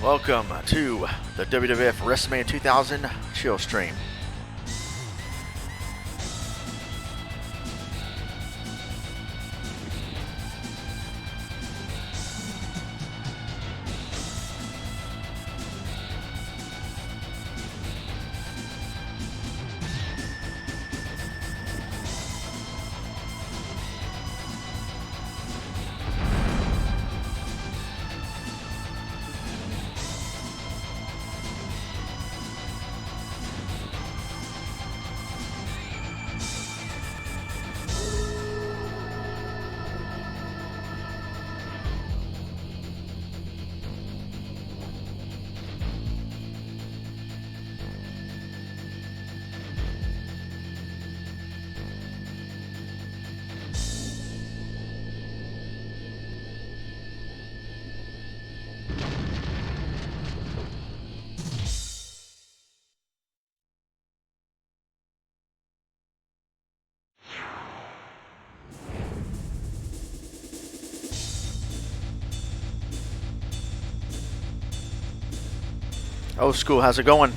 Welcome to the WWF Wrestlemania 2000 chill stream. Old school, how's it going?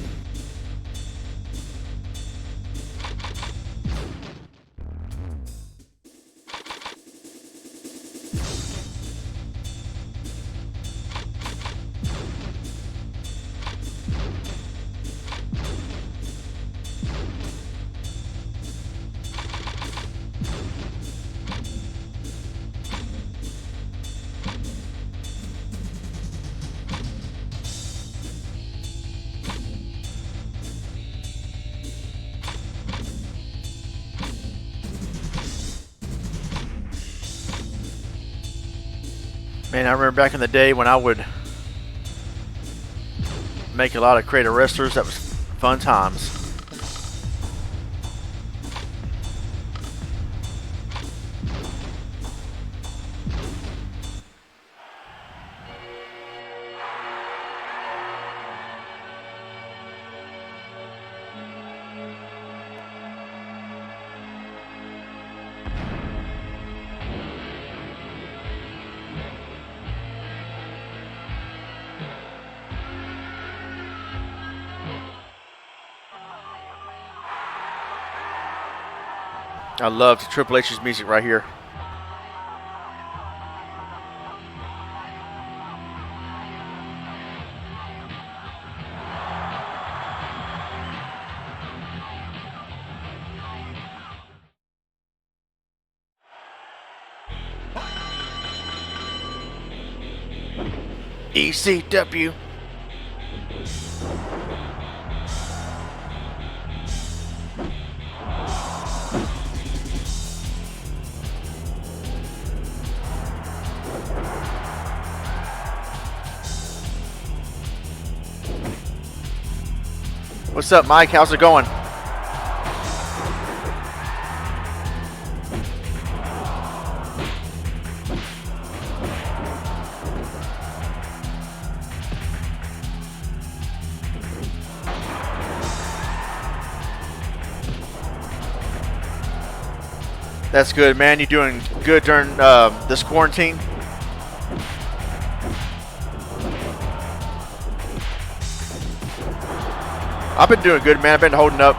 Man, I remember back in the day when I would make a lot of creative wrestlers. That was fun times. I loved Triple H's music right here. ECW. What's up, Mike? How's it going? That's good, man. You doing good during this quarantine? I've been doing good, man. I've been holding up.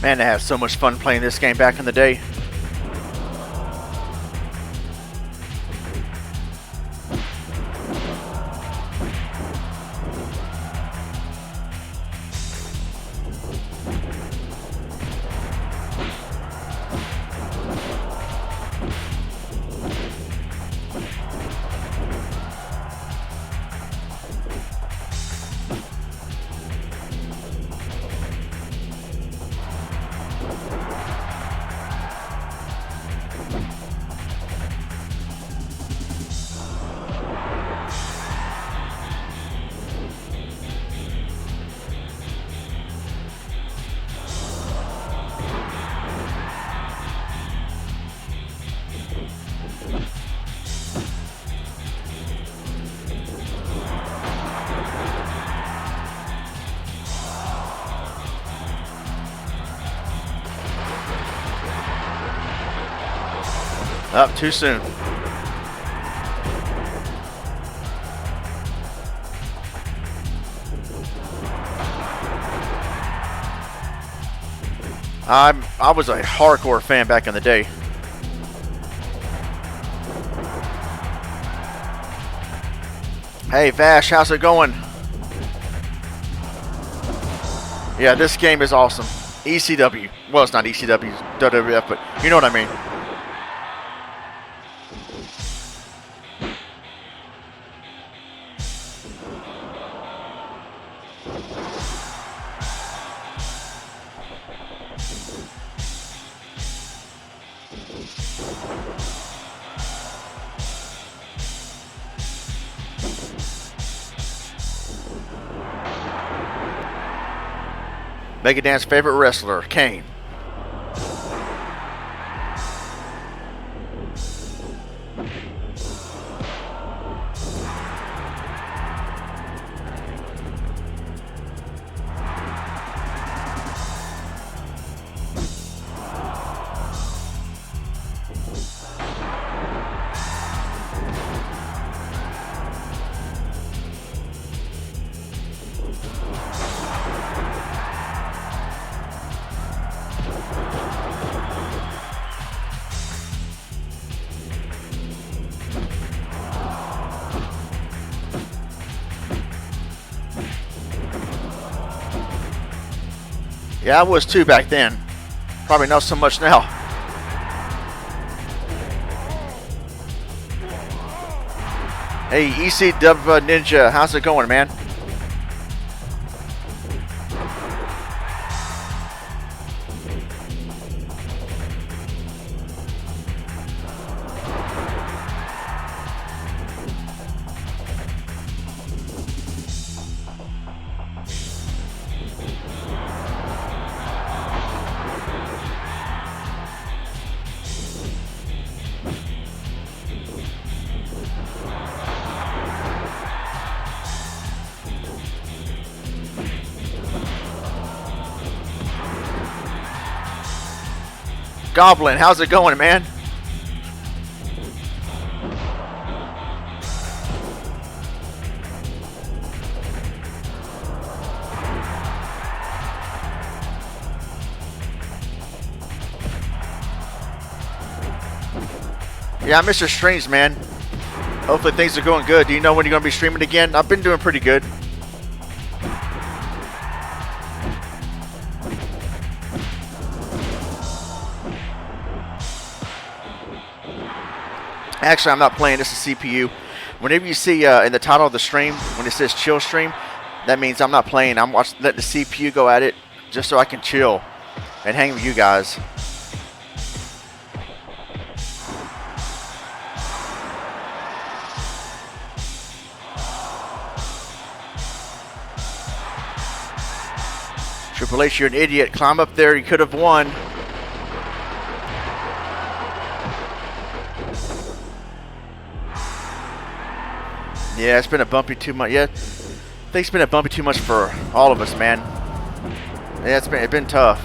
Man, I had so much fun playing this game back in the day. Up too soon. I was a hardcore fan back in the day. Hey Vash, how's it going? Yeah, this game is awesome. ECW. Well, it's not ECW, WWF, but you know what I mean. Megadance favorite wrestler, Kane. Yeah, I was too back then. Probably not so much now. Hey, ECW Ninja, how's it going, man? Goblin, how's it going, man? Yeah, I miss your streams, man. Hopefully things are going good. Do you know when you're going to be streaming again? I've been doing pretty good. Actually, I'm not playing. This is CPU. Whenever you see in the title of the stream, when it says chill stream, that means I'm not playing. I'm letting the CPU go at it just so I can chill and hang with you guys. Triple H, you're an idiot. Climb up there. You could have won. Yeah, it's been a bumpy too much. Yeah, I think it's been a bumpy too much for all of us, man. Yeah, it's been tough.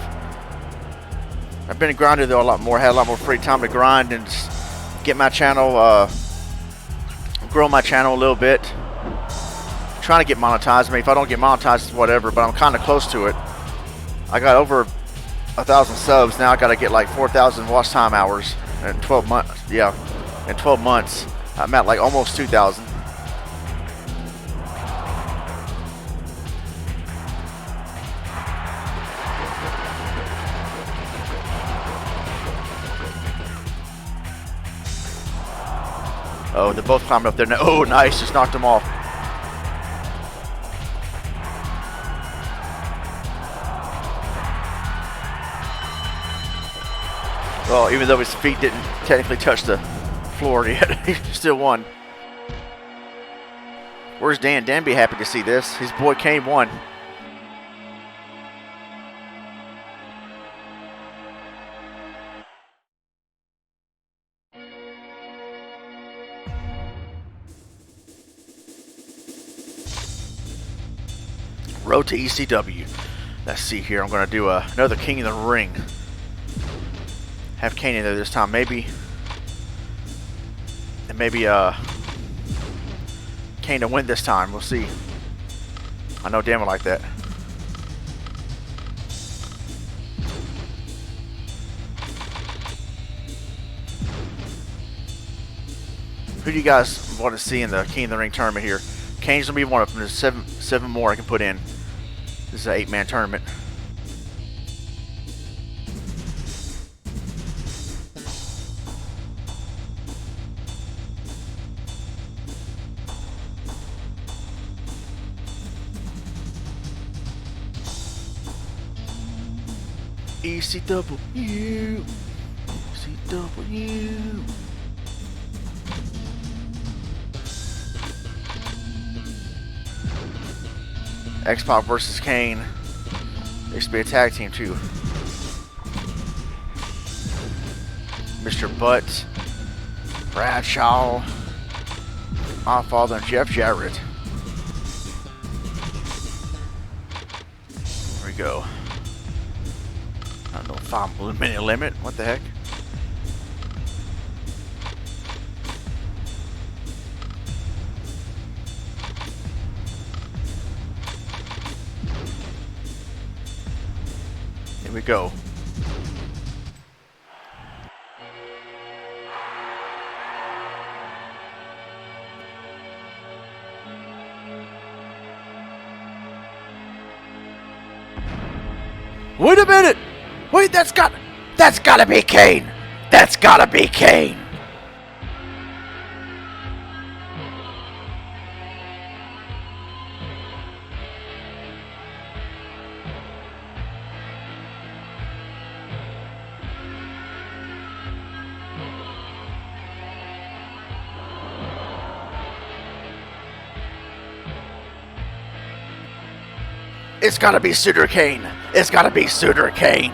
I've been grinding though a lot more. Had a lot more free time to grind and just get my channel, grow my channel a little bit. I'm trying to get monetized. I mean, if I don't get monetized, it's whatever. But I'm kind of close to it. I got over 1,000 subs. Now I gotta get like 4,000 watch time hours in 12 months. Yeah, in 12 months I'm at like almost 2,000. Oh, they're both climbing up there now. Oh, nice, just knocked them off. Well, even though his feet didn't technically touch the floor yet, he still won. Where's Dan? Dan be happy to see this. His boy Kane won. Road to ECW. Let's see here. I'm going to do another King of the Ring. Have Kane in there this time, maybe. And maybe Kane to win this time. We'll see. I know Dan would like that. Who do you guys want to see in the King of the Ring tournament here? Kane's going to be one of them. There's seven more I can put in. This is an 8-man tournament. ECW. ECW. X-Pac versus Kane. They used to be a tag team too. Mr. Butt, Bradshaw, my father, and Jeff Jarrett. There we go. I don't know, 5-minute limit. What the heck? Here we go. Wait a minute! Wait, that's gotta be Kane! That's gotta be Kane! It's gotta be Suitor Kane. It's gotta be Suitor Kane.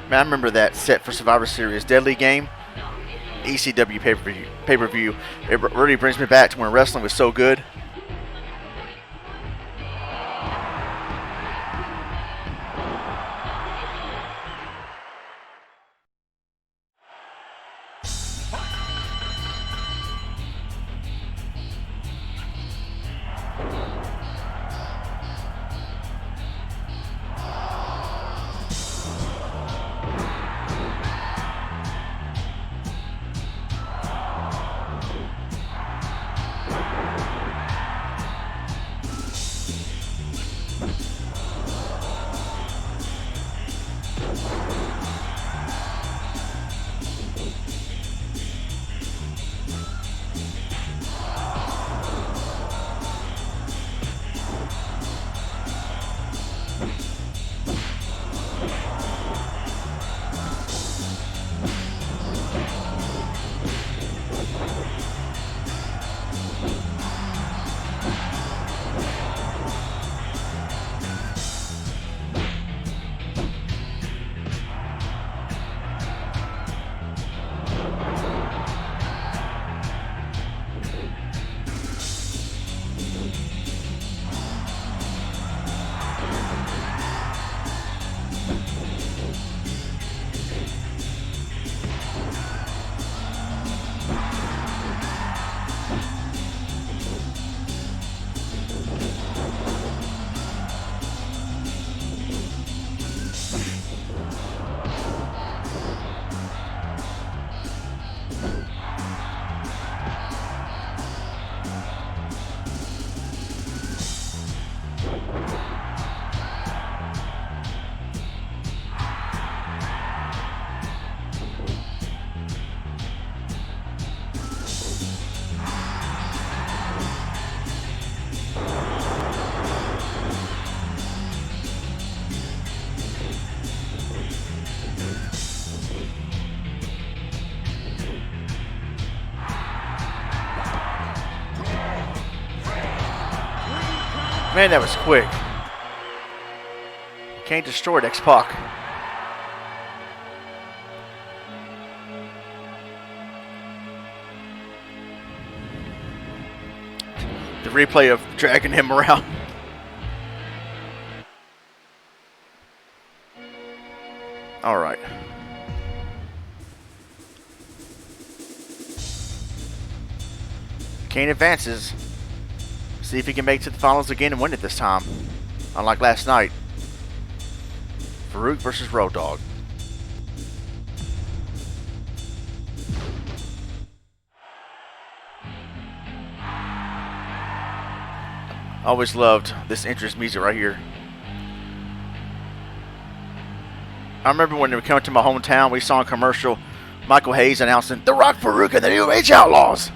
Man, I remember that set for Survivor Series, Deadly Game, ECW pay-per-view. It really brings me back to when wrestling was so good. Man, that was quick. Kane destroyed X-Pac. The replay of dragging him around. All right. Kane advances. See if he can make it to the finals again and win it this time. Unlike last night. Farouk versus Road Dogg. Always loved this entrance music right here. I remember when we came to my hometown, we saw a commercial, Michael Hayes announcing The Rock, Farouk, and the New Age Outlaws.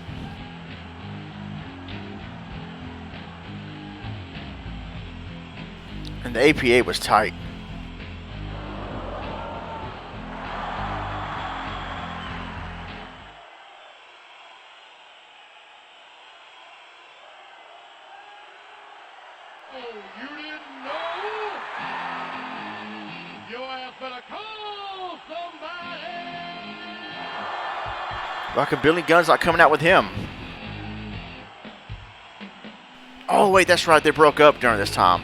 And the APA was tight. Oh, you didn't know? Your ass better call somebody. Rockin' Billy Gunn's not coming out with him. Oh, wait, that's right. They broke up during this time.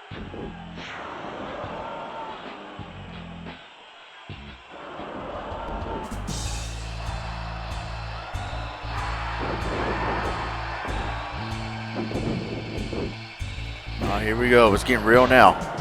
Oh, here we go. It's getting real now.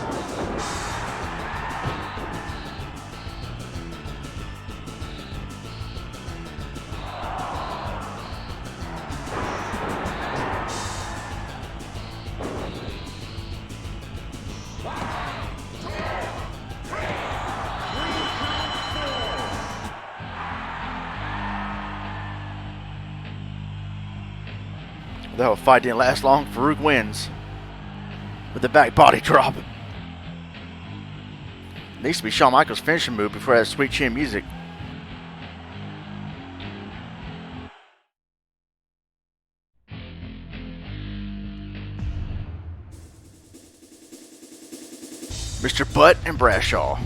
That fight didn't last long. Farouk wins with the back body drop. Needs to be Shawn Michaels' finishing move before that sweet chin music. Mr. Butt and Bradshaw.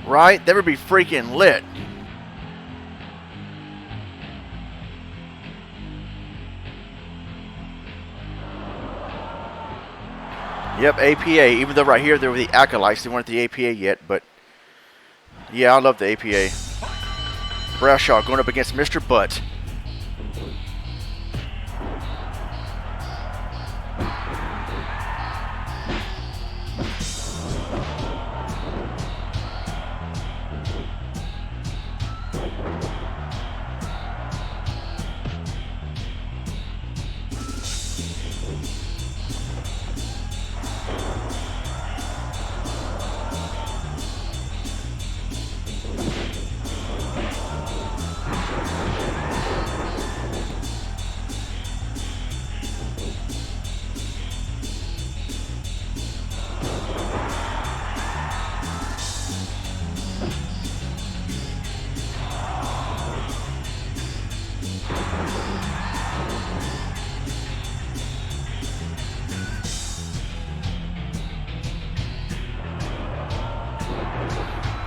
Right? That would be freaking lit. Yep, APA. Even though right here they were the Acolytes, they weren't the APA yet, but yeah, I love the APA. Bradshaw going up against Mr. Butt.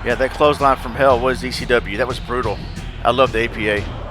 Yeah, that clothesline from hell was ECW. That was brutal. I love the APA.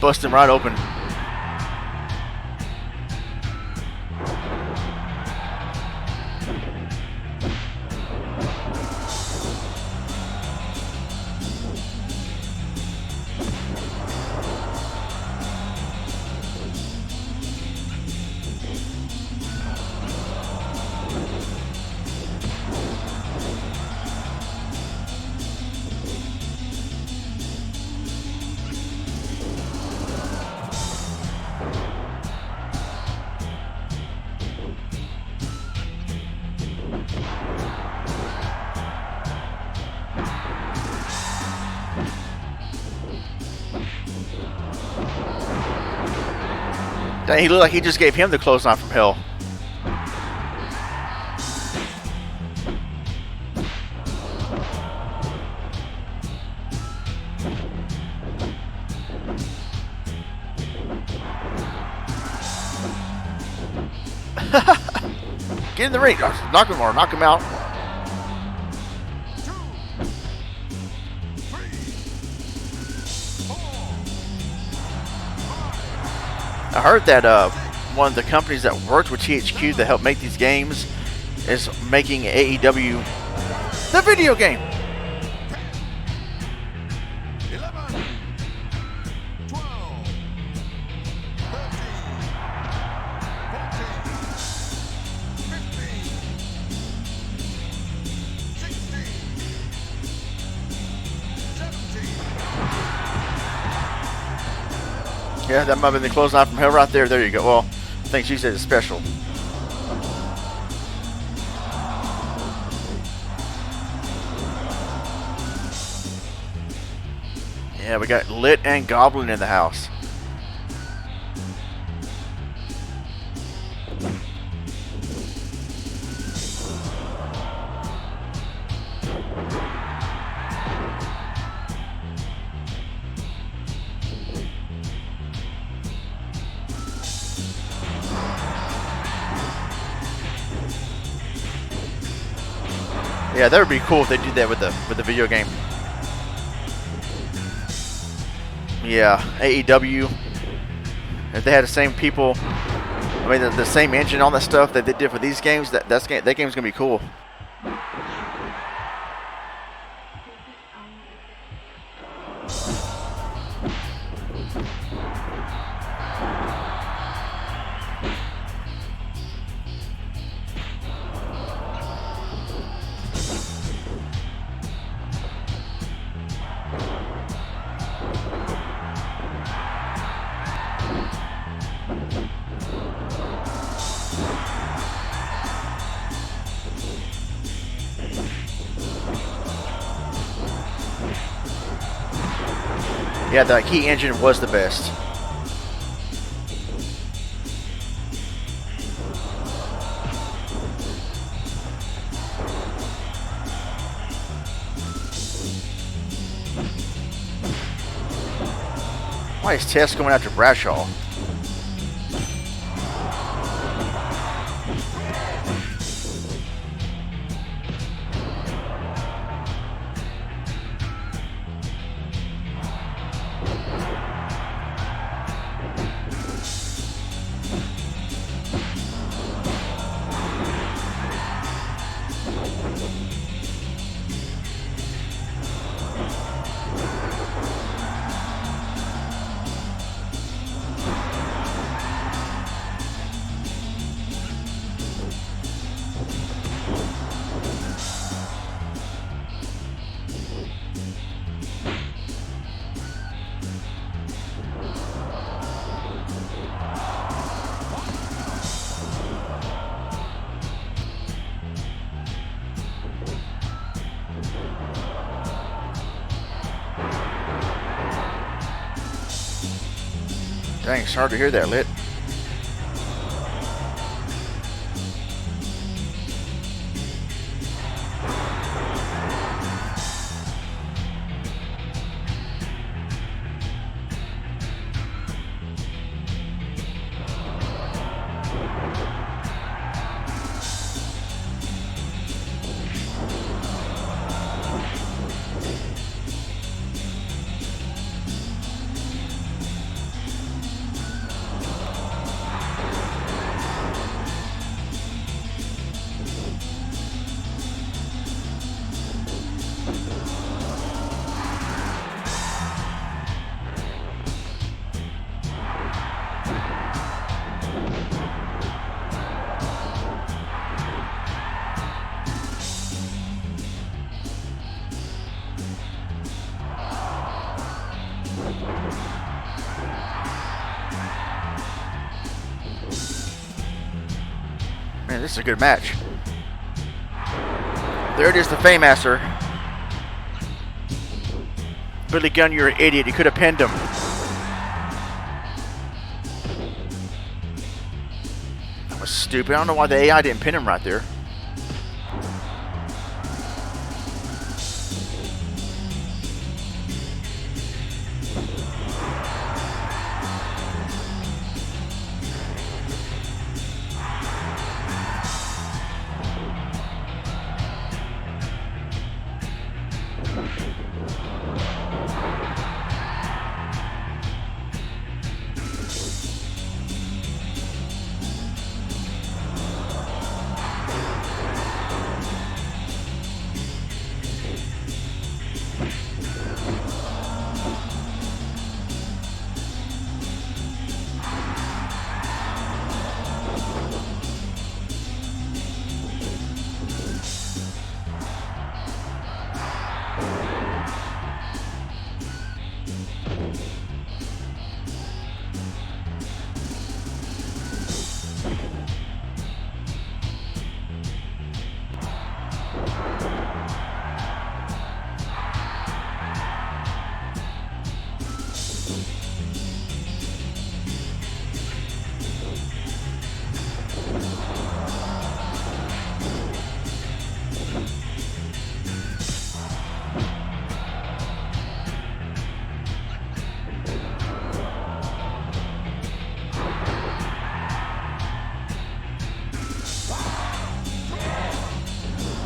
Bust him right open. Dang, he looked like he just gave him the clothesline from hell. Get in the ring. Knock him or knock him out. I heard that one of the companies that worked with THQ to help make these games is making AEW the video game. 11, 12, 13, 14, 15, 16, 17. Yeah, that might have been the clothesline from hell right there. There you go. Well, I think she said it's special. Yeah, we got Lit and Goblin in the house. Yeah, that would be cool if they did that with the video game. Yeah, AEW. If they had the same people, I mean the same engine, all that stuff that they did for these games, that game's gonna be cool. Yeah, the key engine was the best. Why is Tess going after Bradshaw? Dang, it's hard to hear that, Lit. Man, this is a good match. There it is, the Faymaster. Billy Gunn, you're an idiot. You could have pinned him. was stupid. I don't know why the AI didn't pin him right there.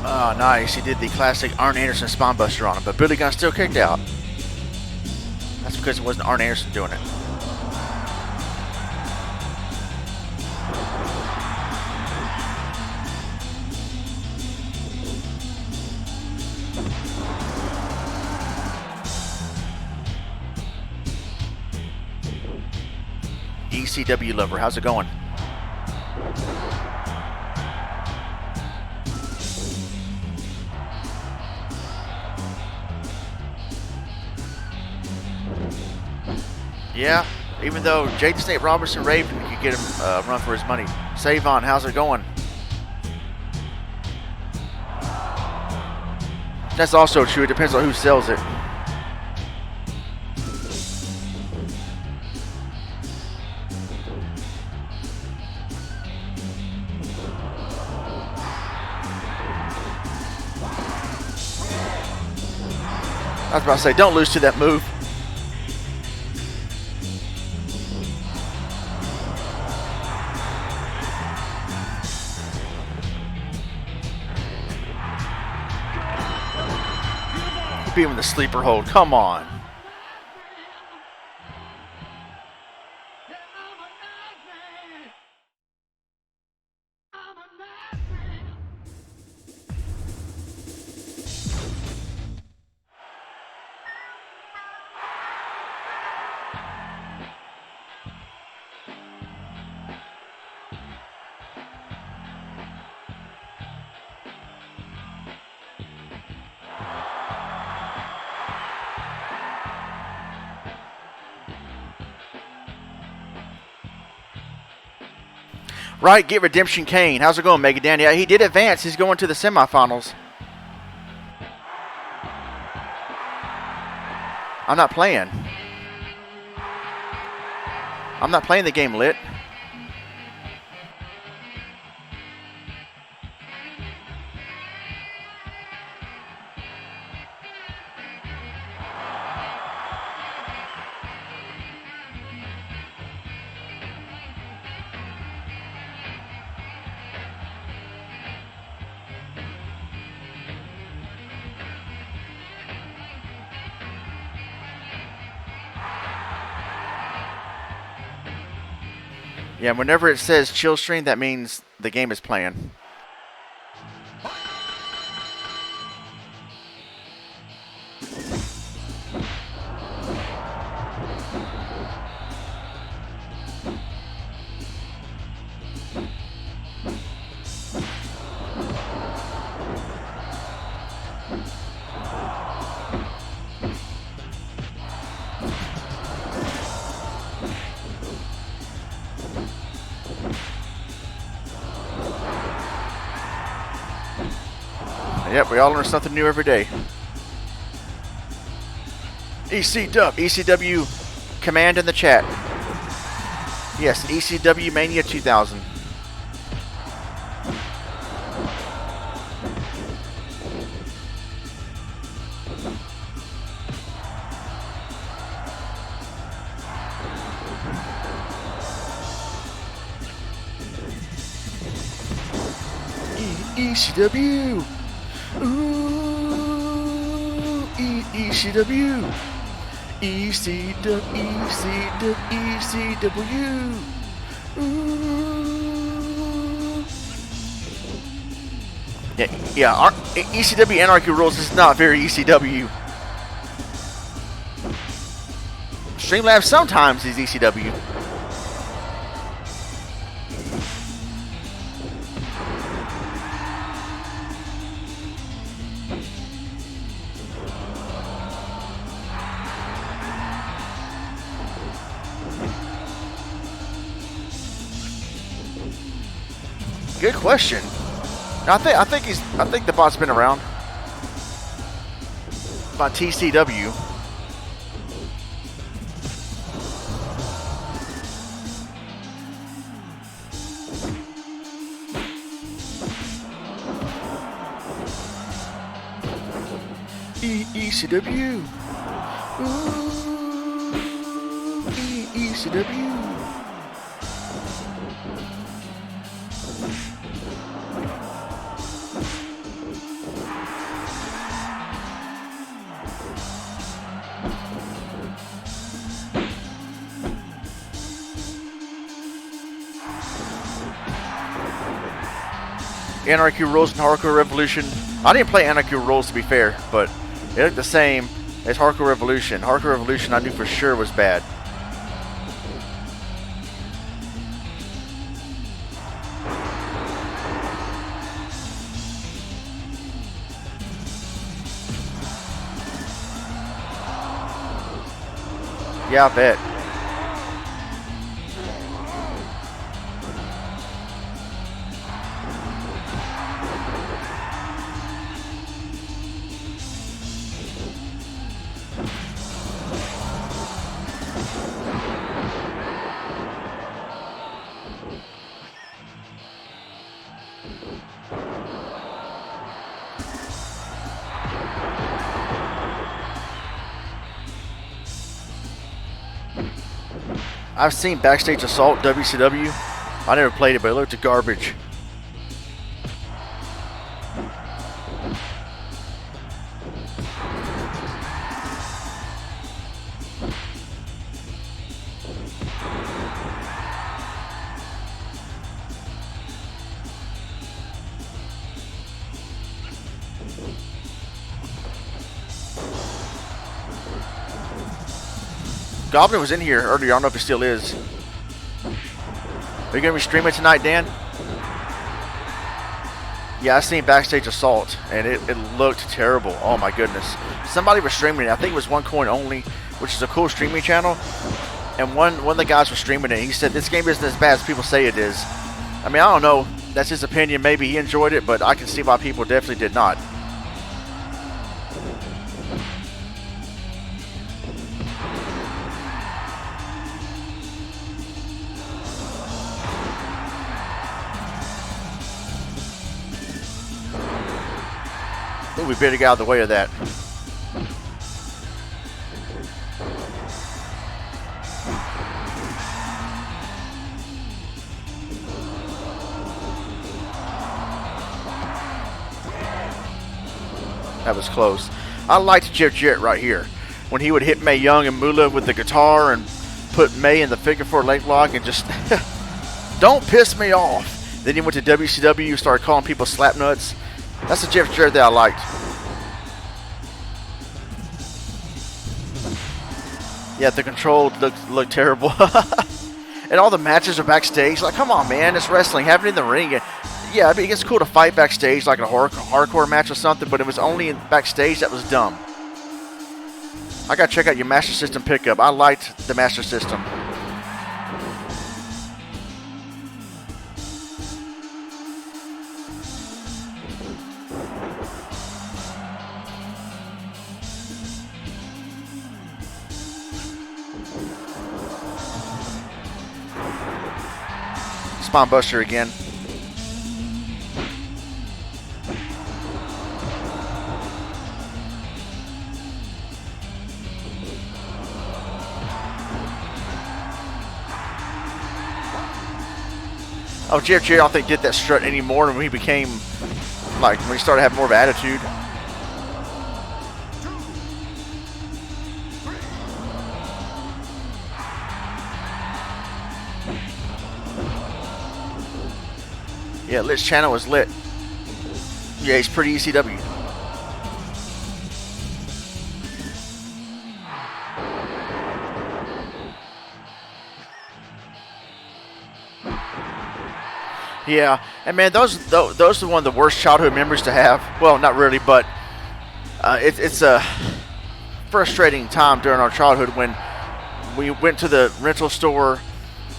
Oh, nice. He did the classic Arn Anderson spine buster on him, but Billy Gunn still kicked out. That's because it wasn't Arn Anderson doing it. ECW lover, how's it going? Yeah, even though Jade Snake Robertson Raven could get him a run for his money. Savon, how's it going? That's also true. It depends on who sells it. I was about to say, don't lose to that move. Beat him with the sleeper hold. Come on. Right, get Redemption Kane. How's it going, Mega Dan? Yeah, he did advance. He's going to the semifinals. I'm not playing. I'm not playing the game, Lit. Yeah, whenever it says chill stream, that means the game is playing. Yep, we all learn something new every day. ECW command in the chat. Yes, ECW Mania 2000. ECW. Ooh, ECW. ECW. Ooh. Yeah. ECW Anarchy Rules is not very ECW. Streamlabs sometimes is ECW. Good question. I think the bot's been around. By TCW. ECW. Ooh, ECW. Anarchy Rules and Hardcore Revolution. I didn't play Anarchy Rules to be fair, but it looked the same as Hardcore Revolution. Hardcore Revolution I knew for sure was bad. Yeah, I bet. I've seen Backstage Assault WCW. I never played it, but it looked garbage. Goblin was in here earlier. I don't know if he still is. Are you going to be streaming tonight, Dan? Yeah, I seen Backstage Assault, and it looked terrible. Oh, my goodness. Somebody was streaming it. I think it was One Coin Only, which is a cool streaming channel. And one of the guys was streaming it. He said, this game isn't as bad as people say it is. I mean, I don't know. That's his opinion. Maybe he enjoyed it, but I can see why people definitely did not. We better get out of the way of that. That was close. I liked Jeff Jarrett right here. When he would hit Mae Young and Moolah with the guitar and put Mae in the figure four leg lock and just don't piss me off. Then he went to WCW, started calling people slap nuts. That's the Jeff Jarrett that I liked. Yeah, the control looked terrible. And all the matches are backstage. Like, come on, man, it's wrestling. Have it in the ring. Yeah, I mean, it's cool to fight backstage like a hardcore match or something, but it was only in backstage. That was dumb. I got to check out your Master System pickup. I liked the Master System. Spine Buster again. Oh, Jeff Jarrett, I don't think did that strut anymore when he became Like when he started having more of an attitude. 2, 3. Yeah, Lit's channel was lit. Yeah, he's pretty ECW. Yeah, and man, those are one of the worst childhood memories to have. Well, not really, but it's a frustrating time during our childhood when we went to the rental store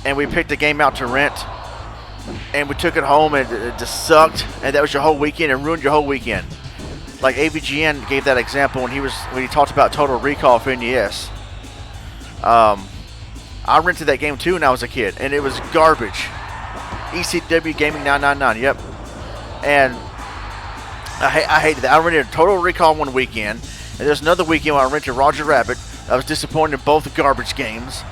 and we picked a game out to rent, and we took it home and it just sucked, and that was your whole weekend and ruined your whole weekend. Like AVGN gave that example when he talked about Total Recall for NES. I rented that game too when I was a kid, and it was garbage. ECW Gaming 999, yep. And I hated that. I rented Total Recall one weekend, and there's another weekend when I rented Roger Rabbit. I was disappointed in both garbage games.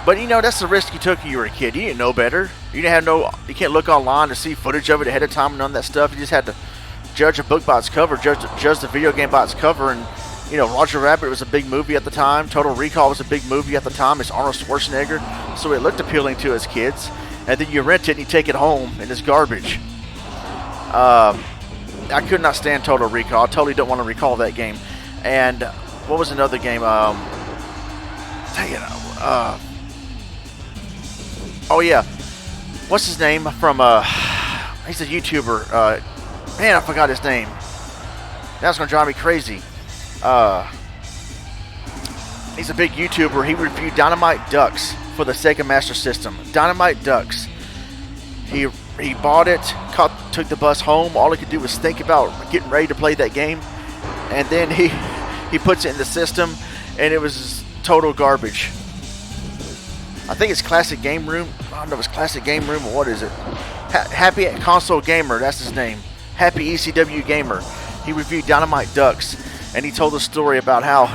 But you know, that's the risk you took when you were a kid. You didn't know better. You can't look online to see footage of it ahead of time and none of that stuff. You just had to judge a book by its cover, judge the video game by its cover. And you know, Roger Rabbit was a big movie at the time. Total Recall was a big movie at the time. It's Arnold Schwarzenegger, so it looked appealing to us kids. And then you rent it and you take it home and it's garbage. I could not stand Total Recall. I totally don't want to recall that game. And what was another game? Oh yeah, what's his name from? He's a YouTuber. Man, I forgot his name. That's gonna drive me crazy. He's a big YouTuber. He reviewed Dynamite Ducks for the Sega Master System. Dynamite Ducks. He bought it, took the bus home. All he could do was think about getting ready to play that game, and then he puts it in the system, and it was total garbage. I think it's Classic Game Room. I don't know if it's Classic Game Room or what is it. Happy Console Gamer, that's his name. Happy ECW Gamer. He reviewed Dynamite Ducks, and he told a story about how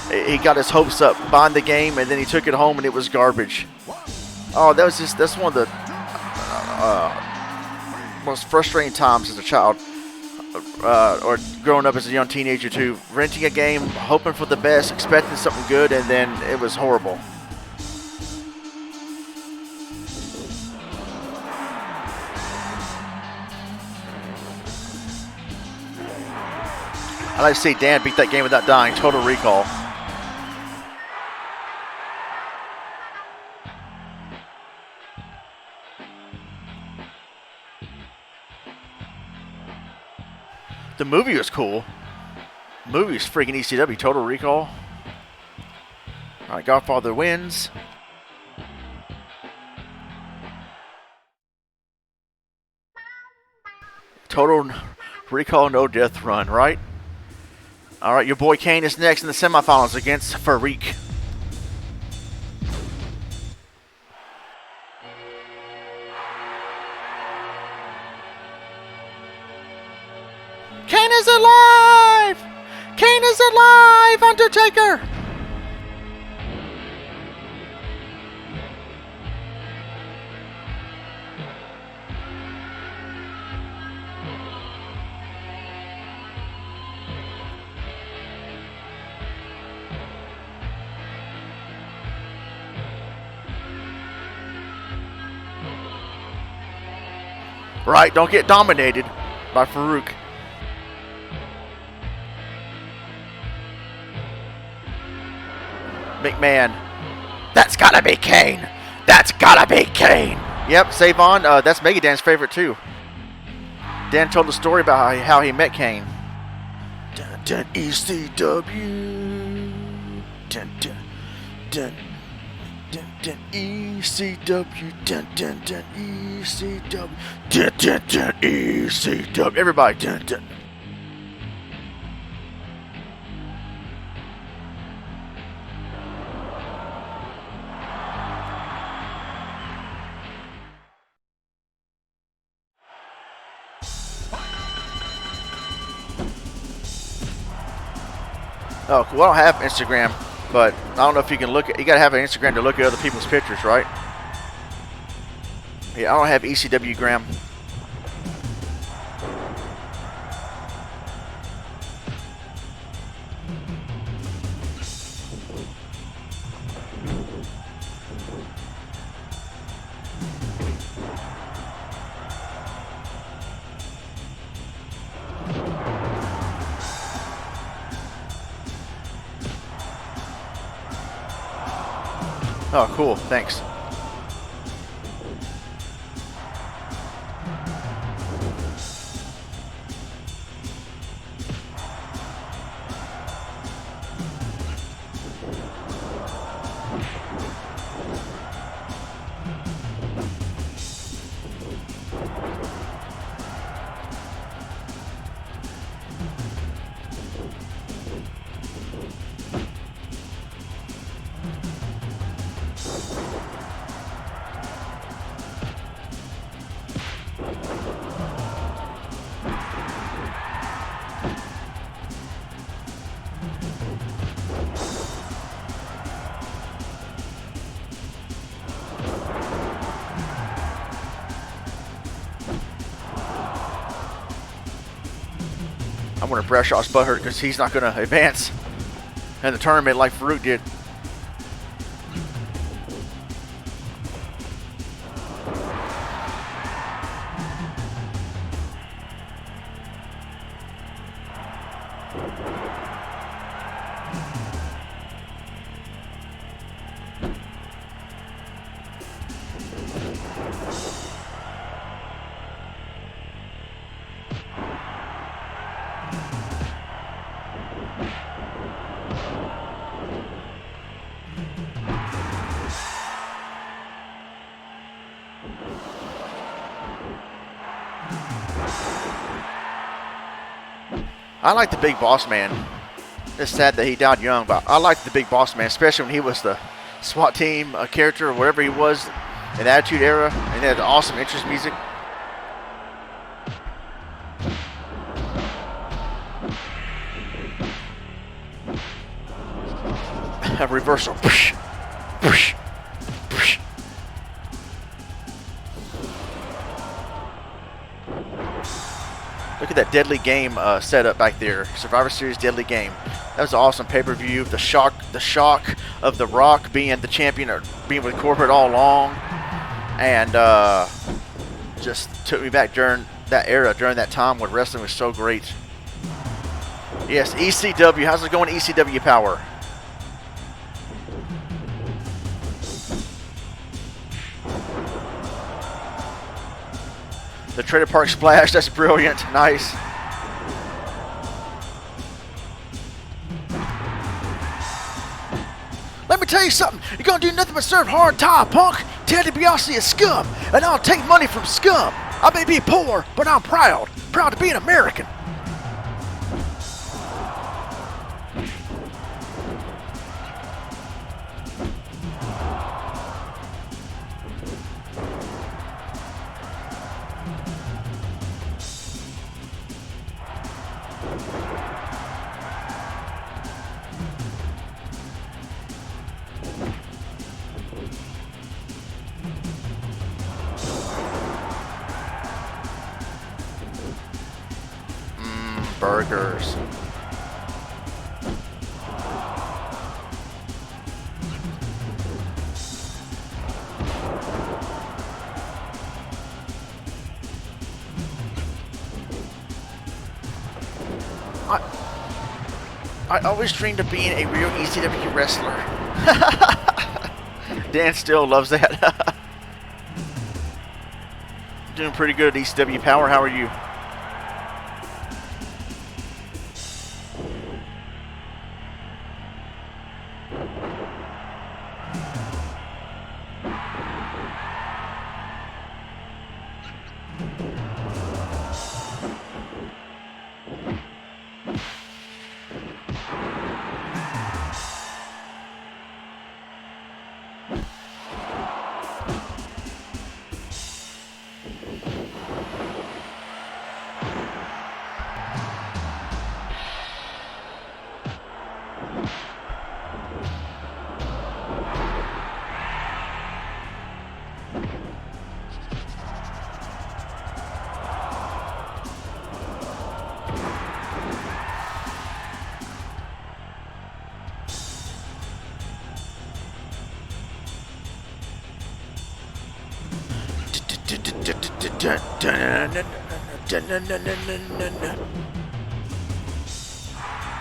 he got his hopes up buying the game, and then he took it home and it was garbage. Oh, that's one of the most frustrating times as a child, or growing up as a young teenager too. Renting a game, hoping for the best, expecting something good, and then it was horrible. I like to see Dan beat that game without dying. Total Recall. The movie was cool. The movie was freaking ECW. Total Recall. All right, Godfather wins. Total Recall, no death run, right? All right, your boy Kane is next in the semifinals against Farouk. Kane is alive! Kane is alive, Undertaker! Right, don't get dominated by Farouk. McMahon. That's gotta be Kane. That's gotta be Kane. Yep, Savon. That's Mega Dan's favorite too. Dan told the story about how he met Kane. Dun, dun, ECW. Dun, dun, dun. Dun, dun, ECW. Dun, dun, dun, ECW. Dun, dun, dun, ECW. Everybody. Dun, dun. Oh, well, I don't have Instagram, but I don't know if you can look at. You gotta have an Instagram to look at other people's pictures, right? Yeah, I don't have ECW gram. Oh, cool. Thanks. I'm going to brush off Butthurt because he's not going to advance in the tournament like Farouk did. I like the Big Boss Man. It's sad that he died young, but I like the Big Boss Man, especially when he was the SWAT team character or whatever he was in the Attitude Era, and he had the awesome entrance music. A reversal. Push, push, push. Look at that Deadly Game setup back there. Survivor Series Deadly Game. That was an awesome pay-per-view. The shock of The Rock being the champion or being with corporate all along, and just took me back during that era, during that time when wrestling was so great. Yes, ECW. How's it going, ECW Power? The Trailer Park Splash, that's brilliant. Nice. Let me tell you something. You're going to do nothing but serve hard tie, punk. Ted DiBiase is scum, and I'll take money from scum. I may be poor, but I'm proud. Proud to be an American. Burgers. I always dreamed of being a real ECW wrestler. Dan still loves that. Doing pretty good at ECW Power. How are you?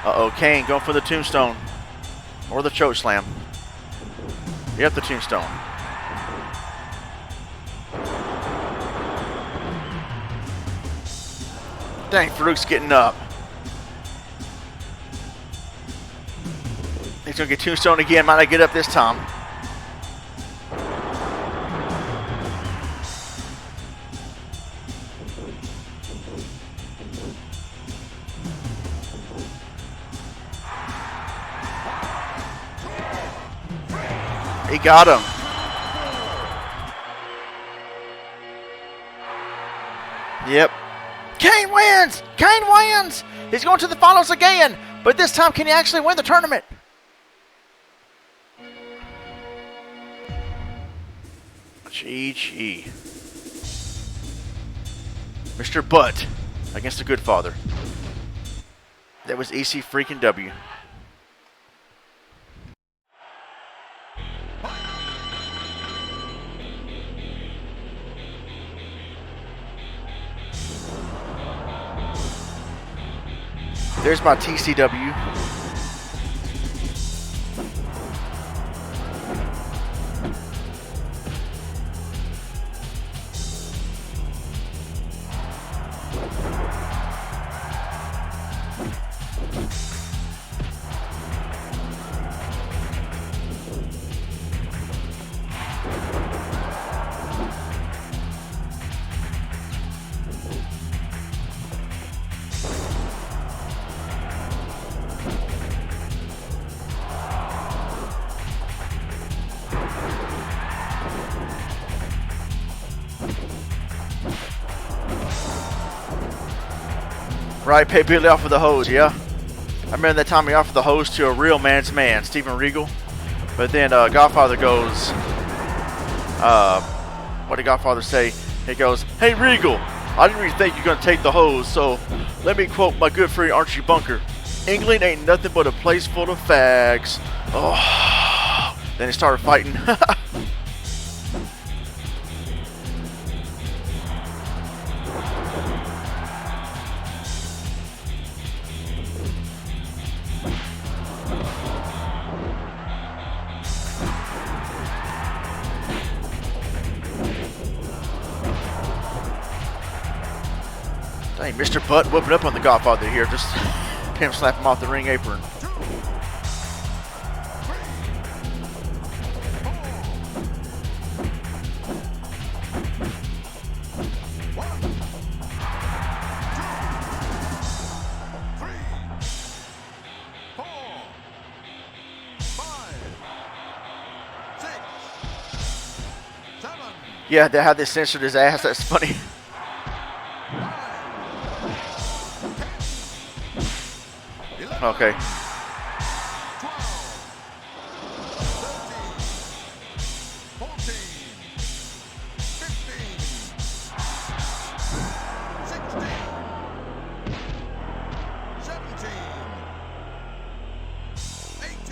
Uh-oh, Kane going for the tombstone. Or the choke slam. Yep, the tombstone. Dang, Farouk's getting up. He's gonna get tombstone again. Might not get up this time. He got him. Yep. Kane wins! Kane wins! He's going to the finals again, but this time can he actually win the tournament? GG. Mr. Butt against the Good Father. That was EC freaking W. There's my TCW. Right, pay Billy off with the hose, yeah? I remember that time he offered the hose to a real man's man, Steven Regal. But then Godfather goes, what did Godfather say? He goes, "Hey Regal, I didn't really think you're going to take the hose, so let me quote my good friend Archie Bunker. England ain't nothing but a place full of fags." Oh, then he started fighting. Dang, Mr. Butt whooping up on the Godfather here. Just him slap him off the ring apron. Yeah, they had they censored his ass. That's funny. Okay. 12, 13, 14, 15, 16, 17, 18.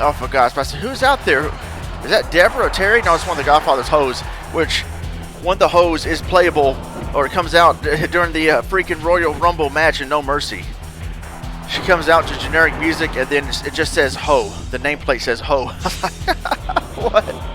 Oh, for God's sake, who's out there? Is that Deborah or Terry? No, it's one of the Godfather's hose, which one of the hose is playable, or it comes out during the freaking Royal Rumble match in No Mercy. She comes out to generic music, and then it just says Ho. The nameplate says Ho. I was like, what?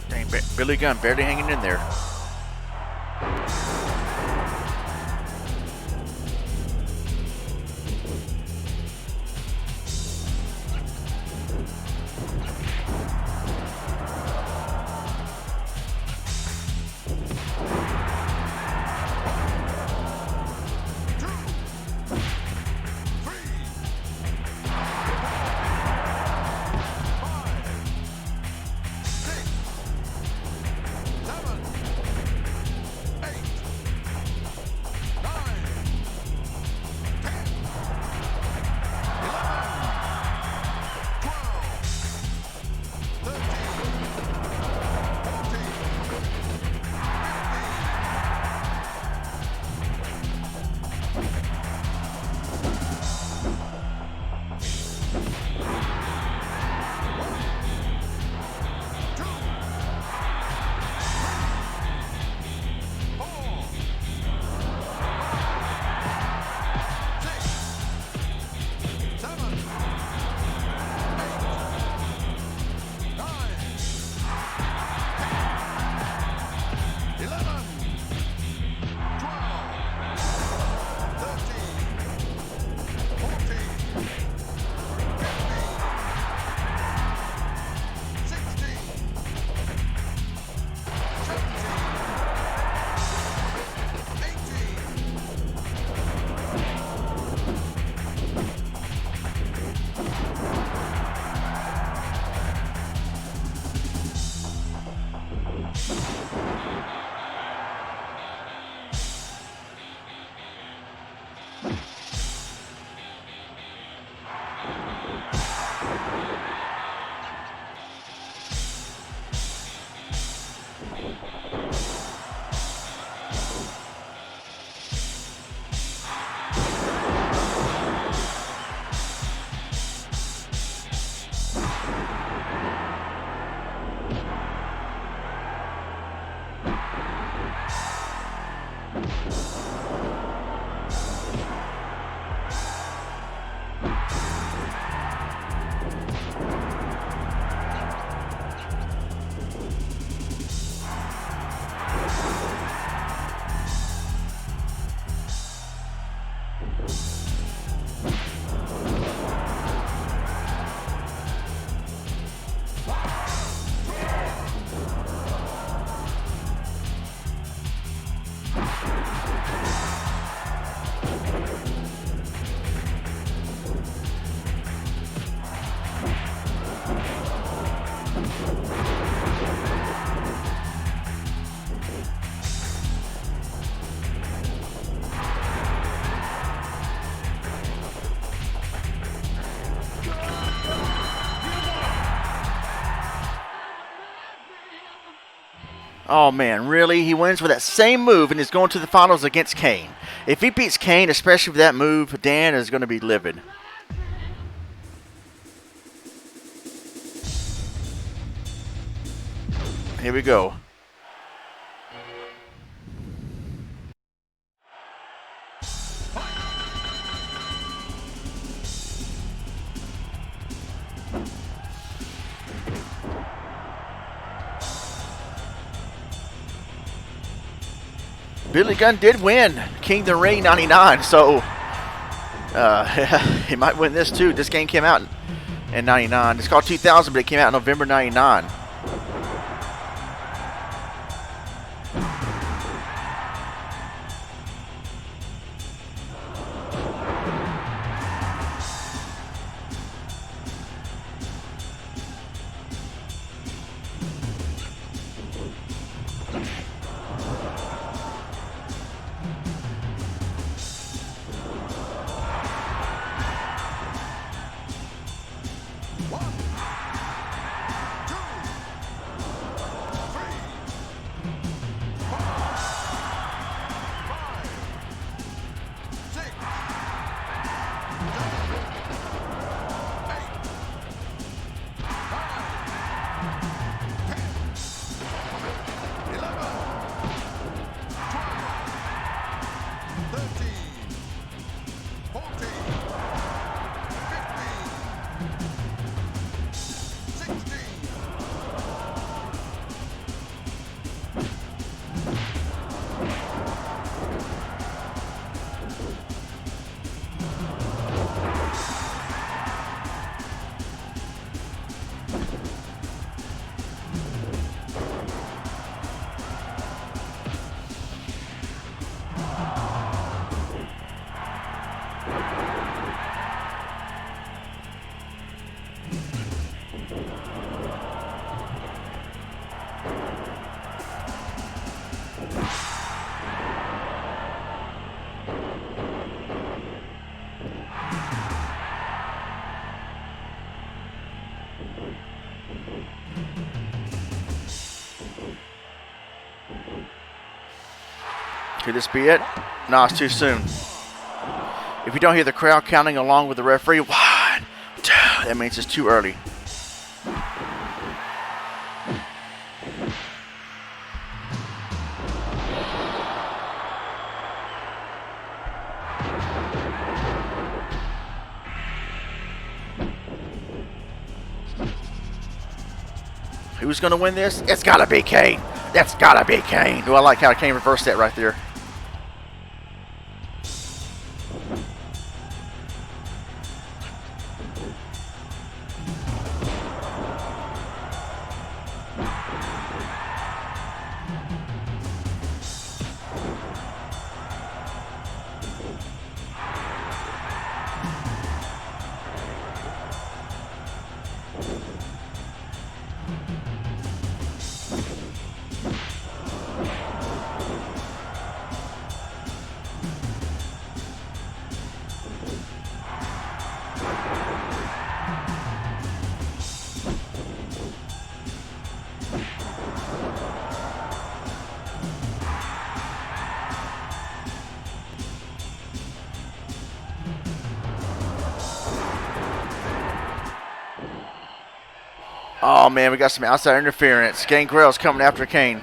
Dang, Billy Gunn barely hanging in there. Oh man, really? He wins with that same move and is going to the finals against Kane. If he beats Kane, especially with that move, Dan is going to be livid. Here we go. Billy Gunn did win King of the Ring 99, so he might win this too. This game came out in 99. It's called 2000, but it came out in November 99. Could this be it? No, it's too soon. If you don't hear the crowd counting along with the referee, 1, 2, that means it's too early. Who's going to win this? It's got to be Kane. That's got to be Kane. Oh, I like how Kane reversed that right there. Oh man, we got some outside interference. Gangrel's coming after Kane.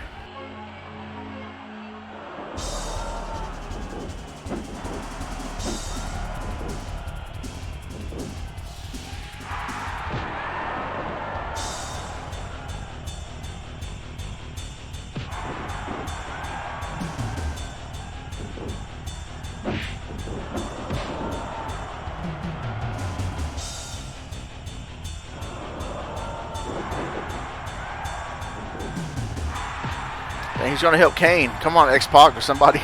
And he's going to help Kane. Come on, X-Pac or somebody.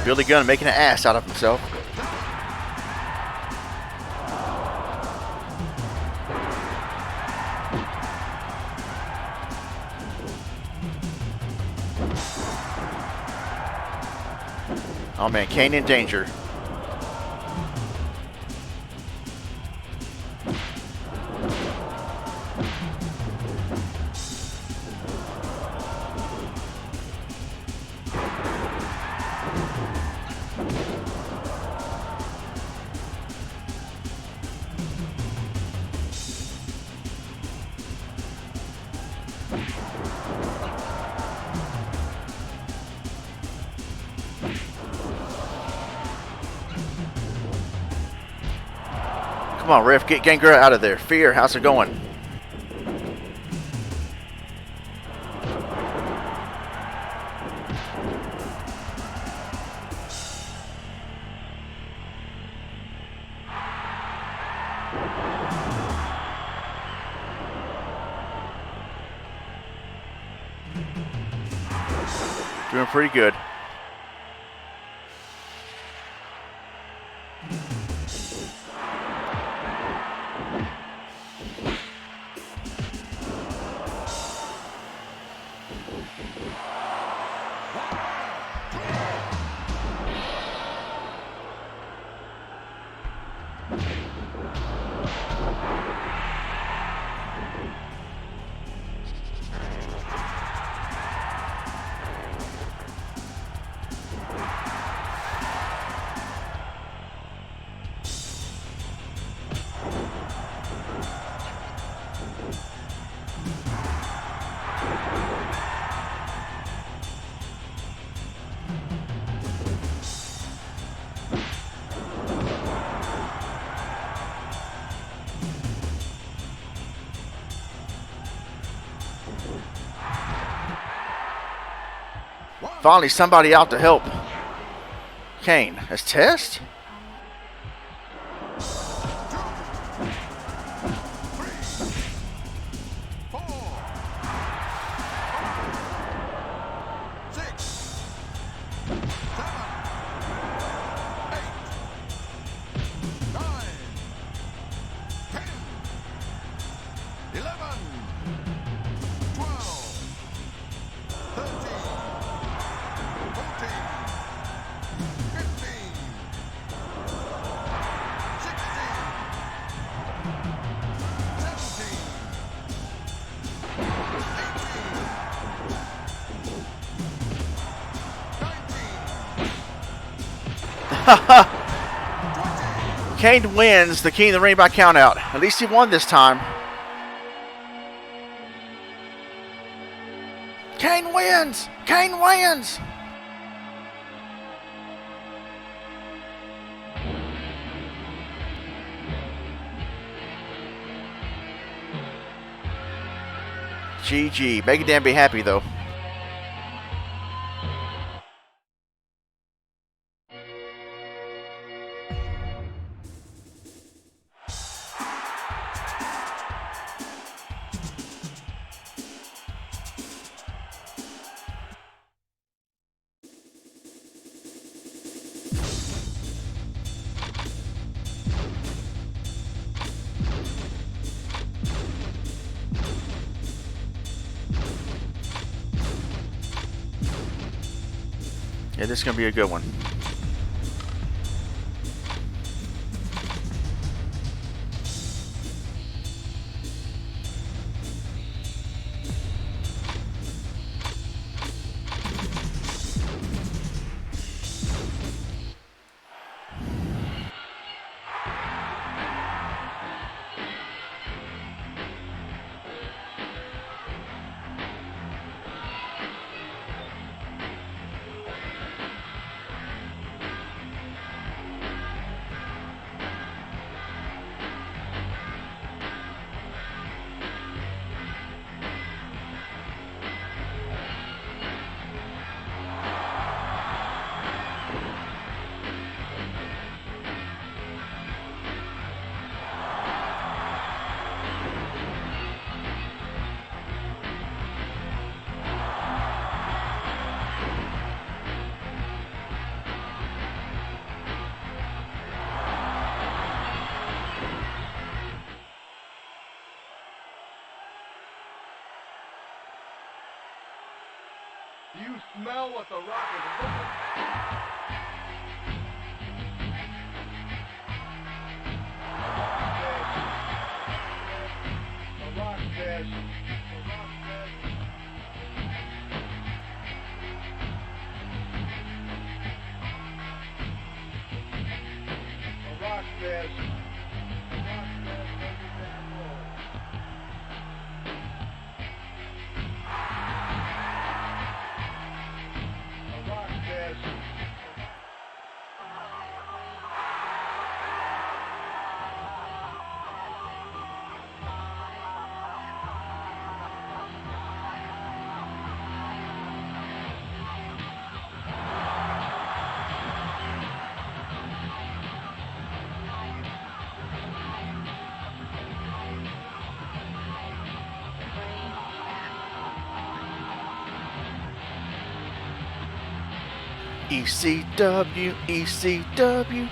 Billy Gunn making an ass out of himself. Oh man, Kane in danger. Come on, ref, get Gangrel out of there. Fear, how's it going? Doing pretty good. Finally, somebody out to help Kane. That's Test? Kane wins the King of the Ring by countout. At least he won this time. Kane wins! Kane wins! GG. Make Dan be happy though. Yeah, this is going to be a good one. Do you smell what the Rock is cooking? The Rock says, ECW, ECW.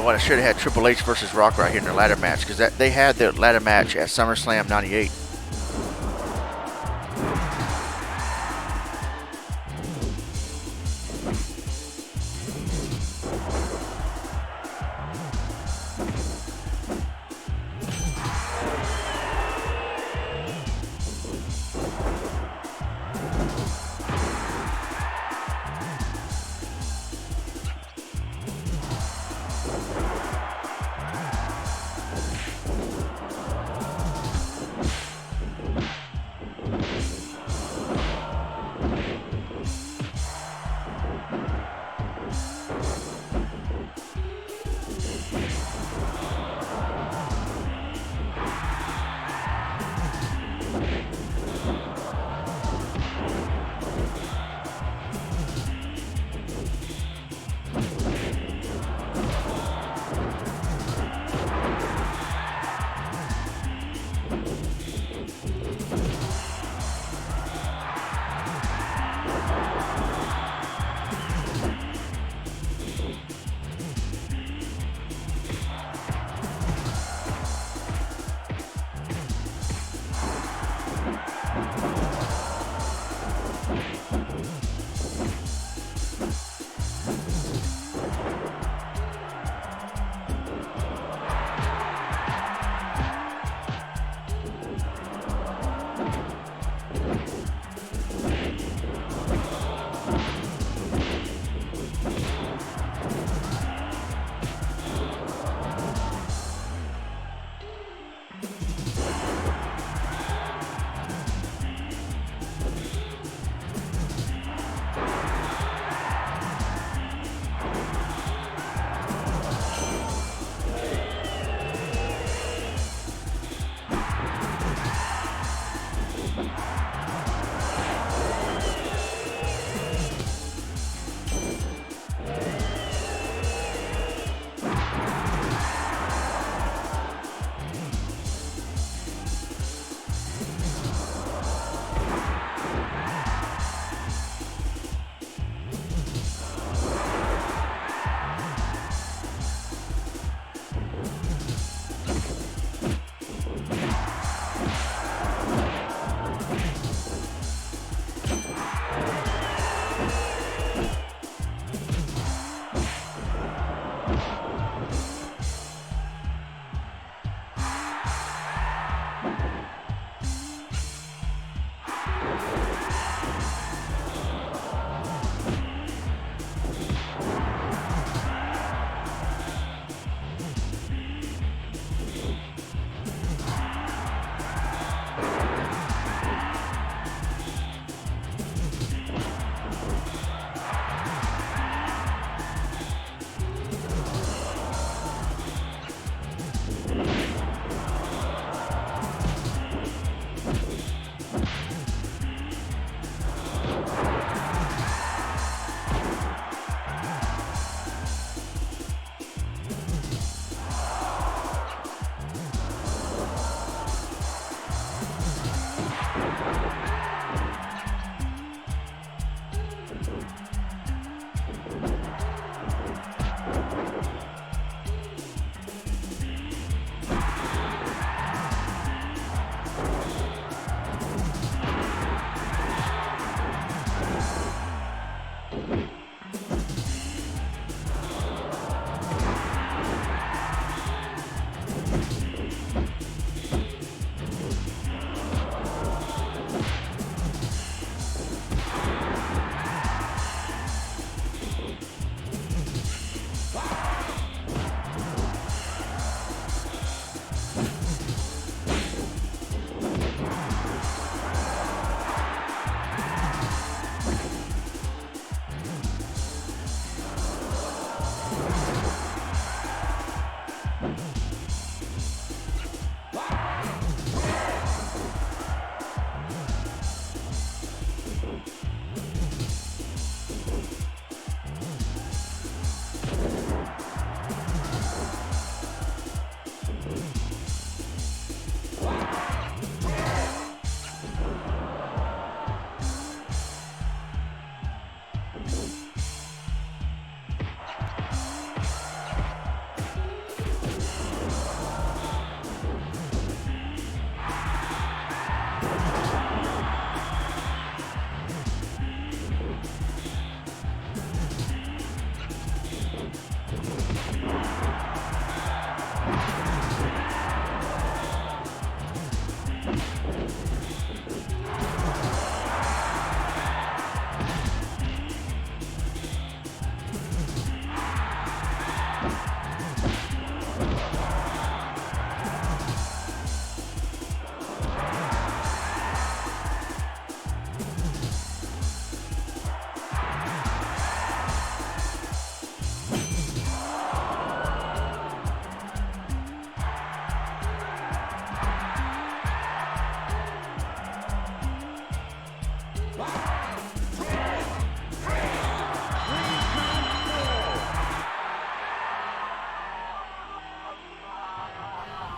what? I should have had Triple H versus Rock right here in their ladder match, because they had their ladder match at SummerSlam '98.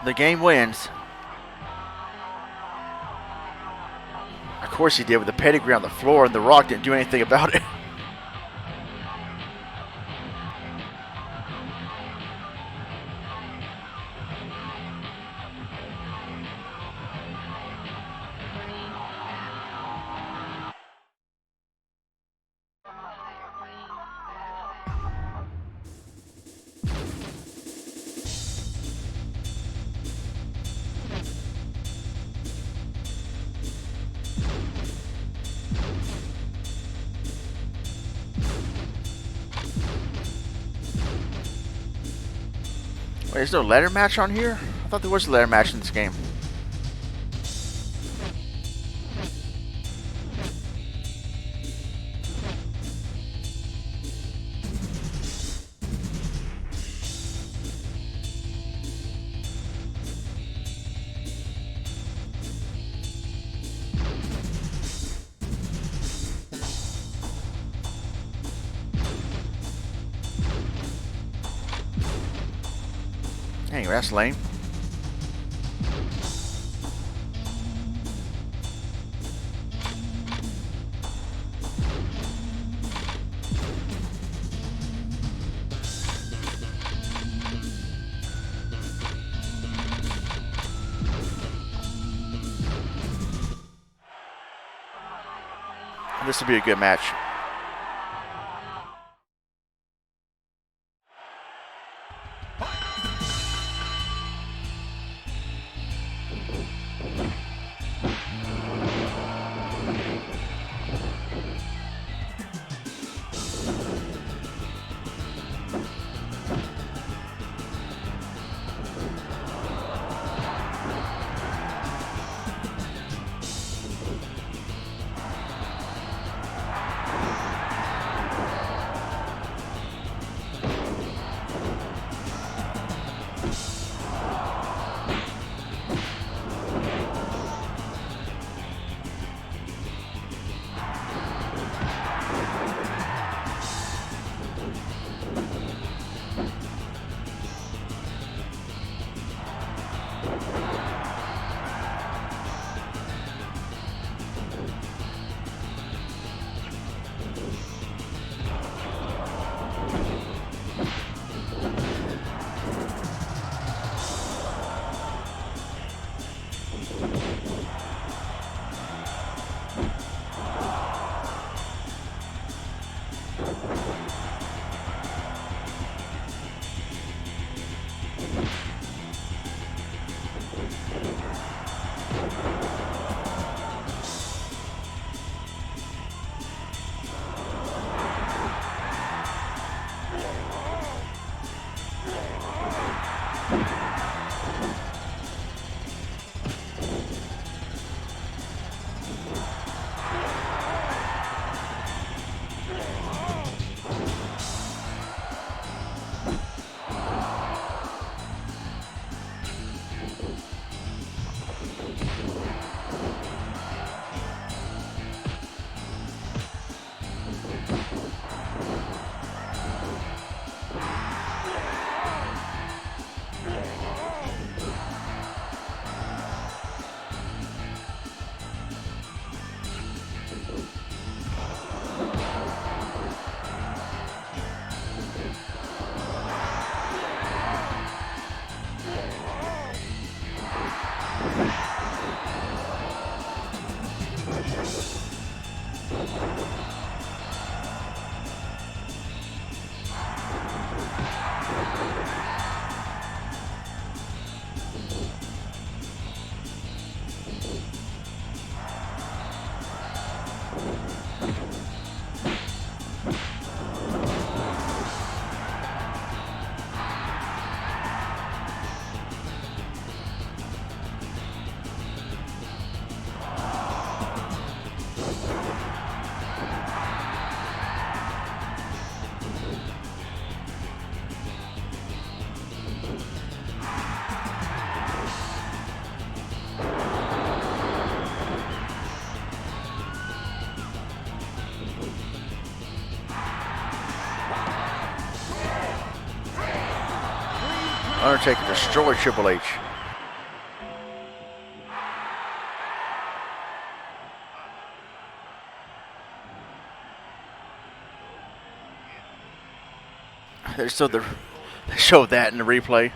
the game wins. Of course he did, with the pedigree on the floor, and The Rock didn't do anything about it. Wait, there's no ladder match on here? I thought there was a ladder match in this game. Anyway, that's lame. This will be a good match. Undertaker destroyed Triple H. They showed that in the replay.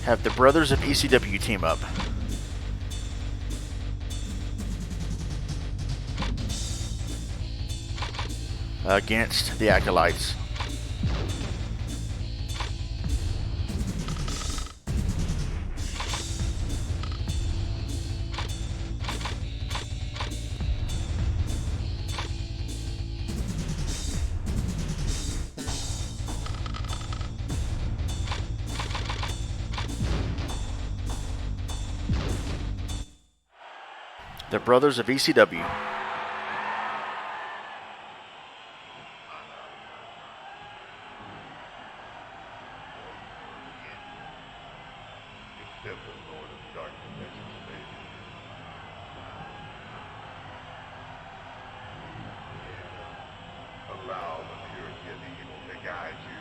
Have the Brothers of ECW team up. Against the Acolytes. The Brothers of ECW. Except the Lord of Darkness as his Savior. Allow the purity of the evil to guide you.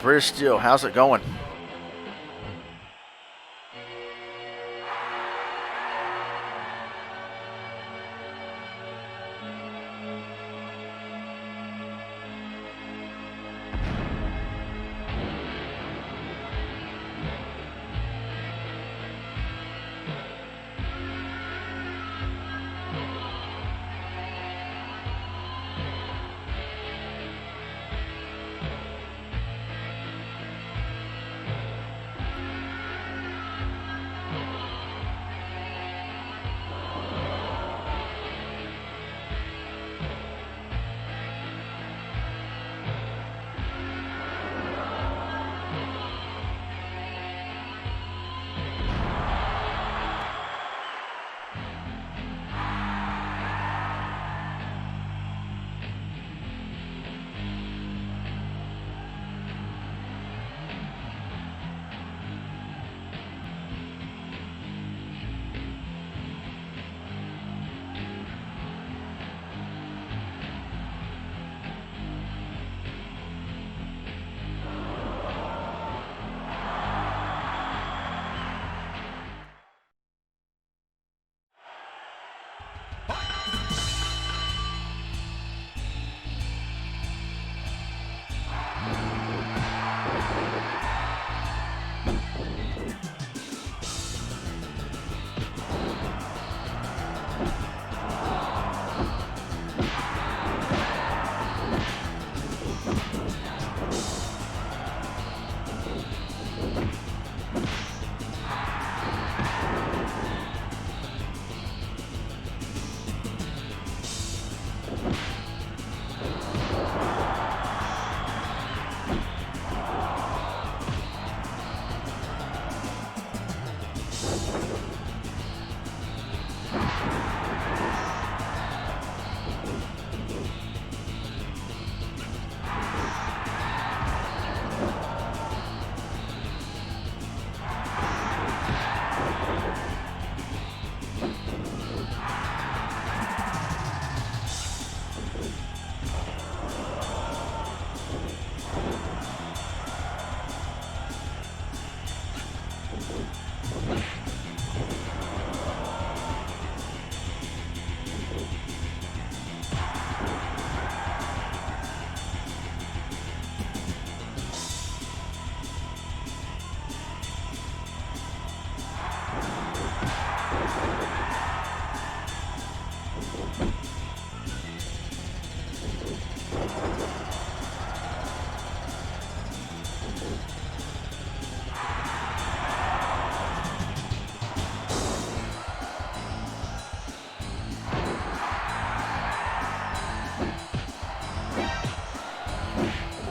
British Steel, how's it going?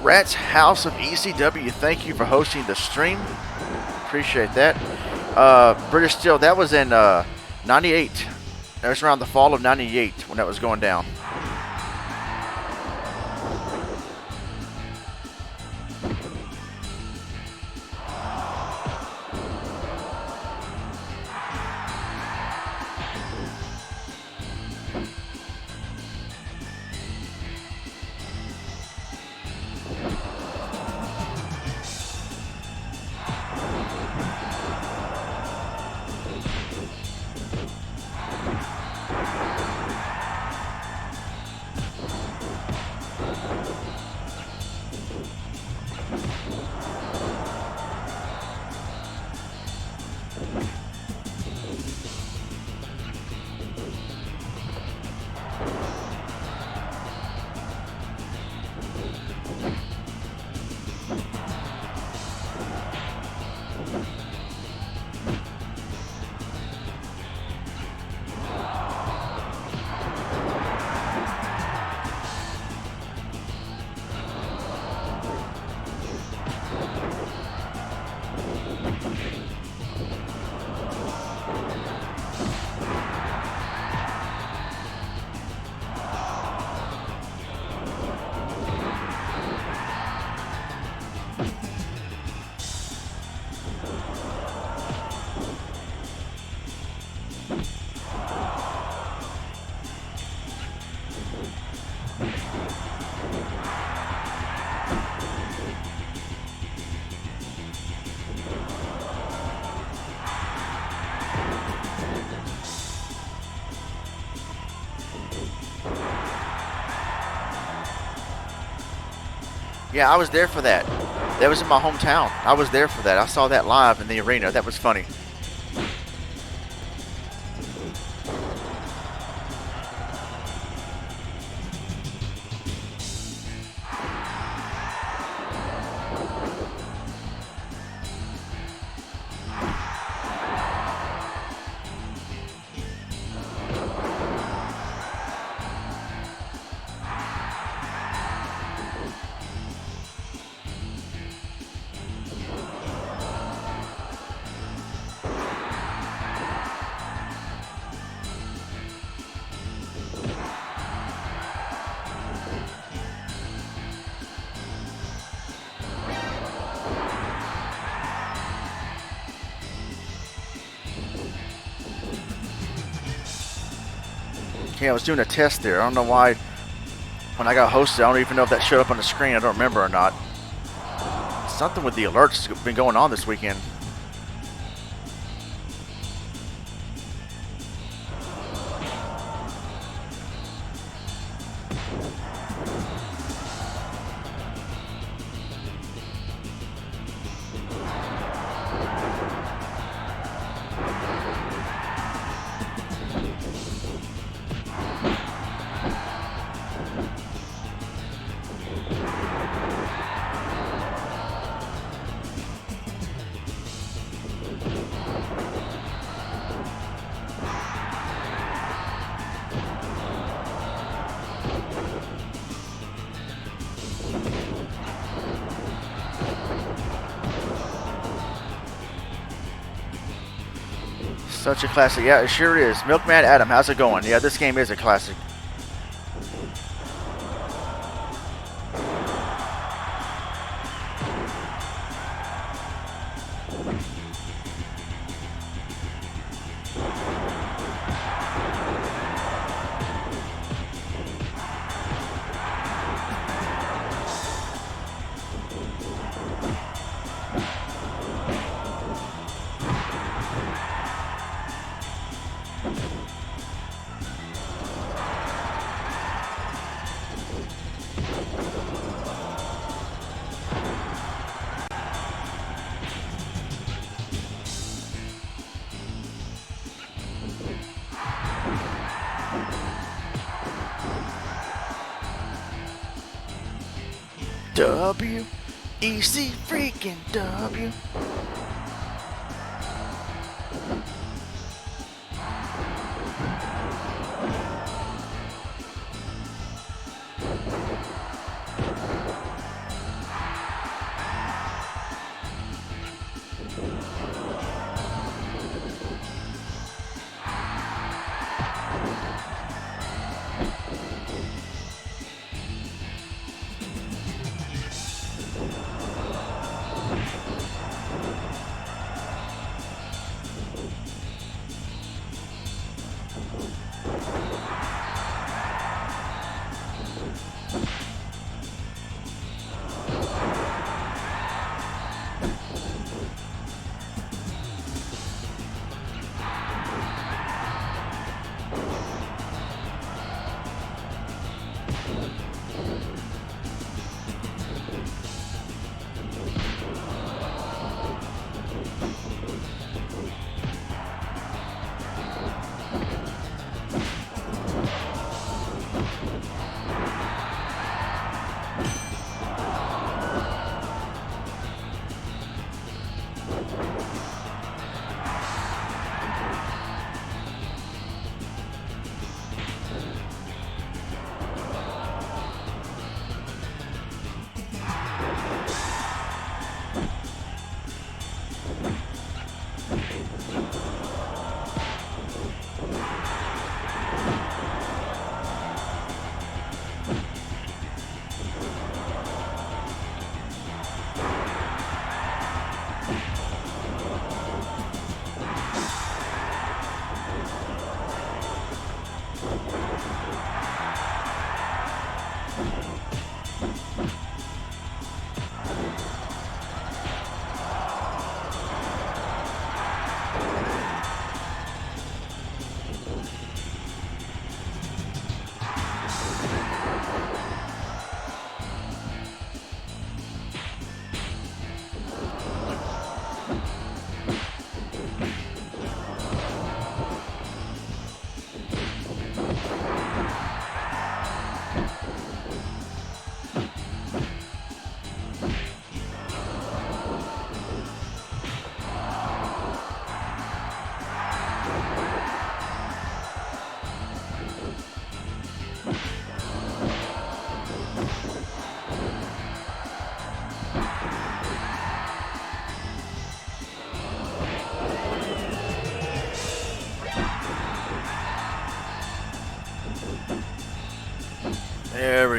Rat's House of ECW, thank you for hosting the stream. Appreciate that. British Steel, that was in 98. That was around the fall of 98 when that was going down. Yeah, I was there for that. That was in my hometown. I was there for that. I saw that live in the arena. That was funny. Yeah, I was doing a test there. I don't know why when I got hosted, I don't even know if that showed up on the screen. I don't remember or not. Something with the alerts has been going on this weekend. Such a classic. Yeah, it sure is. Milkman Adam, how's it going? Yeah, this game is a classic. W-E-C freaking W.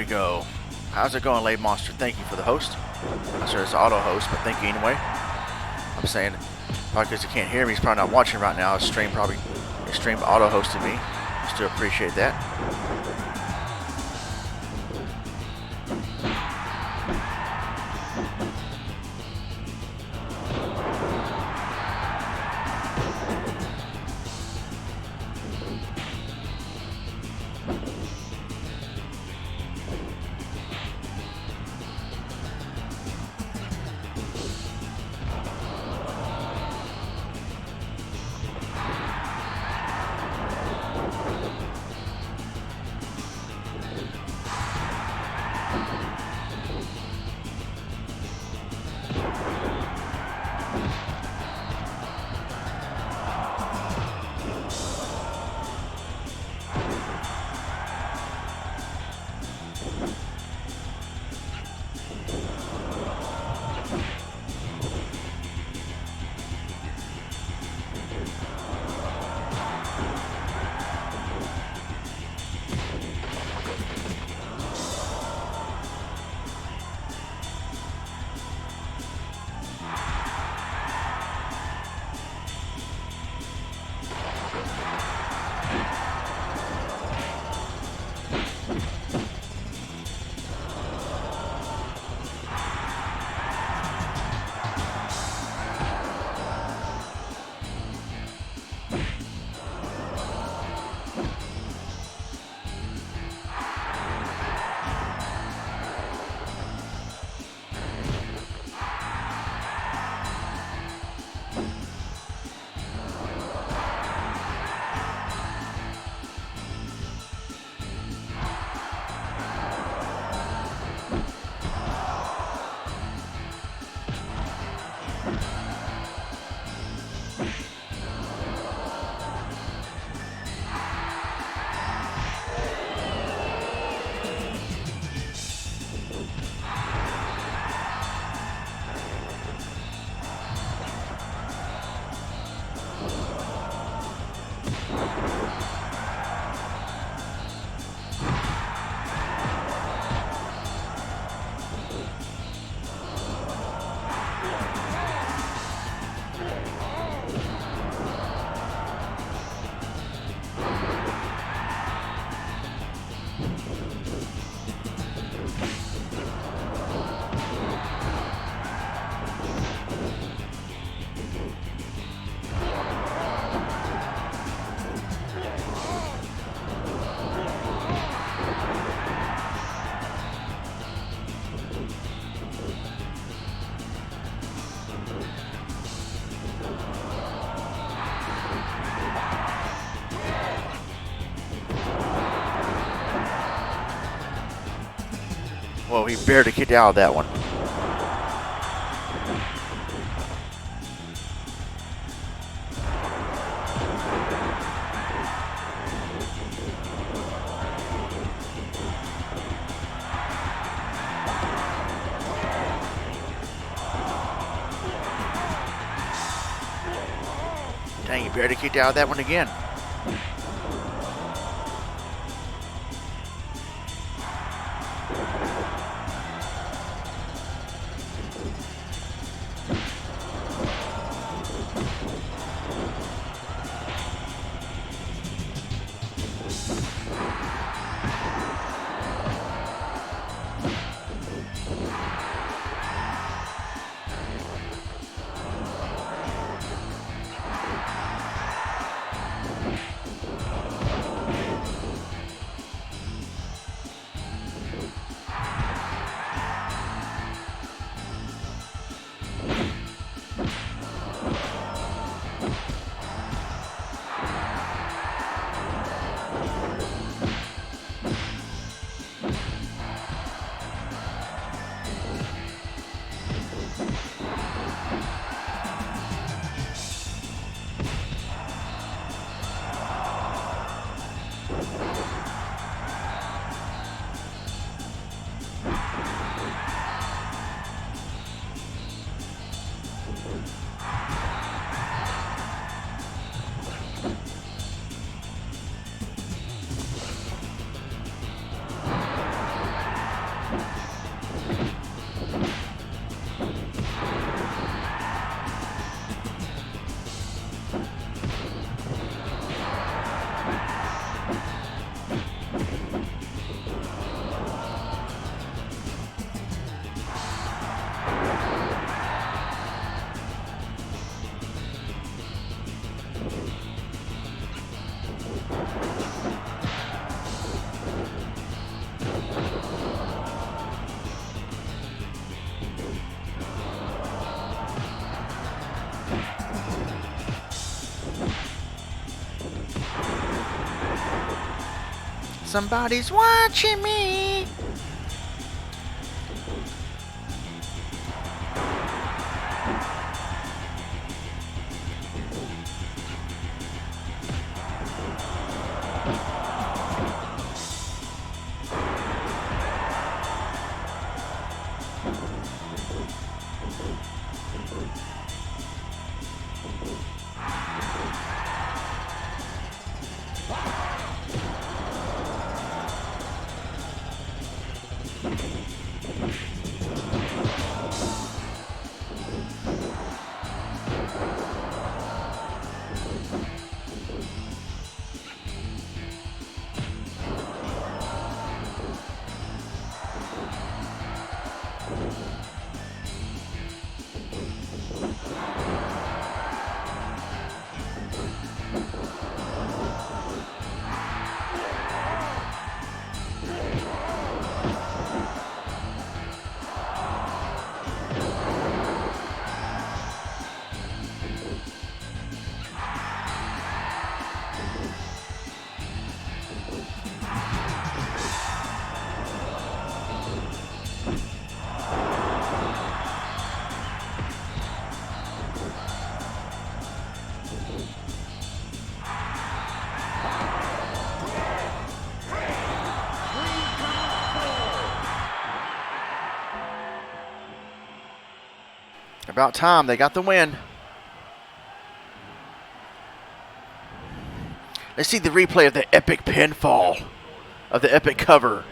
go. How's it going, Late Monster? Thank you for the host. I'm sure it's auto host, but thank you anyway. I'm saying, probably because you can't hear me, he's probably not watching right now. His stream auto hosted me. Still appreciate that. Whoa, he barely kicked out of that one. Dang, he barely kicked out of that one again. somebody's watching me. About time. They got the win. Let's see the replay of the epic pinfall of the epic cover.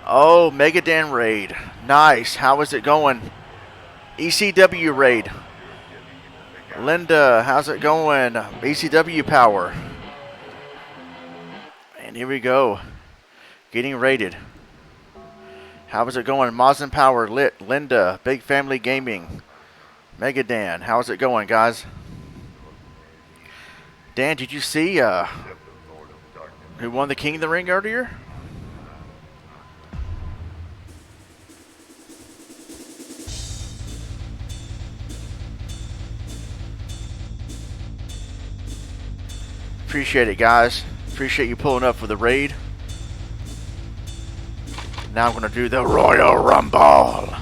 Oh, Megadan raid. Nice. How is it going? ECW raid. Linda, how's it going? ECW power. And here we go. Getting raided. How is it going? Mazin Power, Lit, Linda, Big Family Gaming, Megadan. How's it going, guys? Dan, did you see who won the King of the Ring earlier? Appreciate it, guys. Appreciate you pulling up for the raid. Now I'm going to do the Royal Rumble.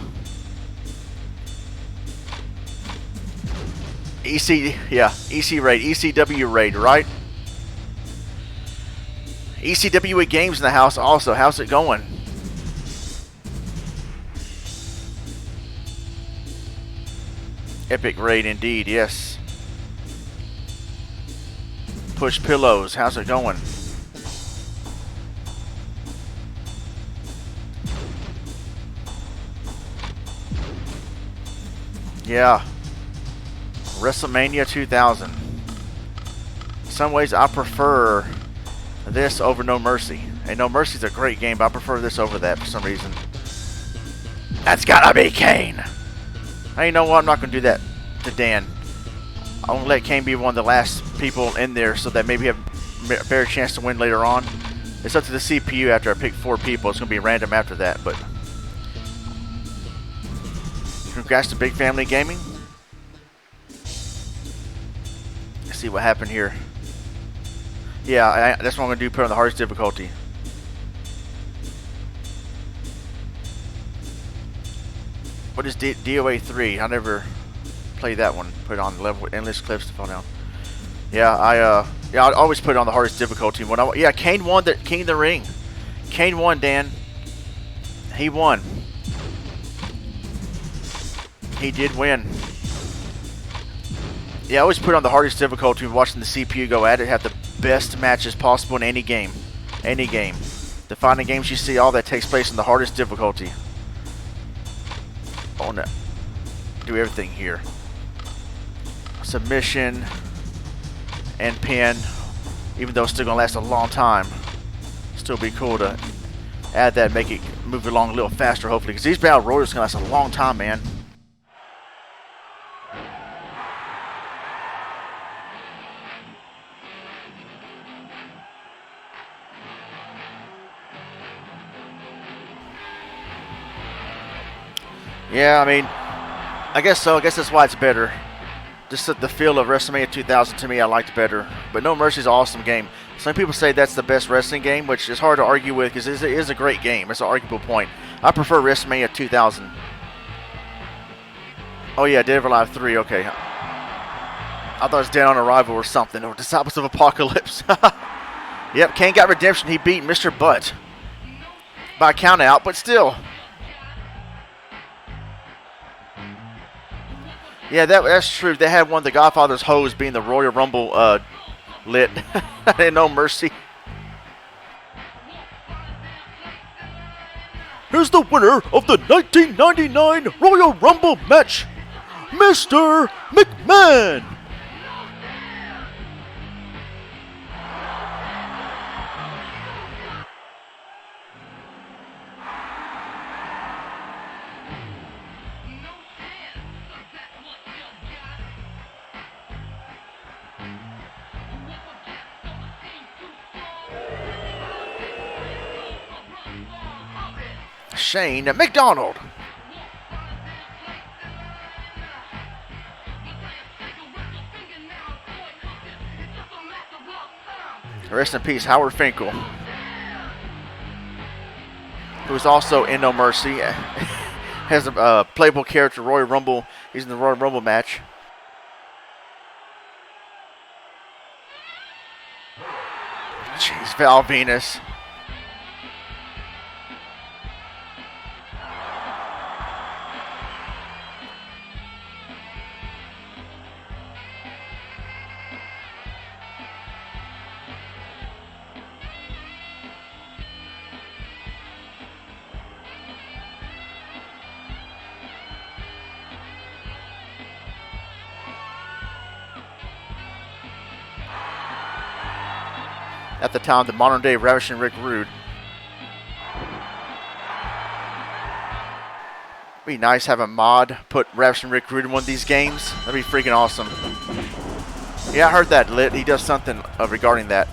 EC raid, ECW raid, right? ECW Games in the house also. How's it going? Epic raid indeed, yes. Push Pillows, how's it going? Yeah. WrestleMania 2000. In some ways, I prefer this over No Mercy. And No Mercy's a great game, but I prefer this over that for some reason. That's gotta be Kane. Hey, you know what? I'm not gonna do that to Dan. I'm gonna let Kane be one of the last people in there so that maybe have a better chance to win later on. It's up to the CPU after I pick 4 people. It's gonna be random after that, but congrats to Big Family Gaming. Let's see what happened here. Yeah, that's what I'm going to do, put on the hardest difficulty. What is DOA 3? I never played that one. Put it on the level with endless clips to fall down. Yeah, I always put it on the hardest difficulty. Yeah, Kane won the King of the Ring. Kane won, Dan. He won. He did win. Yeah, I always put on the hardest difficulty when watching the CPU go at it. Have the best matches possible in any game. Any game. The fighting games you see, all that takes place in the hardest difficulty. I want to do everything here. Submission and pin. Even though it's still going to last a long time. Still be cool to add that, make it move along a little faster, hopefully. Because these battle royals are going to last a long time, man. Yeah, I mean, I guess so. I guess that's why it's better. Just the feel of WrestleMania 2000 to me, I liked better. But No Mercy's an awesome game. Some people say that's the best wrestling game, which is hard to argue with because it is a great game. It's an arguable point. I prefer WrestleMania 2000. Oh yeah, Dead or Alive 3, okay. I thought it was Dead on Arrival or something, or Disciples of Apocalypse. Yep, Kane got redemption. He beat Mr. Butt by count out, but still. Yeah, that's true. They had one of the Godfather's hoes being the Royal Rumble lit. And No Mercy. Here's the winner of the 1999 Royal Rumble match, Mr. McMahon. Shane McDonald. Rest in peace, Howard Finkel, who's also in No Mercy. Has a playable character, Royal Rumble. He's in the Royal Rumble match. Jeez, Val Venus. At the time, the modern day Ravishing Rick Rude. Be nice have a mod put Ravishing Rick Rude in one of these games. That'd be freaking awesome. Yeah, I heard that lit. He does something regarding that.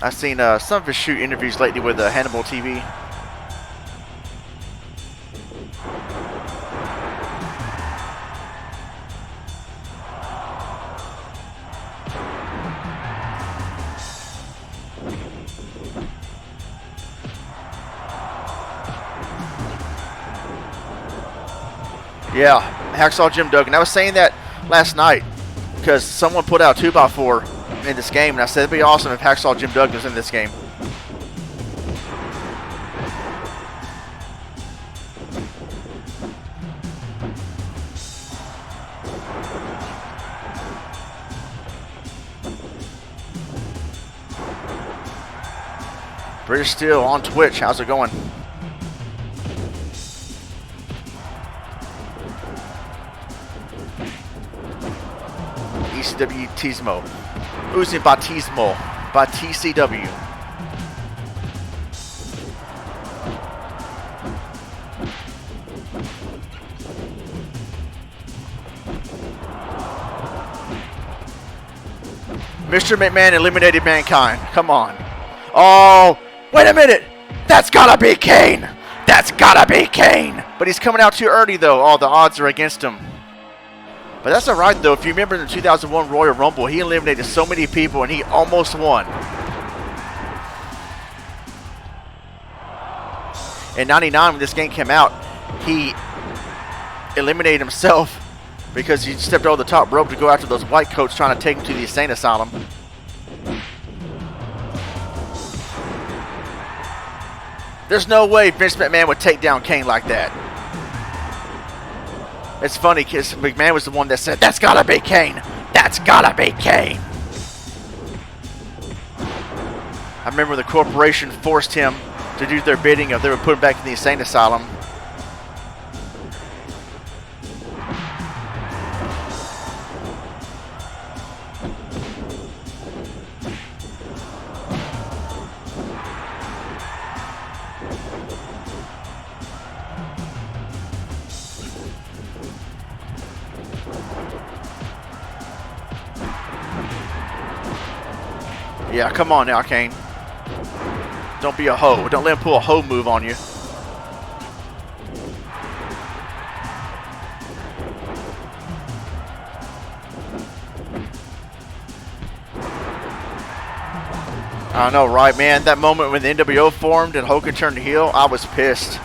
I've seen some of his shoot interviews lately with Hannibal TV. Yeah, Hacksaw Jim Duggan. I was saying that last night because someone put out 2x4 in this game, and I said it'd be awesome if Hacksaw Jim Duggan was in this game. British Steel on Twitch. How's it going? ECW Tismo. Uzi Batismo by TCW. Mr. McMahon eliminated Mankind. Come on. Oh, wait a minute. That's gotta be Kane. That's gotta be Kane. But he's coming out too early, though. All the odds are against him. But that's alright, though. If you remember in the 2001 Royal Rumble, he eliminated so many people and he almost won. In '99, when this game came out, he eliminated himself because he stepped over the top rope to go after those white coats trying to take him to the insane asylum. There's no way Vince McMahon would take down Kane like that. It's funny because McMahon was the one that said, that's gotta be Kane. That's gotta be Kane. I remember the corporation forced him to do their bidding if they would put him back in the insane asylum. Yeah, come on now, Kane. Don't be a hoe. Don't let him pull a hoe move on you. I know, right, man? That moment when the NWO formed and Hogan turned heel, I was pissed.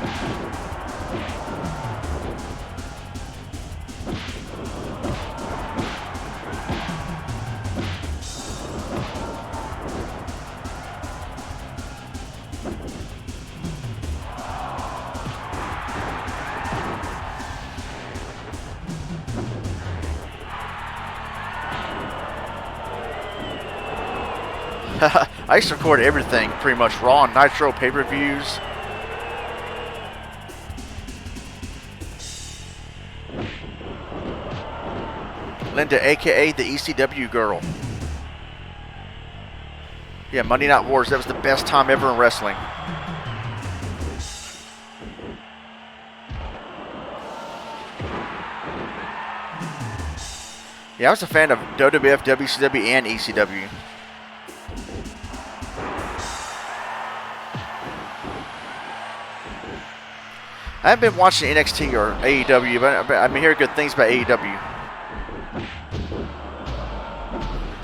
I used to record everything, pretty much Raw and Nitro pay-per-views. Linda, aka the ECW girl. Yeah, Monday Night Wars, that was the best time ever in wrestling. Yeah, I was a fan of WWF, WCW, and ECW. I haven't been watching NXT or AEW, but I've been hearing good things about AEW.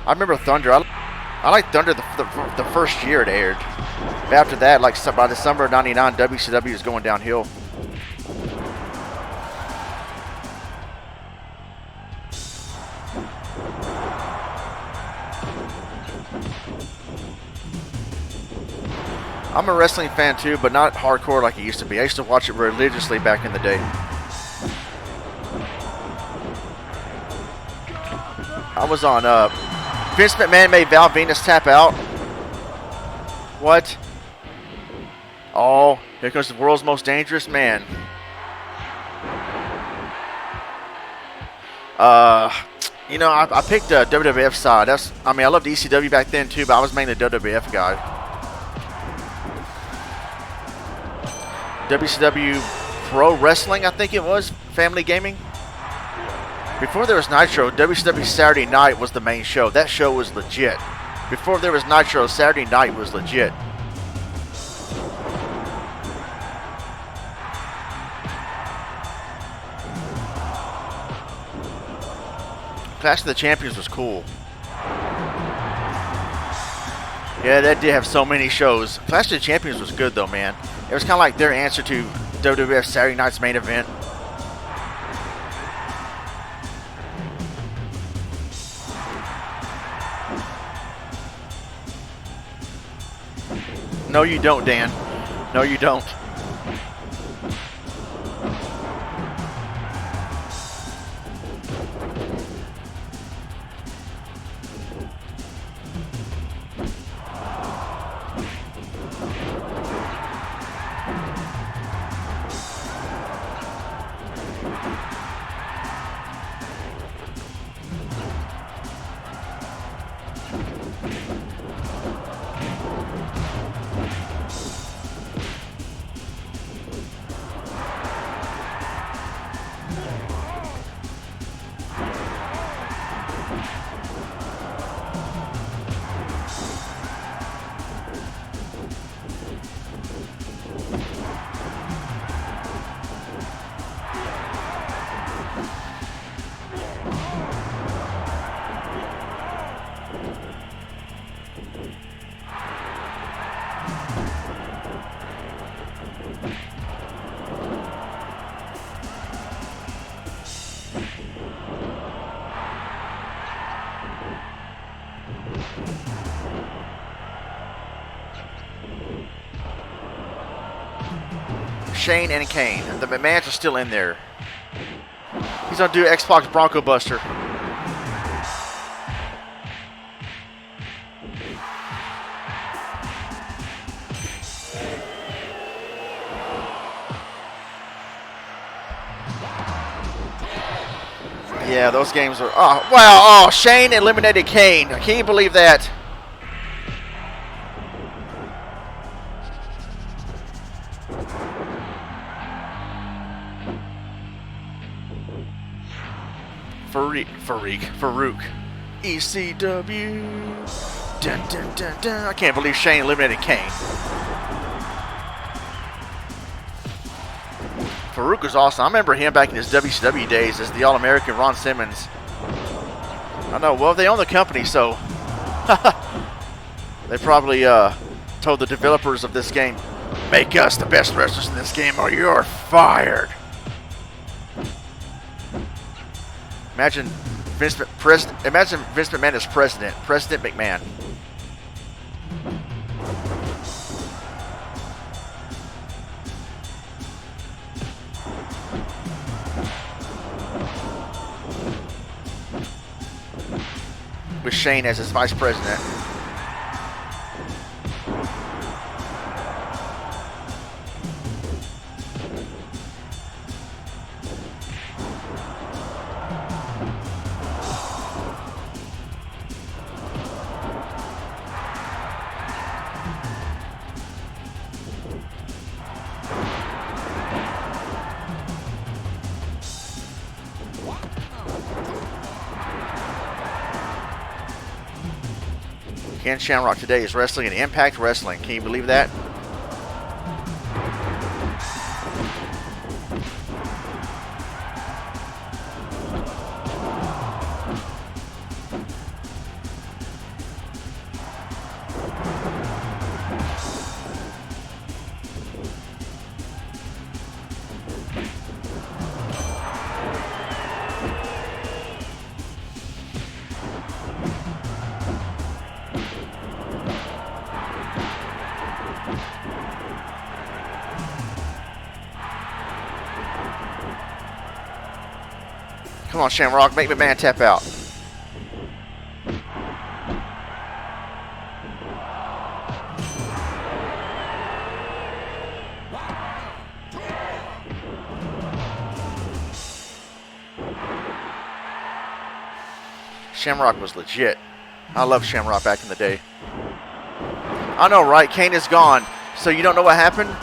I remember Thunder. I liked Thunder the first year it aired. But after that, like by the summer of '99, WCW was going downhill. I'm a wrestling fan too, but not hardcore like it used to be. I used to watch it religiously back in the day. I was on Vince McMahon made Val Venus tap out. What? Oh, here comes the world's most dangerous man. You know, I picked the WWF side. I mean, I loved ECW back then too, but I was mainly a WWF guy. WCW Pro Wrestling, I think it was, Family Gaming. Before there was Nitro, WCW Saturday Night was the main show. That show was legit. Before there was Nitro, Saturday Night was legit. Clash of the Champions was cool. Yeah, that did have so many shows. Clash of the Champions was good though, man. It was kind of like their answer to WWF Saturday Night's main event. No, you don't, Dan. No, you don't. Shane and Kane. The McMahons are still in there. He's gonna do Xbox Bronco Buster. Yeah, those games are. Oh wow! Oh, Shane eliminated Kane. Can you believe that? Farouk. ECW. Dun, dun, dun, dun. I can't believe Shane eliminated Kane. Farouk was awesome. I remember him back in his WCW days as the All-American Ron Simmons. I know. Well, they own the company, so. They probably told the developers of this game, make us the best wrestlers in this game or you're fired. Imagine Vince McMahon as president. President McMahon. With Shane as his vice president. Ken Shamrock today is wrestling in Impact Wrestling. Can you believe that? Come on, Shamrock, make McMahon tap out. Shamrock was legit. I loved Shamrock back in the day. I know, right? Kane is gone. So you don't know what happened?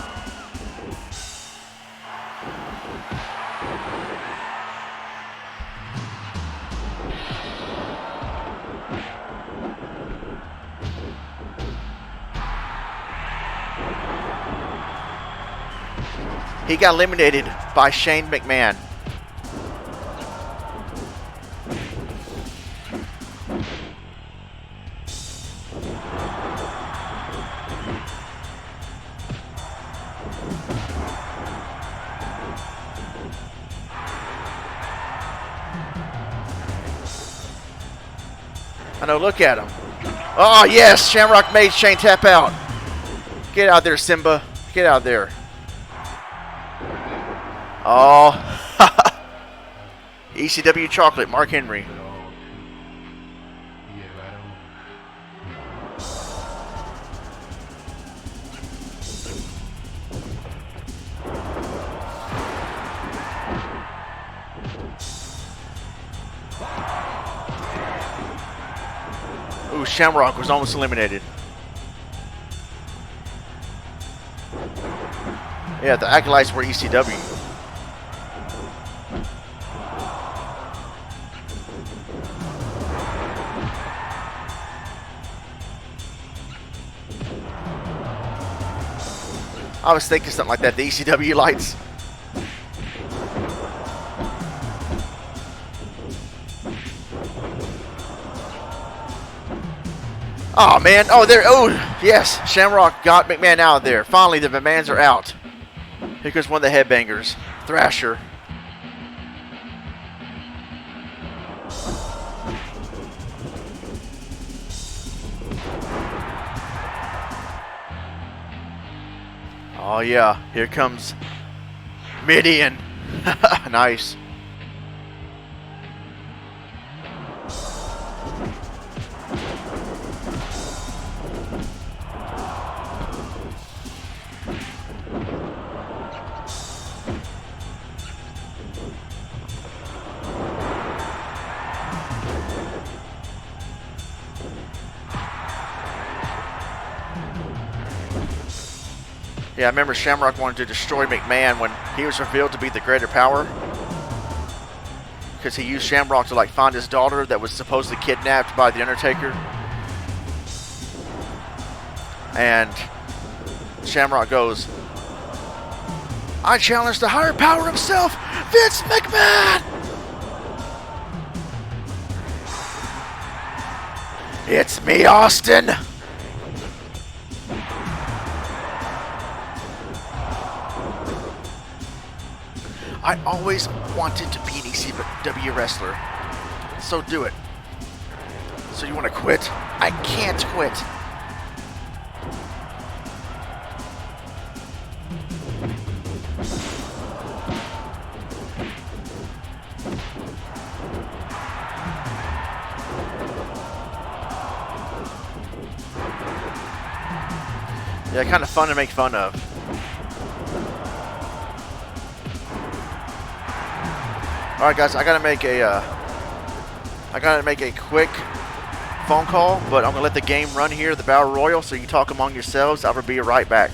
He got eliminated by Shane McMahon. I know, look at him. Oh, yes, Shamrock made Shane tap out. Get out there, Simba. Get out there. Oh, ECW chocolate, Mark Henry. Ooh, Shamrock was almost eliminated. Yeah, the Acolytes were ECW. I was thinking something like that, the ECW lights. Oh, man. Oh, there. Oh, yes. Shamrock got McMahon out of there. Finally, the McMahons are out. Here goes one of the headbangers. Thrasher. Oh, yeah. Here comes Midian. Nice. Yeah, I remember Shamrock wanted to destroy McMahon when he was revealed to be the greater power. Because he used Shamrock to like find his daughter that was supposedly kidnapped by The Undertaker. And Shamrock goes, I challenge the higher power himself, Vince McMahon! It's me, Austin! I always wanted to be an ECW wrestler. So do it. So you want to quit? I can't quit. Yeah, kind of fun to make fun of. All right, guys, I gotta make a quick phone call, but I'm gonna let the game run here, the Battle Royal, so you can talk among yourselves. I will be right back.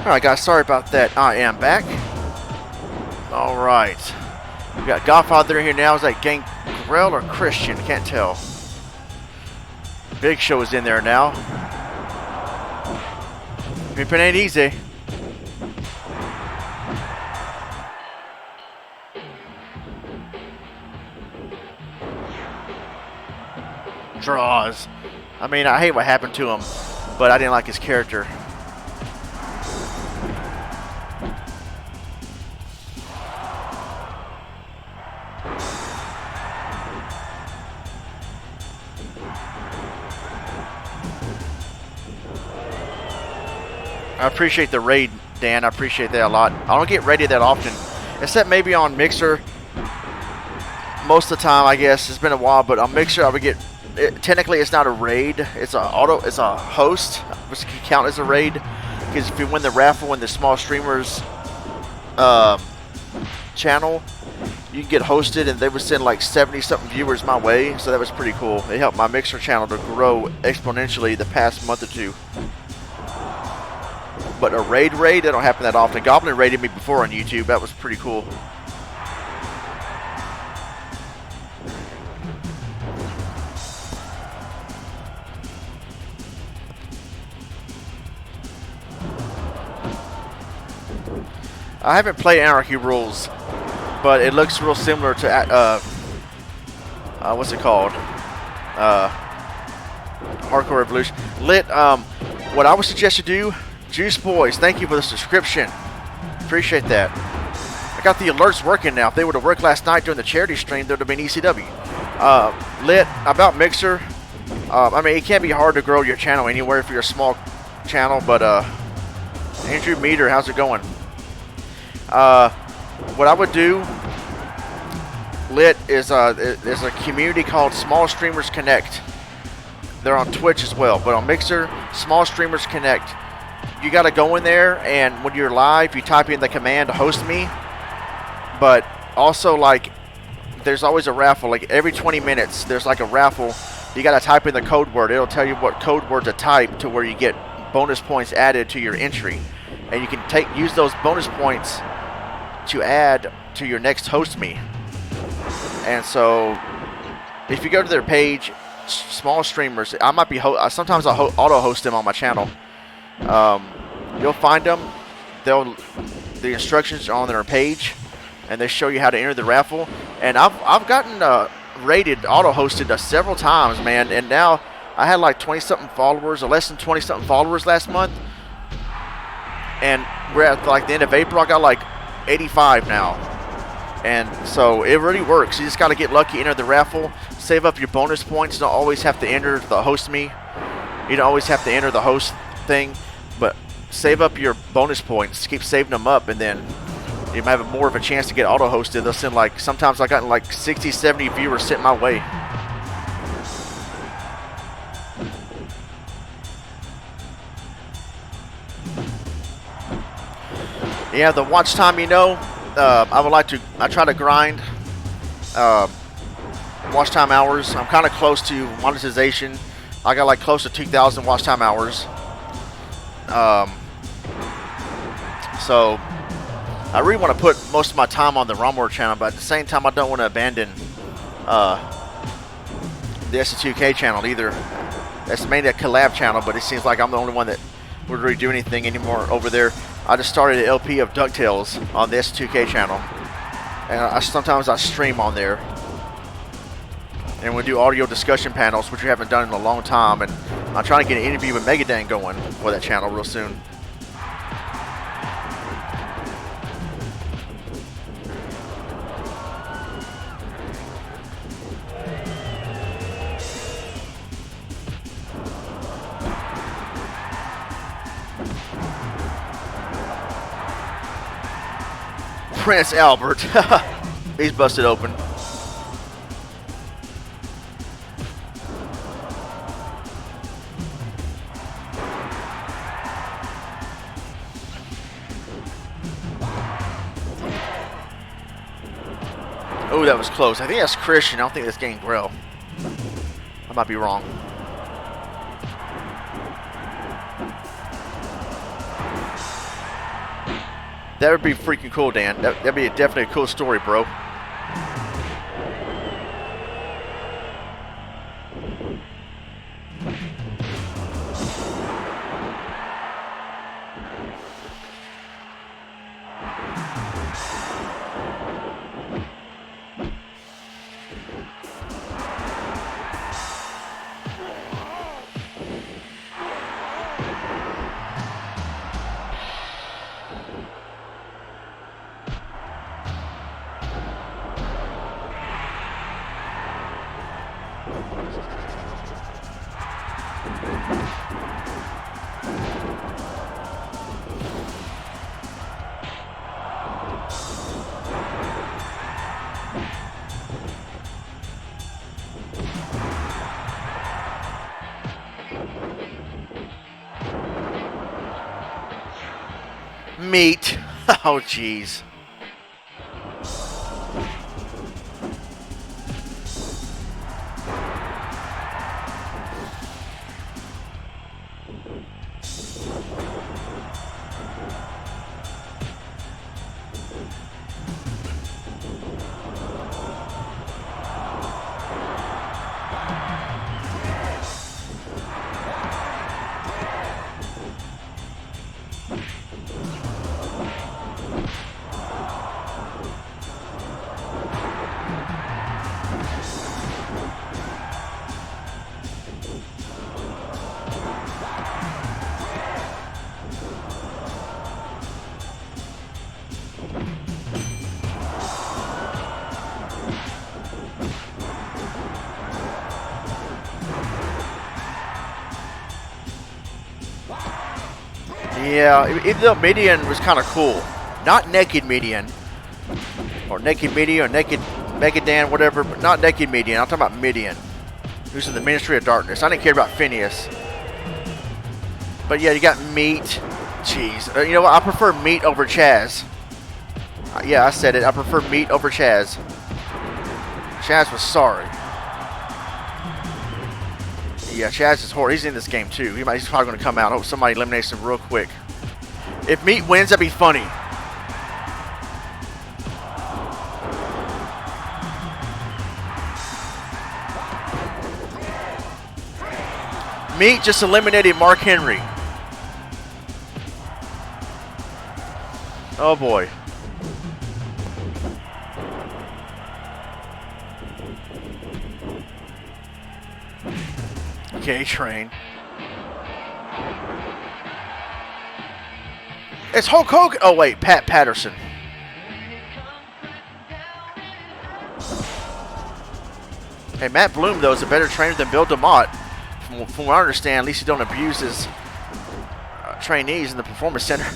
Alright guys, sorry about that. I am back. Alright. We got Godfather in here now. Is that Gangrel or Christian? Can't tell. Big Show is in there now. It ain't easy. Draws. I mean, I hate what happened to him, but I didn't like his character. I appreciate the raid, Dan. I appreciate that a lot. I don't get raided that often, except maybe on Mixer. Most of the time, I guess it's been a while, but on Mixer I would get. Technically, it's not a raid. It's a host, which can count as a raid. Because if you win the raffle in the small streamers channel, you can get hosted, and they would send like 70-something viewers my way. So that was pretty cool. It helped my Mixer channel to grow exponentially the past month or two. But a raid, they don't happen that often. Goblin raided me before on YouTube. That was pretty cool. I haven't played Anarchy Rules, but it looks real similar to what's it called? Hardcore Revolution. Lit. What I would suggest you do. Juice Boys, thank you for the subscription. Appreciate that. I got the alerts working now. If they would have worked last night during the charity stream, there would have been ECW. Lit, about Mixer. I mean, it can't be hard to grow your channel anywhere if you're a small channel, but Andrew Meter, how's it going? What I would do, Lit, is there's a community called Small Streamers Connect. They're on Twitch as well, but on Mixer, Small Streamers Connect. You got to go in there, and when you're live, you type in the command to host me. But also, like, there's always a raffle. Like, every 20 minutes, there's like a raffle. You got to type in the code word. It'll tell you what code word to type to where you get bonus points added to your entry. And you can use those bonus points to add to your next host me. And so, if you go to their page, Small Streamers, I might be sometimes I auto host them on my channel. You'll find them. The instructions are on their page, and they show you how to enter the raffle. And I've gotten rated, auto hosted several times, man. And now I had like 20-something followers, or less than 20-something followers last month. And we're at like the end of April. I got like 85 now. And so it really works. You just got to get lucky, enter the raffle, save up your bonus points. You don't always have to enter the host me. You don't always have to enter the host thing, but save up your bonus points. Keep saving them up, and then you might have more of a chance to get auto hosted. They'll send like, sometimes I got like 60, 70 viewers sent my way. Yeah, the watch time, you know, I try to grind watch time hours. I'm kind of close to monetization. I got like close to 2,000 watch time hours. So I really want to put most of my time on the Ronmower channel, but at the same time, I don't want to abandon the S2K channel either. That's mainly a collab channel, but it seems like I'm the only one that would really do anything anymore over there. I just started an LP of DuckTales on the S2K channel, and sometimes I stream on there. And we'll do audio discussion panels, which we haven't done in a long time, and I'm trying to get an interview with Megadan going for that channel real soon. Prince Albert. He's busted open. Oh, that was close. I think that's Christian. I don't think that's Gangrel. I might be wrong. That would be freaking cool, Dan. That'd be definitely a cool story, bro. Meat. Oh, jeez. Yeah, even though Median was kind of cool. Not Naked Median. Or Naked Median, or Naked Megadan, whatever, but not Naked Median. I'm talking about Midian, who's in the Ministry of Darkness. I didn't care about Phineas. But yeah, you got Meat. Jeez. You know what? I prefer Meat over Chaz. Yeah, I said it. I prefer Meat over Chaz. Chaz was sorry. Yeah, Chaz is horrible. He's in this game too. He's probably going to come out. I hope somebody eliminates him real quick. If Meat wins, that'd be funny. Meat just eliminated Mark Henry. Oh boy. K-Train. It's Hulk Hogan. Oh wait, Pat Patterson. Hey, Matt Bloom though is a better trainer than Bill DeMott. From what I understand, at least he don't abuse his trainees in the Performance Center.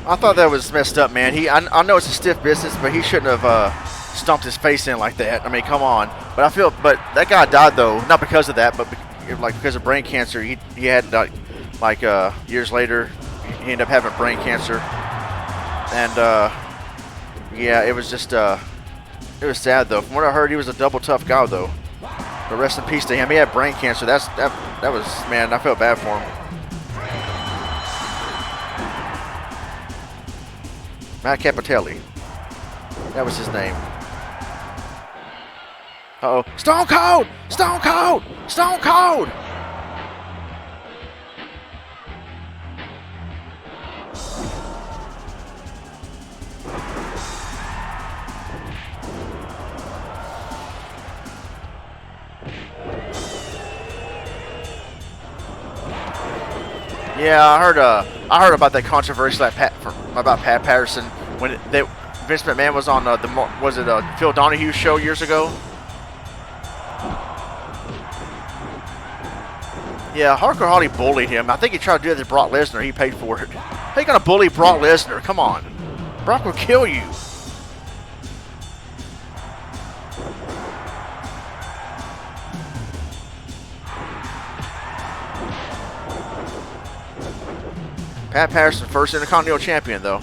I thought that was messed up, man. I know it's a stiff business, but he shouldn't have stumped his face in like that. I mean, come on. But that guy died though, not because of that, but because of brain cancer. He had years later, he ended up having brain cancer, and yeah, it was just it was sad though. From what I heard, he was a double tough guy though. But rest in peace to him. He had brain cancer. That was, man, I felt bad for him. Matt Capitelli. That was his name. Uh-oh. Stone Cold! Stone Cold! Stone Cold! Yeah, I heard about that controversy about Pat Patterson when Vince McMahon was on Phil Donahue's show years ago. Yeah, Hardcore Holly bullied him. I think he tried to do that to Brock Lesnar. He paid for it. How you gonna bully Brock Lesnar? Come on, Brock will kill you. Pat Patterson, first Intercontinental Champion, though.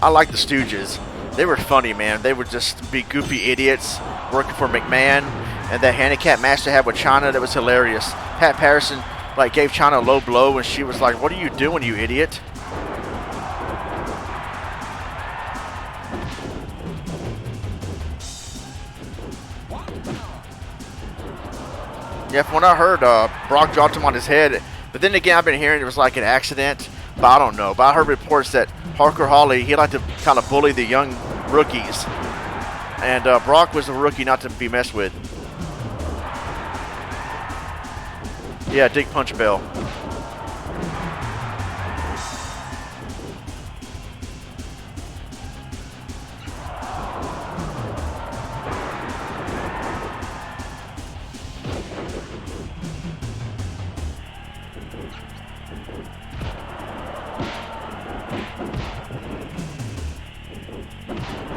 I like the Stooges. They were funny, man. They would just be goofy idiots working for McMahon. And that handicap match they had with Chyna, that was hilarious. Pat Patterson gave Chyna a low blow, and she was like, "What are you doing, you idiot?" Yeah, from what I heard, Brock dropped him on his head. But then again, I've been hearing it was like an accident. But I don't know. But I heard reports that Hardcore Holly, he liked to kind of bully the young rookies. And Brock was a rookie not to be messed with. Yeah, Dick Punch Bell.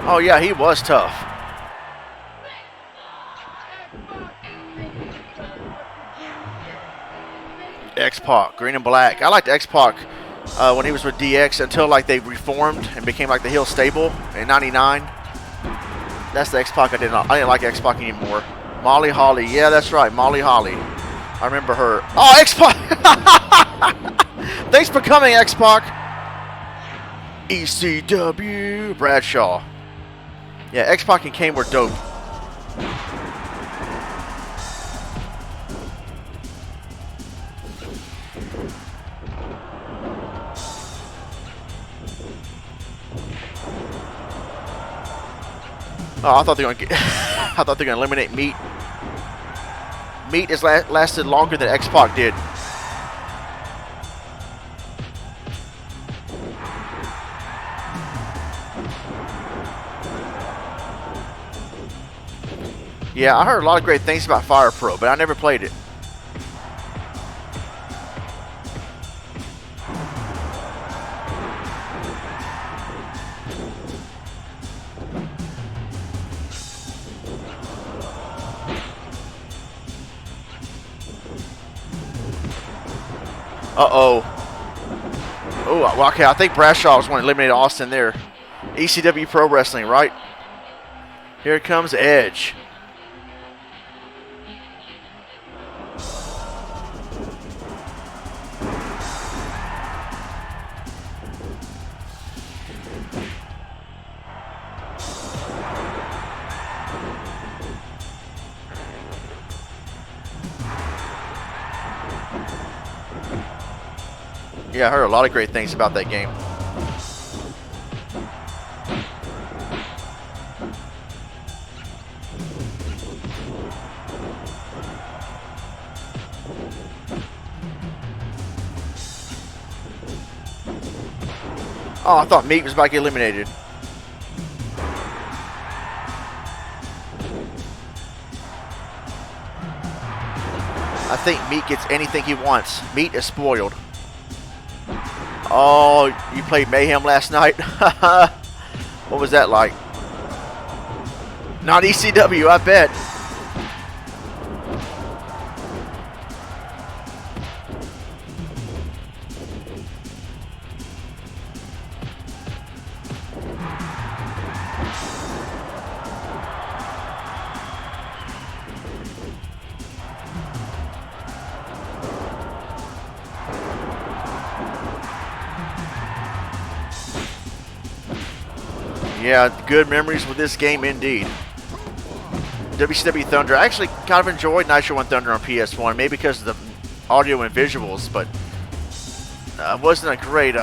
Oh yeah, he was tough. X-Pac, green and black. I liked X-Pac when he was with DX until they reformed and became the heel stable in '99. That's the X-Pac I didn't like X-Pac anymore. Molly Holly, yeah, that's right, Molly Holly. I remember her. Oh, X-Pac! Thanks for coming, X-Pac. ECW Bradshaw. Yeah, X-Pac and Kane were dope. Oh, I thought they were gonna I thought they were gonna eliminate Meat. Meat has lasted longer than X-Pac did. Yeah, I heard a lot of great things about Fire Pro, but I never played it. Uh-oh. Oh, okay, I think Bradshaw was one that eliminated Austin there. ECW Pro Wrestling, right? Here comes Edge. Yeah, I heard a lot of great things about that game. Oh, I thought Meat was about to get eliminated. I think Meat gets anything he wants. Meat is spoiled. Oh, you played Mayhem last night? What was that like? Not ECW, I bet. Yeah, good memories with this game indeed. WCW Thunder. I actually kind of enjoyed Nitro 1 Thunder on PS1, maybe because of the audio and visuals, but it wasn't a great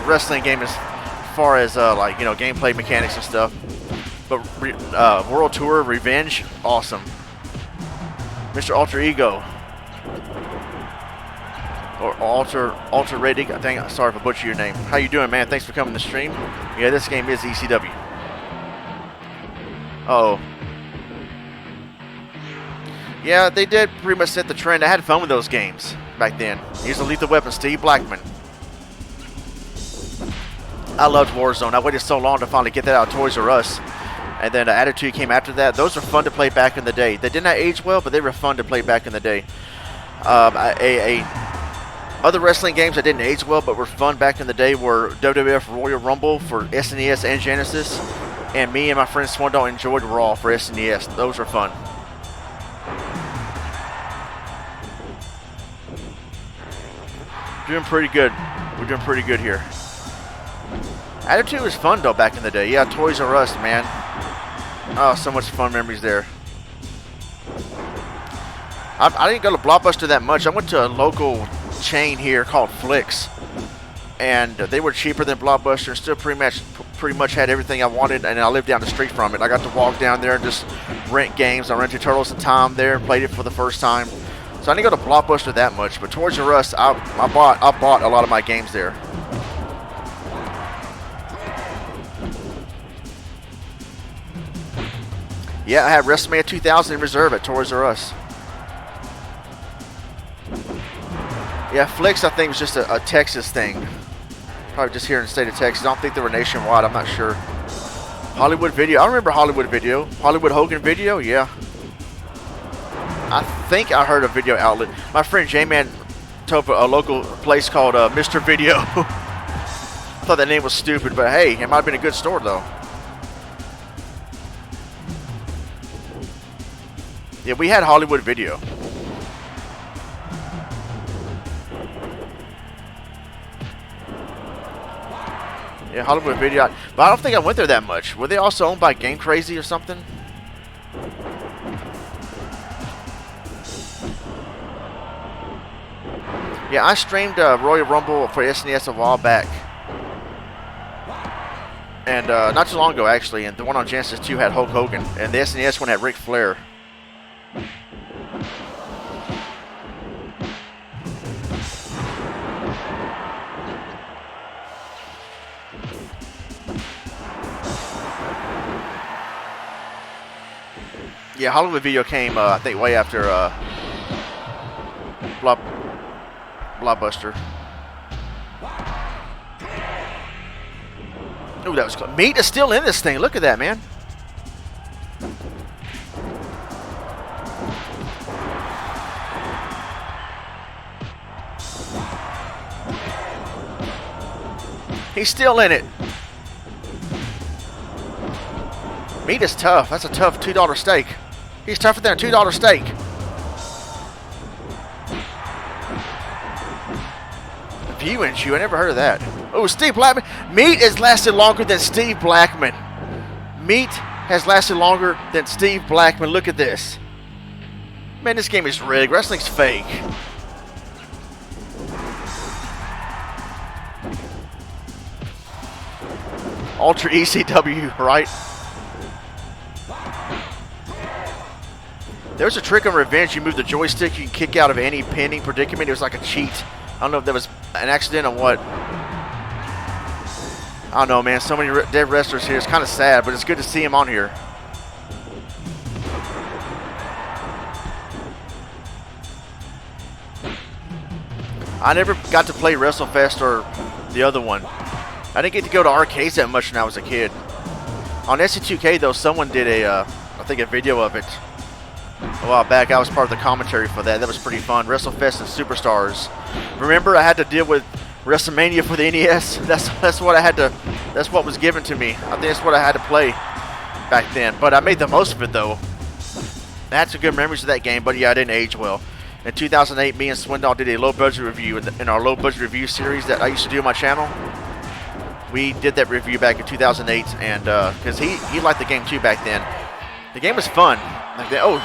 wrestling game as far as like, you know, gameplay mechanics and stuff. But World Tour Revenge, awesome. Mr. Alter Ego. Or Alter Redig, I think. Sorry if I butchered your name. How you doing, man? Thanks for coming to stream. Yeah, this game is ECW. Uh-oh. Yeah, they did pretty much set the trend. I had fun with those games back then. Here's a Lethal Weapon, Steve Blackman. I loved Warzone. I waited so long to finally get that out of Toys R Us. And then Attitude came after that. Those were fun to play back in the day. They did not age well, but they were fun to play back in the day. Other wrestling games that didn't age well but were fun back in the day were WWF Royal Rumble for SNES and Genesis. And me and my friend Swindle enjoyed Raw for SNES. Those were fun. Doing pretty good. We're doing pretty good here. Attitude was fun though back in the day. Yeah, Toys R Us, man. Oh, so much fun memories there. I didn't go to Blockbuster that much. I went to a local chain here called Flicks, and they were cheaper than Blockbuster and still pretty much had everything I wanted, and I lived down the street from it. I got to walk down there and just rent games. I rented Turtles in Time there and played it for the first time. So I didn't go to Blockbuster that much, but Toys R Us, I bought a lot of my games there. Yeah, I had WrestleMania 2000 in reserve at Toys R Us. Yeah, Flicks I think was just a Texas thing. Probably just here in the state of Texas. I don't think they were nationwide. I'm not sure. Hollywood Video. I remember Hollywood Video. Hollywood Hogan Video, yeah. I think I heard a video outlet. My friend J-Man told a local place called Mr. Video. I thought that name was stupid, but hey, it might have been a good store though. Yeah, we had Hollywood Video. Yeah, Hollywood Video. But I don't think I went there that much. Were they also owned by Game Crazy or something? Yeah, I streamed Royal Rumble for SNES a while back. And not too long ago, actually. And the one on Genesis 2 had Hulk Hogan. And the SNES one had Ric Flair. Yeah, Hollywood Video came, I think, way after Blockbuster. Ooh, that was close. Meat is still in this thing. Look at that, man. He's still in it. Meat is tough. That's a tough $2 steak. He's tougher than a $2 steak. View and Chew. I never heard of that. Oh, Steve Blackman. Meat has lasted longer than Steve Blackman. Meat has lasted longer than Steve Blackman. Look at this. Man, this game is rigged. Wrestling's fake. Ultra ECW, right? There's a trick on Revenge. You move the joystick, you can kick out of any pinning predicament. It was like a cheat. I don't know if that was an accident or what. I don't know, man. So many dead wrestlers here. It's kind of sad, but it's good to see him on here. I never got to play WrestleFest or the other one. I didn't get to go to arcades that much when I was a kid. On SC2K though, someone did I think a video of it a while back. I was part of the commentary for that. That was pretty fun. WrestleFest and Superstars. Remember, I had to deal with Wrestlemania for the NES. That's what I had to. That's what was given to me. I think that's what I had to play back then. But I made the most of it though. I had some good memories of that game. But yeah, I didn't age well. In 2008, me and Swindoll did a low budget review in our low budget review series that I used to do on my channel. We did that review back in 2008, and because he liked the game too back then. The game was fun. Like that. Oh,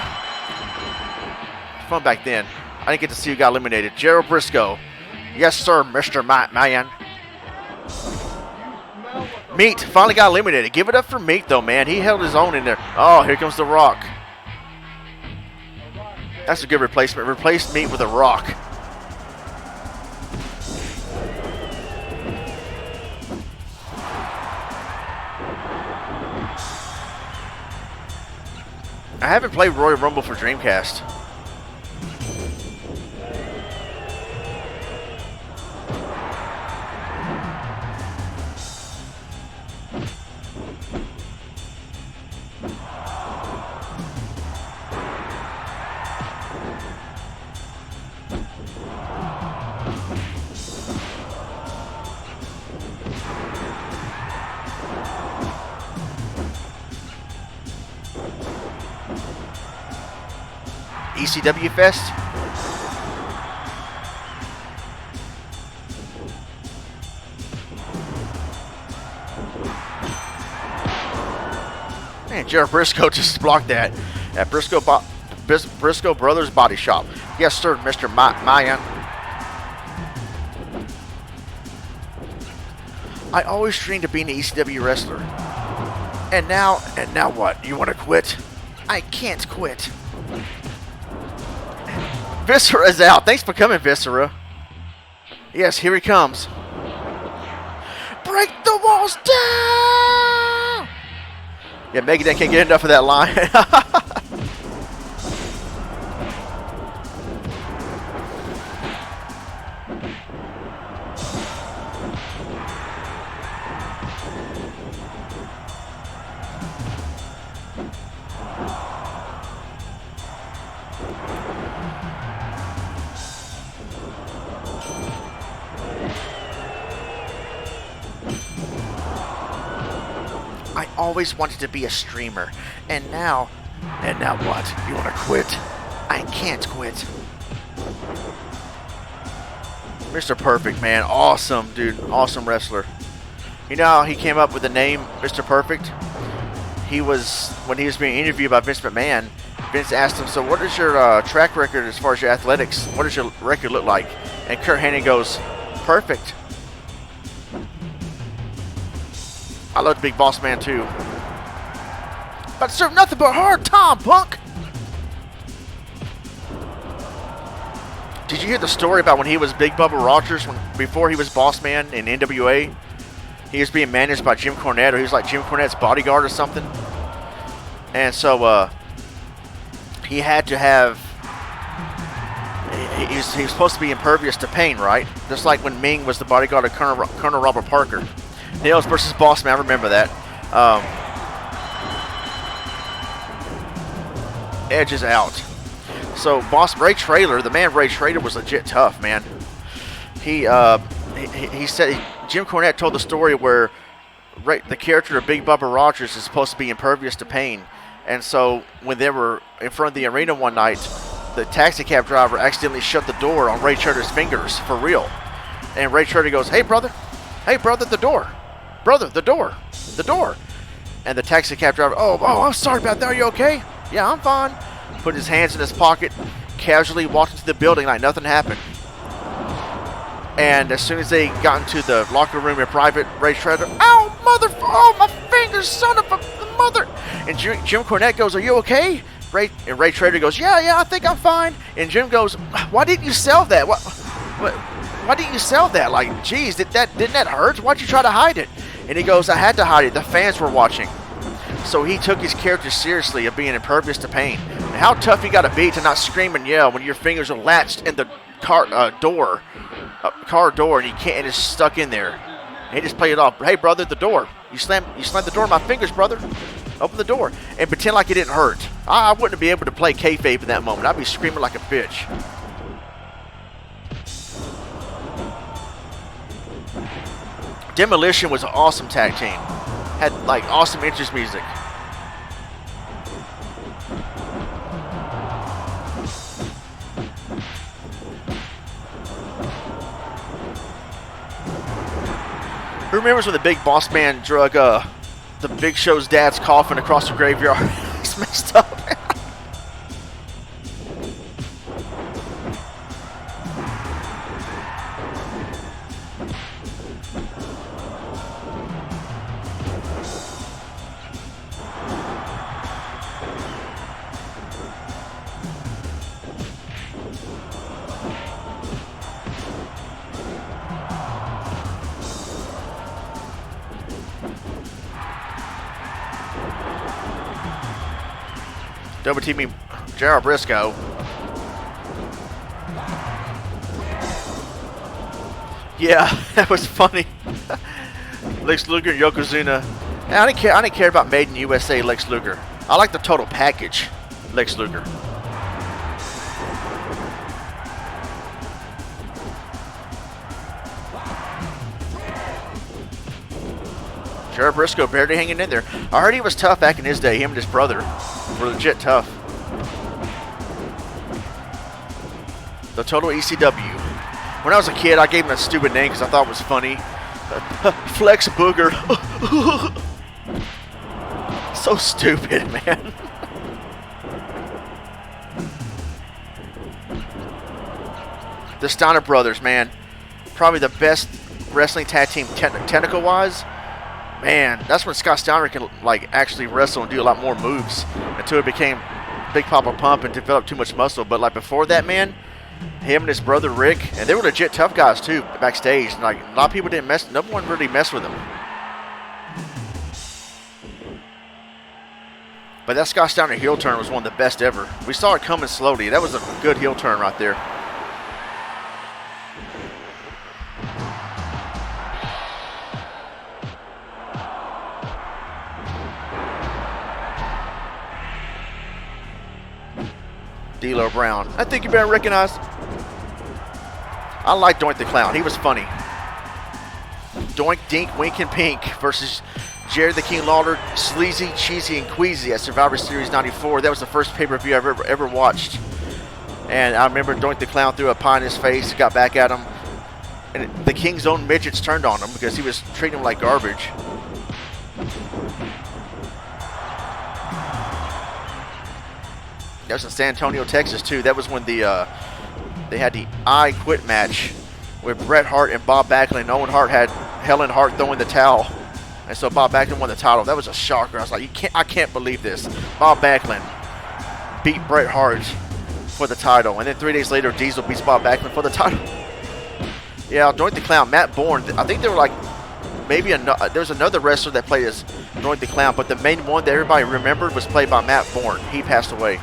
fun back then. I didn't get to see who got eliminated. Gerald Briscoe. Yes, sir, Mr. Man. Meat finally got eliminated. Give it up for Meat, though, man. He held his own in there. Oh, here comes The Rock. That's a good replacement. Replace Meat with The Rock. I haven't played Royal Rumble for Dreamcast. ECW Fest? Man, Jared Briscoe just blocked that at Briscoe Brothers Body Shop. Yes, sir, Mr. Mayan. I always dreamed of being an ECW wrestler. And now what? You want to quit? I can't quit. Viscera's out. Thanks for coming, Viscera. Yes, here he comes. Break the walls down! Yeah, Megadeth can't get enough of that line. I always wanted to be a streamer, and now what? You want to quit? I can't quit. Mr. Perfect, man, awesome, dude, awesome wrestler. You know how he came up with the name Mr. Perfect? When he was being interviewed by Vince McMahon, Vince asked him, so what is your track record as far as your athletics? What does your record look like? And Kurt Hennig goes, perfect. I love the Big Boss Man too. About to serve nothing but hard time, punk. Did you hear the story about when he was Big Bubba Rogers, before he was Boss Man in NWA? He was being managed by Jim Cornette, or he was like Jim Cornette's bodyguard or something. And so he had to have. He was supposed to be impervious to pain, right? Just like when Ming was the bodyguard of Colonel Robert Parker. Nails versus Boss Man, I remember that. Edge is out. So Ray Traylor, the man Ray Traylor was legit tough, man. He said Jim Cornette told the story where the character of Big Bubba Rogers is supposed to be impervious to pain, and so when they were in front of the arena one night, the taxi cab driver accidentally shut the door on Ray Traylor's fingers for real, and Ray Traylor goes, "Hey brother, the door, brother, the door," and the taxi cab driver, "Oh, I'm sorry about that. Are you okay?" "Yeah, I'm fine." Put his hands in his pocket, casually walked into the building like nothing happened. And as soon as they got into the locker room in private, Ray Traylor, "Oh, my fingers, son of a mother!" And Jim Cornette goes, "Are you okay?" Ray Traylor goes, "Yeah, I think I'm fine." And Jim goes, "Why didn't you sell that? Why didn't you sell that? Like, geez, didn't that hurt? Why'd you try to hide it?" And he goes, "I had to hide it. The fans were watching." So he took his character seriously of being impervious to pain. And how tough you got to be to not scream and yell when your fingers are latched in the car door, and you can't. And it's stuck in there. And he just played it off. Hey, brother, the door. You slammed the door in my fingers, brother. Open the door and pretend like it didn't hurt. I wouldn't be able to play kayfabe in that moment. I'd be screaming like a bitch. Demolition was an awesome tag team. Had like awesome entrance music. Who remembers when the Big Boss Man drug the Big Show's dad's coffin across the graveyard? It's messed up. Double teaming Gerald Briscoe. Yeah, that was funny. Lex Luger and Yokozuna. And I didn't care about Made in USA Lex Luger. I like the total package, Lex Luger. Gerald Briscoe barely hanging in there. I heard he was tough back in his day. Him and his brother were legit tough. The total ECW. When I was a kid, I gave him a stupid name because I thought it was funny. Flex Booger. So stupid, man. The Steiner brothers, man. Probably the best wrestling tag team technical-wise. Man, that's when Scott Steiner can like actually wrestle and do a lot more moves until it became Big Papa Pump and developed too much muscle. But like before that, man, him and his brother Rick, and they were legit tough guys too backstage. And like a lot of people didn't mess, no one really messed with them. But that Scott Steiner heel turn was one of the best ever. We saw it coming slowly. That was a good heel turn right there. D'Lo Brown. I think you better recognize. I like Doink the Clown. He was funny. Doink, Dink, Wink, and Pink versus Jerry the King Lawler, Sleazy, Cheesy, and Queasy at Survivor Series 94. That was the first pay-per-view I've ever watched. And I remember Doink the Clown threw a pie in his face, got back at him. And the King's own midgets turned on him because he was treating him like garbage. That was in San Antonio, Texas, too. That was when they had the I Quit match with Bret Hart and Bob Backlund. And Owen Hart had Helen Hart throwing the towel. And so Bob Backlund won the title. That was a shocker. I was like, I can't believe this. Bob Backlund beat Bret Hart for the title. And then 3 days later, Diesel beats Bob Backlund for the title. Yeah, Doink the Clown, Matt Bourne. I think they were like, maybe there's another wrestler that played as Doink the Clown. But the main one that everybody remembered was played by Matt Bourne. He passed away.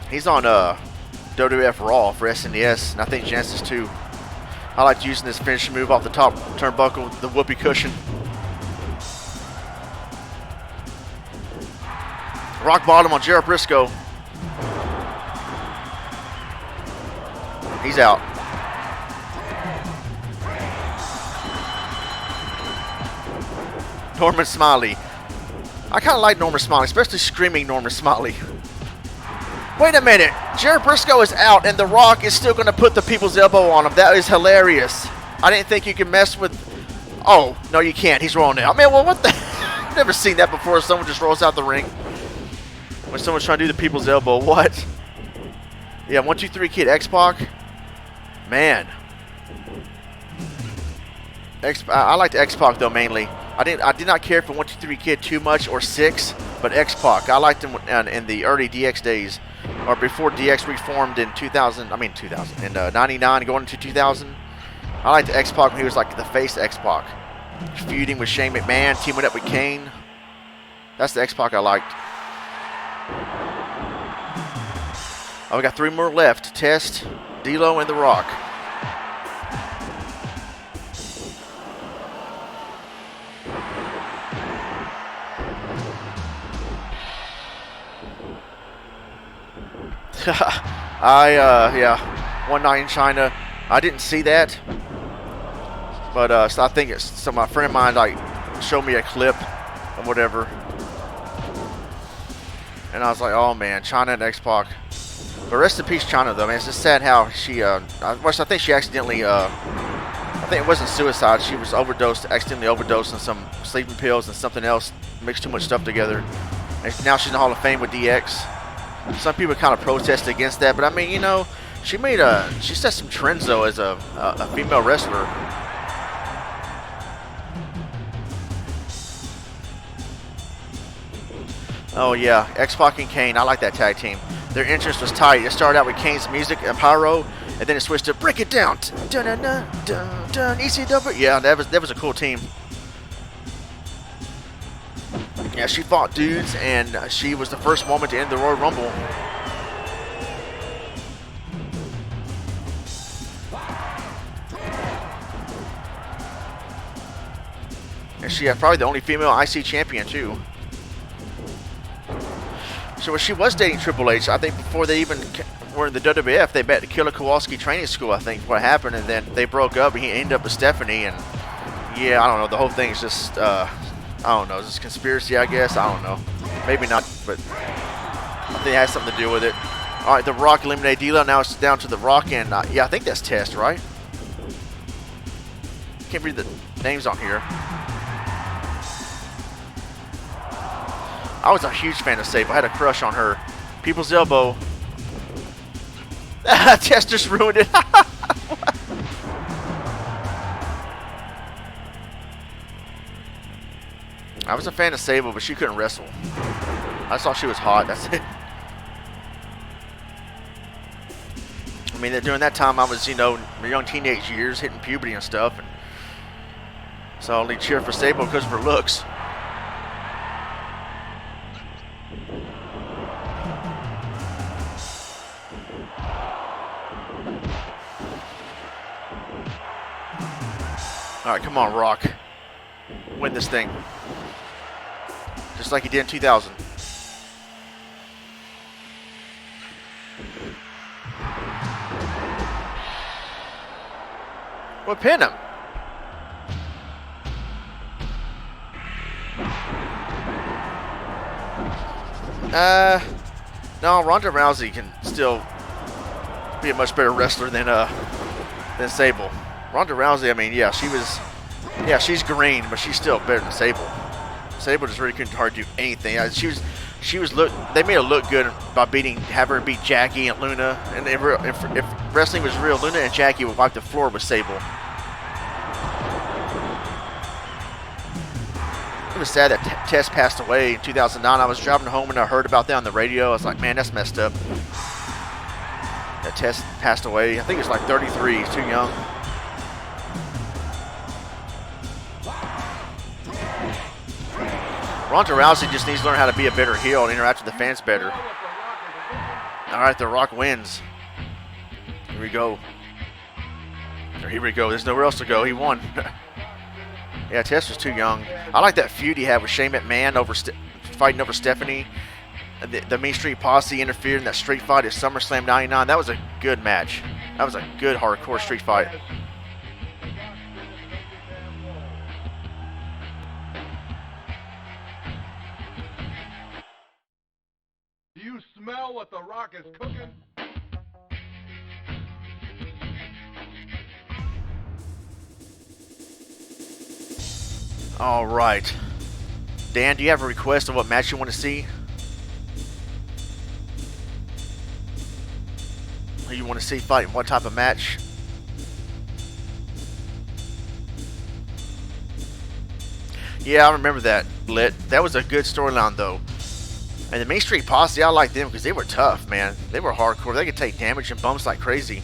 He's on WWF Raw for SNES, and I think Genesis too. I liked using this finishing move off the top turnbuckle, the whoopee cushion. Rock bottom on Gerald Briscoe. He's out. Norman Smiley. I kind of like Norman Smiley, especially screaming Norman Smiley. Wait a minute. Gerald Briscoe is out, and The Rock is still going to put the people's elbow on him. That is hilarious. I didn't think you could mess with... Oh, no, you can't. He's rolling out. Man, well, what the... I've never seen that before. Someone just rolls out the ring when someone's trying to do the people's elbow. What? Yeah, 1, 2, 3 Kid. X-Pac. Man. I liked X-Pac, though, mainly. I did not care for 1, 2, 3 Kid too much, or 6, but X-Pac. I liked him in the early DX days. Or before DX reformed in 99 going into 2000. I liked X-Pac when he was like the face X-Pac. Feuding with Shane McMahon, teaming up with Kane. That's the X-Pac I liked. Oh, we got 3 more left. Test, D'Lo and The Rock. Yeah, one night in China, I didn't see that, but so I think it's so. My friend of mine like showed me a clip or whatever, and I was like, oh man, China and X-Pac. But rest in peace, China, though, man. It's just sad how she. I think she accidentally. I think it wasn't suicide. She was accidentally overdosed on some sleeping pills and something else. Mixed too much stuff together. And now she's in the Hall of Fame with DX. Some people kind of protest against that, but I mean, you know, she set some trends though as a female wrestler. Oh yeah, X-Pac and Kane. I like that tag team. Their entrance was tight. It started out with Kane's music and pyro, and then it switched to break it down. Dun dun dun dun dun. ECW. Yeah, that was a cool team. Yeah, she fought dudes, and she was the first woman to end the Royal Rumble. And she probably the only female IC champion too. So she was dating Triple H. I think before they even were in the WWF, they met at Killer Kowalski training school. I think what happened, and then they broke up. And he ended up with Stephanie, and yeah, I don't know. The whole thing's just. I don't know. Is this conspiracy, I guess? I don't know. Maybe not, but I think it has something to do with it. All right, The Rock eliminated D'Lo. Now it's down to The Rock, and yeah, I think that's Test, right? Can't read the names on here. I was a huge fan of Sable. I had a crush on her. People's Elbow. Test just ruined it. I was a fan of Sable, but she couldn't wrestle. I thought she was hot. That's it. I mean, during that time, I was, you know, my young teenage years, hitting puberty and stuff. And so I only cheer for Sable because of her looks. All right, come on, Rock. Win this thing. Just like he did in 2000. What pin him? No, Ronda Rousey can still be a much better wrestler than Sable. Ronda Rousey, I mean, yeah, she's green, but she's still better than Sable. Sable just really couldn't hardly do anything. They made her look good by having her beat Jackie and Luna. And if wrestling was real, Luna and Jackie would wipe the floor with Sable. It was sad that Tess passed away in 2009. I was driving home and I heard about that on the radio. I was like, man, that's messed up. That Tess passed away. I think it's like 33. He's too young. Ronda Rousey just needs to learn how to be a better heel and interact with the fans better. All right, The Rock wins. Here we go. Here we go. There's nowhere else to go. He won. Yeah, Tess was too young. I like that feud he had with Shane McMahon fighting over Stephanie. The Mean Street Posse interfered in that street fight at SummerSlam 99. That was a good match. That was a good hardcore street fight. Do you smell what The Rock is cooking? All right. Dan, do you have a request of what match you want to see? Who you want to see fighting what type of match? Yeah, I remember that, Lit. That was a good storyline, though. And the Main Street Posse, I liked them because they were tough, man. They were hardcore. They could take damage and bumps like crazy.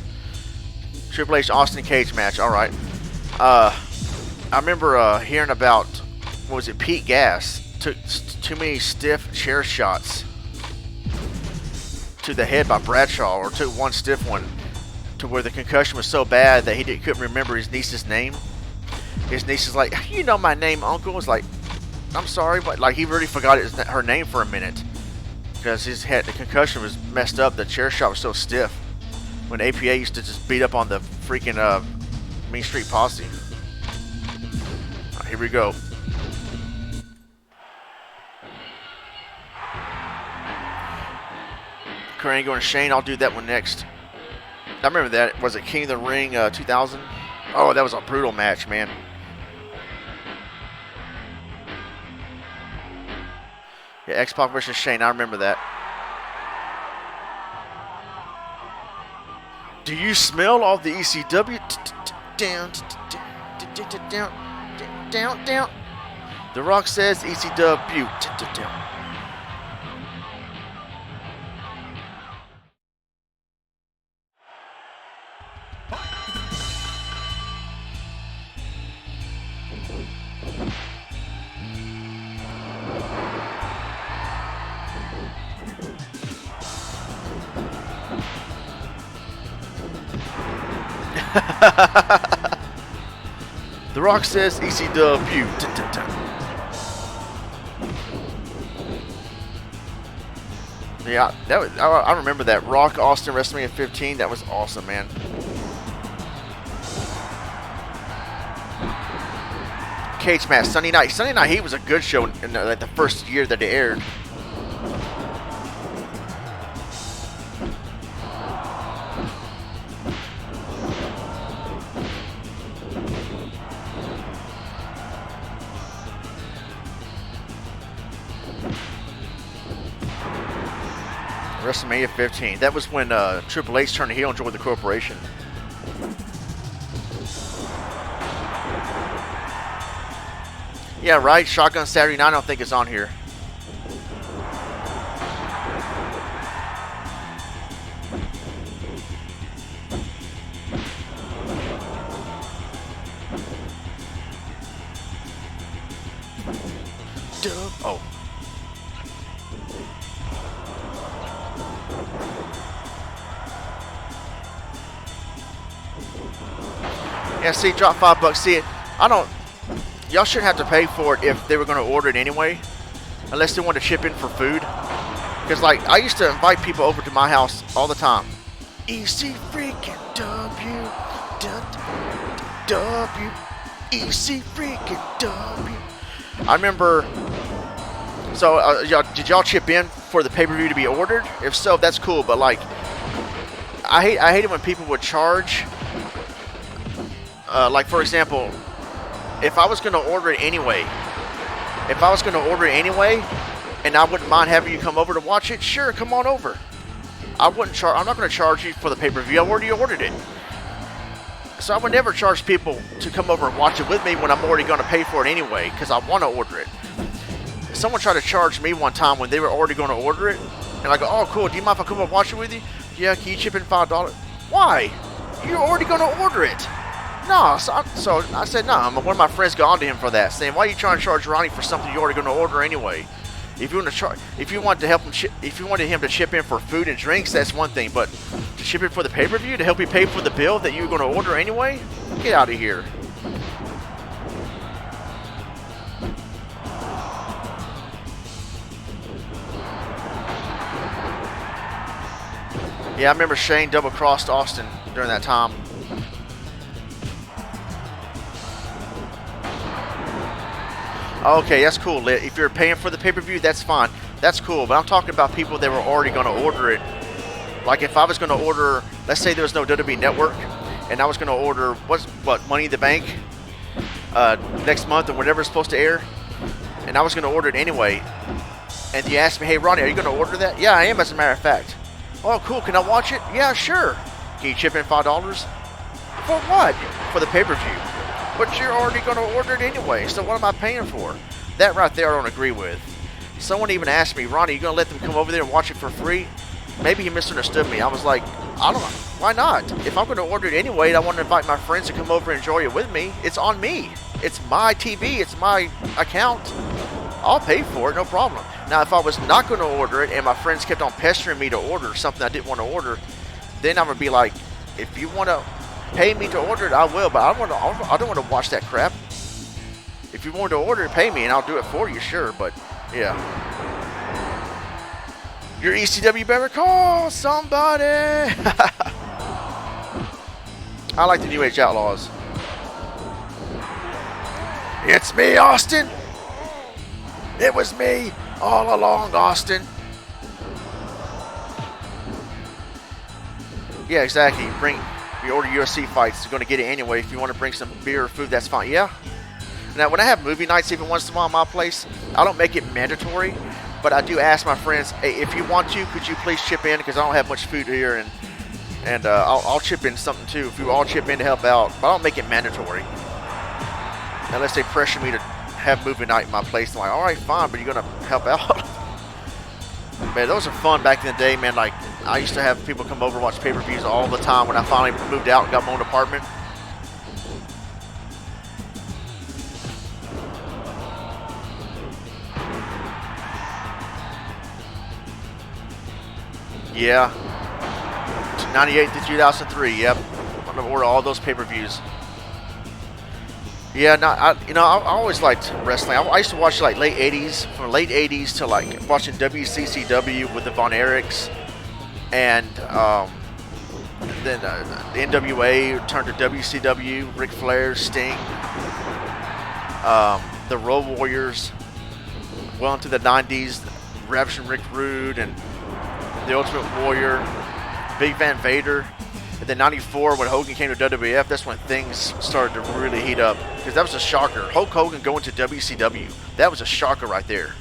Triple H Austin Cage match. All right. I remember hearing about, what was it, Pete Gas took too many stiff chair shots to the head by Bradshaw, or took one stiff one to to where the concussion was so bad that he couldn't remember his niece's name. His niece is like, "You know my name, Uncle." Was like, "I'm sorry," but like he really forgot her name for a minute because his head, the concussion was messed up. The chair shot was so stiff. When APA used to just beat up on the freaking Mean Street Posse. Right, here we go. Kurt Angle and Shane, I'll do that one next. I remember that. Was it King of the Ring 2000? Oh, that was a brutal match, man. Yeah, X-Pac versus Shane, I remember that. Do you smell all the ECW? Down, down, down. The Rock says ECW. Down. The Rock says ECW. Yeah, that was, I remember that. Rock Austin WrestleMania 15. That was awesome, man. Cage match Sunday night. Sunday Night Heat was a good show in like the first year that it aired. WrestleMania 15. That was when Triple H turned heel and joined the corporation. Yeah, right. Shotgun Saturday Night. I don't think it's on here. Oh. Yeah, see, drop $5. See, I don't. Y'all shouldn't have to pay for it if they were going to order it anyway, unless they want to chip in for food. Because, like, I used to invite people over to my house all the time. EC freaking W, W, EC freaking W. I remember. So, did y'all chip in for the pay-per-view to be ordered? If so, that's cool. But like, I hate it when people would charge. Like, for example, if I was going to order it anyway, and I wouldn't mind having you come over to watch it, sure, come on over. I'm not going to charge you for the pay-per-view. I already ordered it. So I would never charge people to come over and watch it with me when I'm already going to pay for it anyway, because I want to order it. Someone tried to charge me one time when they were already going to order it, and I go, "Oh, cool, do you mind if I come over and watch it with you?" "Yeah, can you chip in $5? "Why? You're already going to order it." No, so I said no. One of my friends got onto him for that, saying, "Why are you trying to charge Ronnie for something you're already going to order anyway? If you want to help him, if you wanted him to chip in for food and drinks, that's one thing. But to chip in for the pay-per-view to help you pay for the bill that you're going to order anyway, get out of here." Yeah, I remember Shane double-crossed Austin during that time. Okay, that's cool, Lit. If you're paying for the pay-per-view, that's fine. That's cool, but I'm talking about people that were already going to order it. Like, if I was going to order, let's say there was no WWE Network, and I was going to order, what, Money in the Bank next month or whatever it's supposed to air, and I was going to order it anyway, and you asked me, "Hey, Ronnie, are you going to order that?" "Yeah, I am, as a matter of fact." "Oh, cool. Can I watch it?" "Yeah, sure." "Can you chip in $5? "For what?" "For the pay-per-view." "But you're already going to order it anyway, so what am I paying for?" That right there I don't agree with. Someone even asked me, "Ronnie, you going to let them come over there and watch it for free?" Maybe he misunderstood me. I was like, I don't know. Why not? If I'm going to order it anyway and I want to invite my friends to come over and enjoy it with me, it's on me. It's my TV. It's my account. I'll pay for it, no problem. Now, if I was not going to order it and my friends kept on pestering me to order something I didn't want to order, then I would be like, if you want to pay me to order it, I will. But I don't want to watch that crap. If you want to order it, pay me, and I'll do it for you, sure. But yeah, your ECW better call somebody. I like the New Age Outlaws. It's me, Austin. It was me all along, Austin. Yeah, exactly. You order UFC fights, you're going to get it anyway. If you want to bring some beer or food, that's fine. Yeah. Now, when I have movie nights, even once in a while at my place, I don't make it mandatory, but I do ask my friends, hey, if you want to, could you please chip in? Because I don't have much food here, and I'll chip in something too. If you all chip in to help out, but I don't make it mandatory. Unless they pressure me to have movie night in my place. I'm like, all right, fine, but you're going to help out? Man, those are fun back in the day, man. Like, I used to have people come over and watch pay-per-views all the time when I finally moved out and got my own apartment. Yeah. 98 to 2003, yep. I'm going to order all those pay-per-views. Yeah, I always liked wrestling. I used to watch like late 80s, from late 80s to like watching WCCW with the Von Erichs, and then the NWA turned to WCW, Ric Flair, Sting, the Road Warriors, well into the 90s, Ravishing Rick Rude and the Ultimate Warrior, Big Van Vader. And then 94, when Hogan came to WWF, that's when things started to really heat up. Because that was a shocker. Hulk Hogan going to WCW. That was a shocker right there.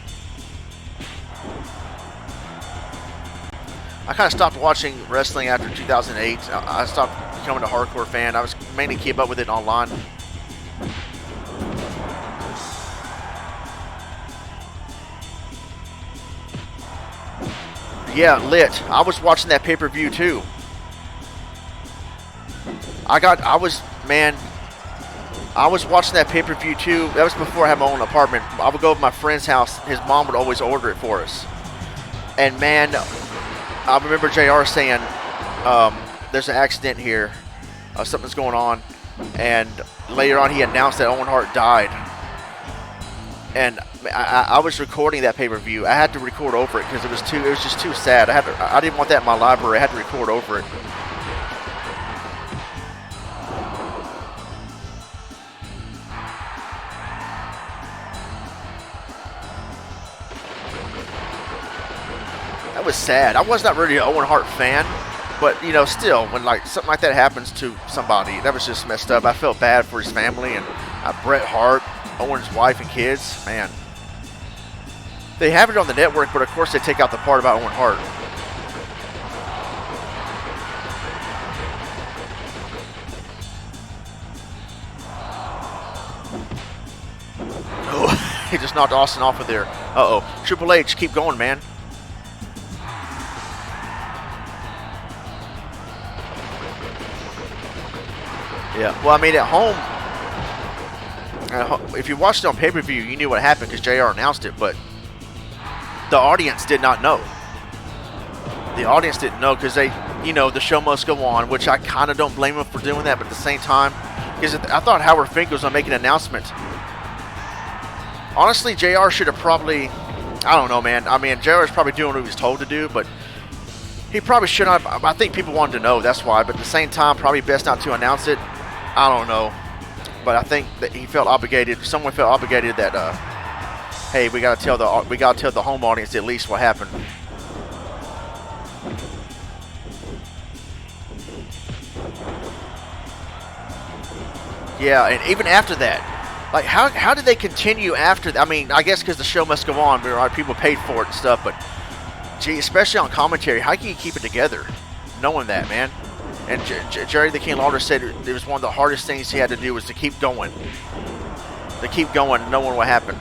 I kind of stopped watching wrestling after 2008. I stopped becoming a hardcore fan. I was mainly keep up with it online. Yeah, lit. I was watching that pay-per-view too. I was watching that pay-per-view too. That was before I had my own apartment. I would go to my friend's house. His mom would always order it for us. And man, I remember JR saying, there's an accident here. Something's going on. And later on he announced that Owen Hart died. And I was recording that pay-per-view. I had to record over it because it was just too sad. I didn't want that in my library. I had to record over it. That was sad. I was not really an Owen Hart fan, but still, when like something like that happens to somebody, that was just messed up. I felt bad for his family and Bret Hart, Owen's wife and kids. Man, they have it on the network, but of course they take out the part about Owen Hart. Oh, he just knocked Austin off of there. Uh-oh. Triple H, keep going, man. Yeah, well, I mean, at home, if you watched it on pay-per-view, you knew what happened because JR announced it, but the audience did not know. The audience didn't know because the show must go on, which I kind of don't blame them for doing that, but at the same time, because I thought Howard Fink was going to make an announcement. Honestly, JR should have probably, I don't know, man. I mean, JR is probably doing what he was told to do, but he probably should not. I think people wanted to know, that's why, but at the same time, probably best not to announce it. I don't know, but I think that he felt obligated. Someone felt obligated that, hey, we gotta tell the home audience at least what happened. Yeah, and even after that, like how did they continue after that? I mean, I guess because the show must go on. Right? People paid for it and stuff, but gee, especially on commentary, how can you keep it together, knowing that, man? And Jerry the King Lawler said it was one of the hardest things he had to do was to keep going. To keep going, knowing what happened.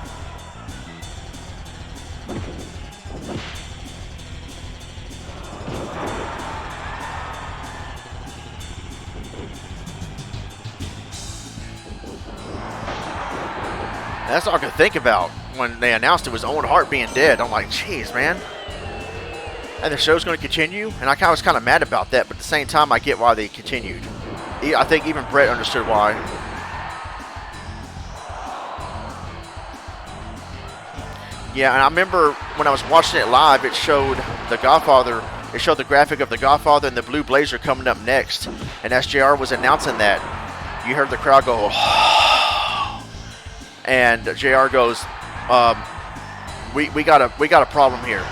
That's all I could think about when they announced it was Owen Hart being dead. I'm like, jeez, man. and the show's going to continue. And I was kind of mad about that, but at the same time, I get why they continued. I think even Brett understood why. Yeah, and I remember when I was watching it live, it showed the Godfather. It showed the graphic of the Godfather and the Blue Blazer coming up next. And as JR was announcing that, you heard the crowd go, and JR goes, we got a problem here.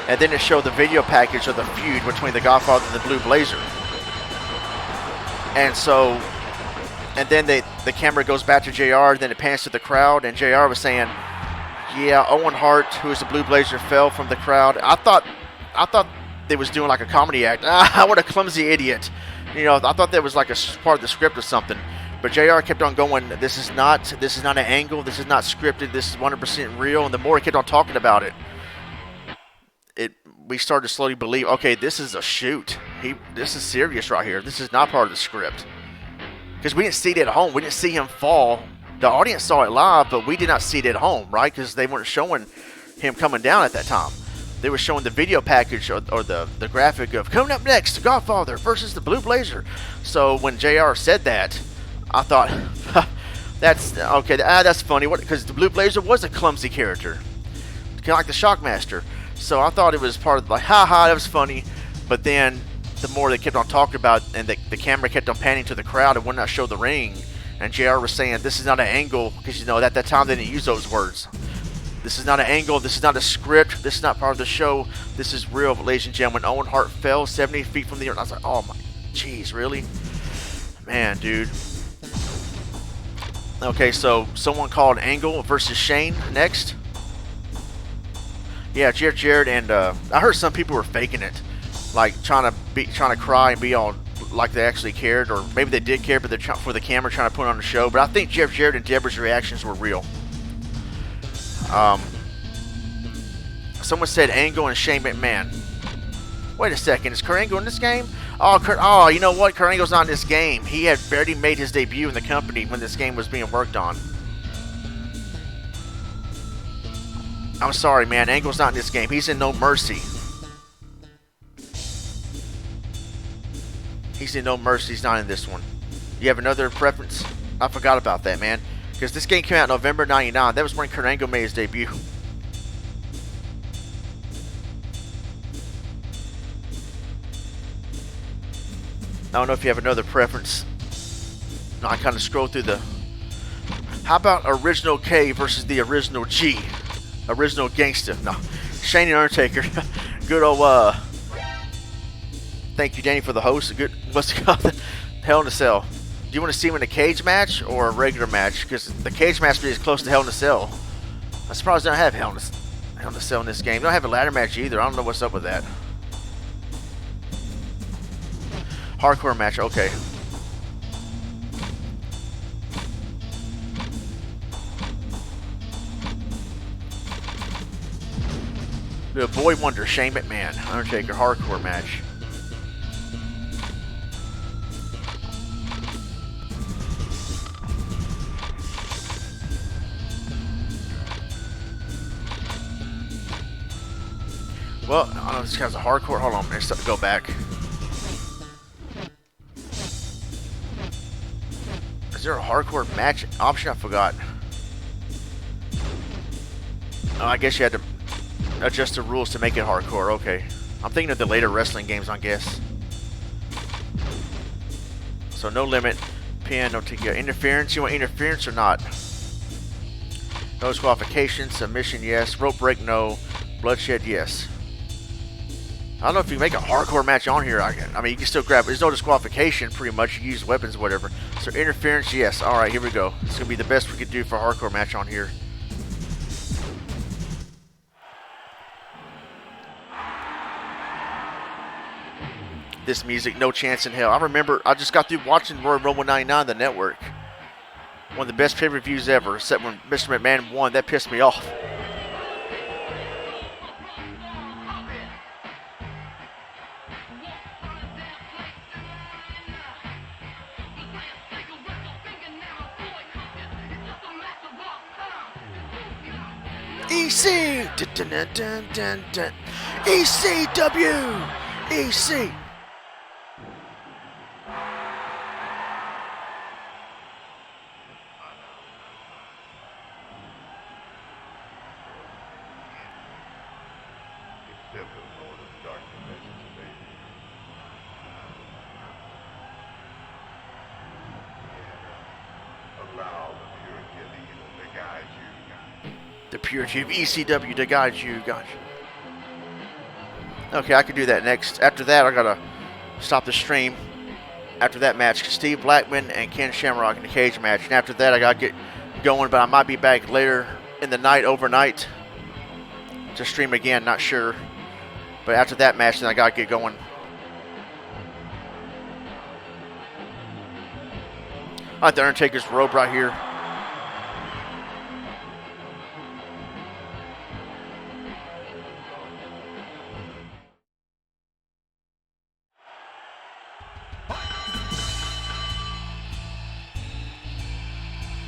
And then it showed the video package of the feud between the Godfather and the Blue Blazer. And so, and then the camera goes back to JR, then it pans to the crowd, and JR was saying, yeah, Owen Hart, who is the Blue Blazer, fell from the crowd. I thought they was doing like a comedy act. What a clumsy idiot. You know, I thought that was like a part of the script or something. But JR kept on going, this is not an angle, this is not scripted, this is 100% real. And the more he kept on talking about it, we started to slowly believe, okay, this is a shoot. This is serious right here. This is not part of the script. Because we didn't see it at home. We didn't see him fall. The audience saw it live, but we did not see it at home, right? Because they weren't showing him coming down at that time. They were showing the video package or the graphic of coming up next, the Godfather versus the Blue Blazer. So when JR said that, I thought, that's okay. That's funny. Because the Blue Blazer was a clumsy character, kind of like the Shockmaster. So I thought it was part of like, haha, that was funny. But then the more they kept on talking about, and the camera kept on panning to the crowd and would not show the ring. And JR was saying, this is not an angle, because you know at that time they didn't use those words. This is not an angle. This is not a script. This is not part of the show. This is real, ladies and gentlemen. Owen Hart fell 70 feet from the earth. I was like, oh my, jeez, really? Man, dude. Okay, so someone called Angle versus Shane next. Yeah, Jared, and I heard some people were faking it, like trying to cry and be all like they actually cared, or maybe they did care, but they're for the camera trying to put on the show. But I think Jared and Deborah's reactions were real. Someone said Angle and Shane McMahon. Wait a second, is Kurt Angle in this game? Oh, you know what? Kurt Angle's not in this game. He had barely made his debut in the company when this game was being worked on. I'm sorry, man. Angle's not in this game. He's in No Mercy. He's in No Mercy. He's not in this one. You have another preference? I forgot about that, man. Because this game came out in November '99. That was when Kurt Angle made his debut. I don't know if you have another preference. No, I kind of scroll through the... How about Original K versus the Original G? Original Gangsta. No. Shane and Undertaker. Good old, Thank you, Danny, for the host. Good... What's it called? Hell in a Cell. Do you want to see him in a cage match or a regular match? Because the cage match is close to Hell in a Cell. I'm surprised they don't have Hell in a Cell in this game. They don't have a ladder match either. I don't know what's up with that. Hardcore match, okay. The Boy Wonder, Shane McMahon, Undertaker, hardcore match. Well, I don't know if this guy's a hardcore. Hold on, let's go back. Is there a hardcore match option? I forgot. Oh, I guess you had to adjust the rules to make it hardcore. Okay. I'm thinking of the later wrestling games, I guess. So no limit. Pin, no interference. You want interference or not? No disqualification. Submission, yes. Rope break, no. Bloodshed, yes. I don't know if you make a hardcore match on here. I mean, you can still grab it. There's no disqualification, pretty much. You use weapons, whatever. So interference, yes. All right, here we go. It's going to be the best we could do for a hardcore match on here. This music, no chance in hell. I remember, I just got through watching Royal Rumble 99 on the network. One of the best pay-per-views ever, except when Mr. McMahon won. That pissed me off. EC! Dun, dun, dun, dun, dun. ECW! EC! Accept the Lord of Darkness as his Savior. And allow the purity of the evil to guide you. The purity of ECW to guide you, guys. Okay, I could do that next. After that, I gotta stop the stream. After that match, Steve Blackman and Ken Shamrock in the cage match. And after that, I gotta get going, but I might be back later in the night, overnight, to stream again, not sure. But after that match, then I gotta get going. I like the Undertaker's robe right here.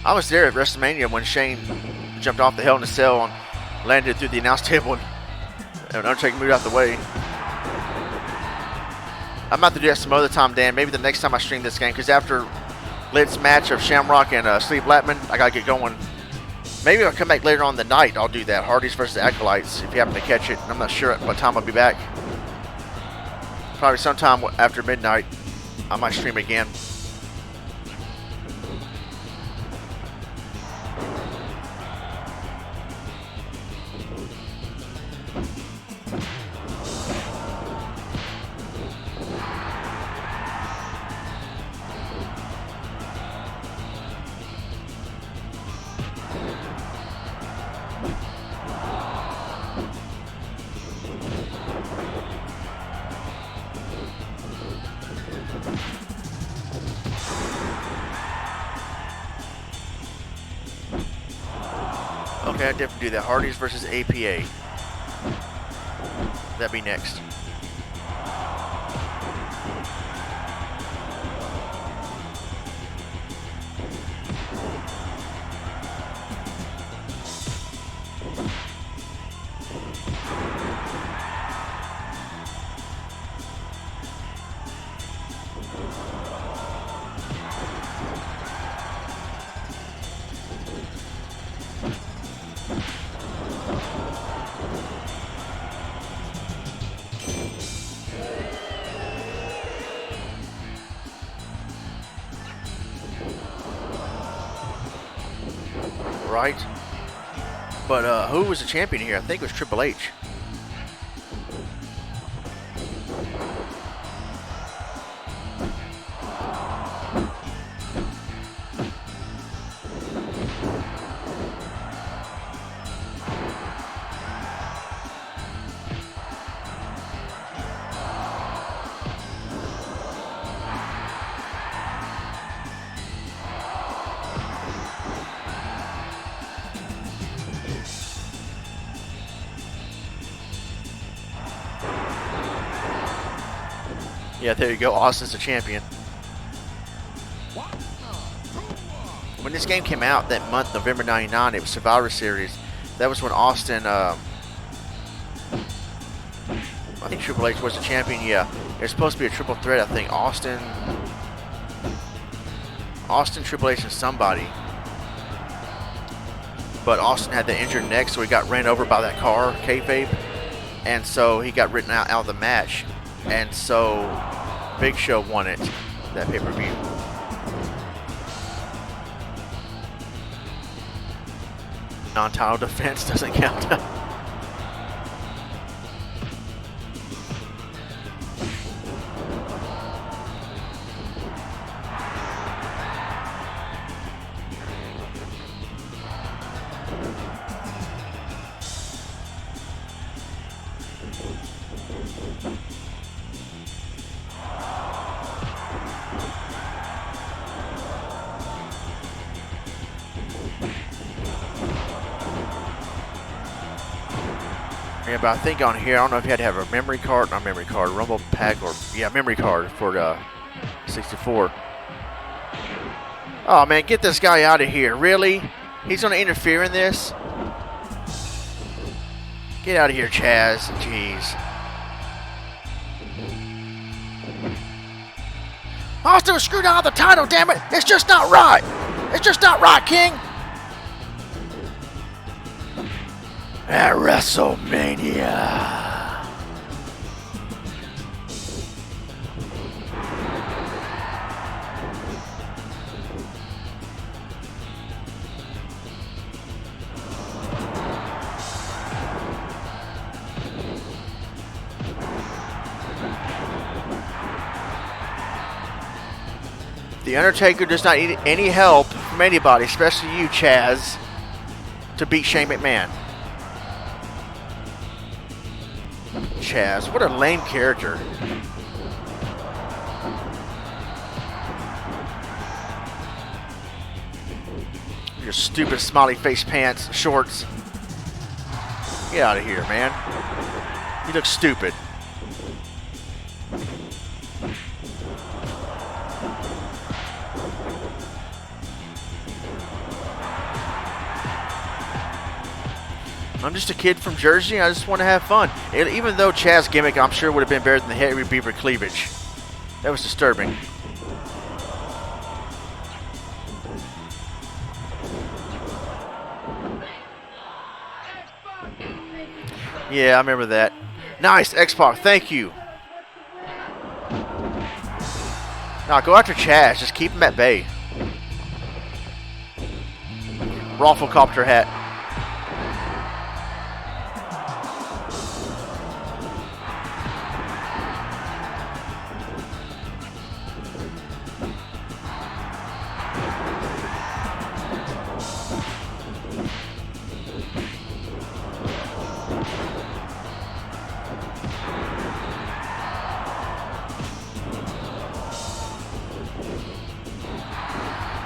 I was there at WrestleMania when Shane jumped off the Hell in a Cell and landed through the announce table, and Undertaker moved out the way. I'm about to do that some other time, Dan. Maybe the next time I stream this game, because after Lid's match of Shamrock and Steve Blackman, I gotta get going. Maybe I'll come back later on in the night. I'll do that. Hardys versus Acolytes, if you happen to catch it. I'm not sure at what time I'll be back. Probably sometime after midnight. I might stream again. Okay, I definitely do that. Hardys versus APA. That'd be next. Right? But who was the champion here? I think it was Triple H. Yeah, there you go. Austin's the champion. When this game came out that month, November '99, it was Survivor Series. That was when Austin, I think Triple H was the champion. Yeah, there's supposed to be a triple threat. I think Austin, Triple H, and somebody. But Austin had the injured neck, so he got ran over by that car, kayfabe, and so he got written out of the match. And so Big Show won it, that pay-per-view. Non-title defense doesn't count. Yeah, but I think on here, I don't know if you had to have a memory card, not memory card, Rumble Pack, or, yeah, memory card for the 64. Oh, man, get this guy out of here. Really? He's going to interfere in this? Get out of here, Chaz. Jeez. Austin was screwed out of the title, damn it! It's just not right! It's just not right, King! At WrestleMania. The Undertaker does not need any help from anybody, especially you, Chaz, to beat Shane McMahon. Chaz, what a lame character. Your stupid smiley face pants, shorts. Get out of here, man. You look stupid. I'm just a kid from Jersey. I just want to have fun. Even though Chaz's gimmick, I'm sure, would have been better than the Harry Beaver cleavage. That was disturbing. Yeah, I remember that. Nice, X-Pac. Thank you. Now go after Chaz. Just keep him at bay. Rafflecopter hat.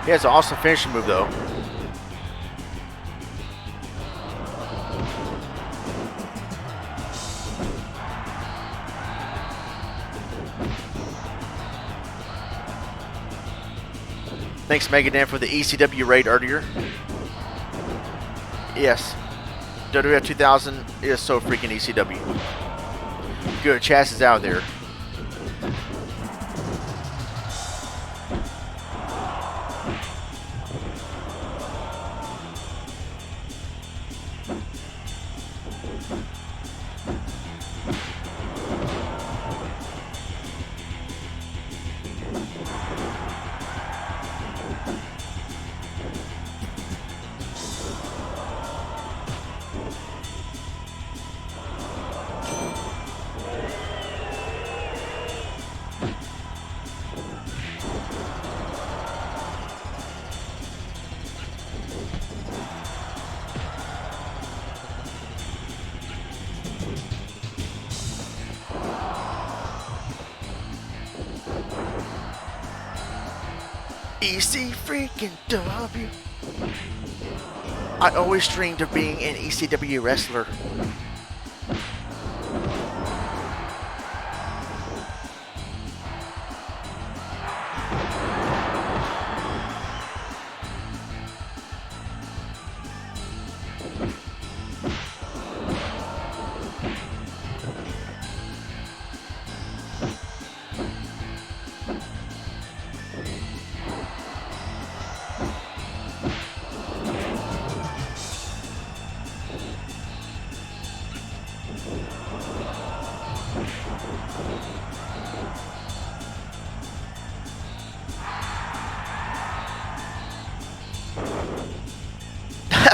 He has an awesome finishing move, though. Thanks, Megadan, for the ECW raid earlier. Yes. WWF 2000 is so freaking ECW. Good, Chaz is out there. EC freaking W. I always dreamed of being an ECW wrestler.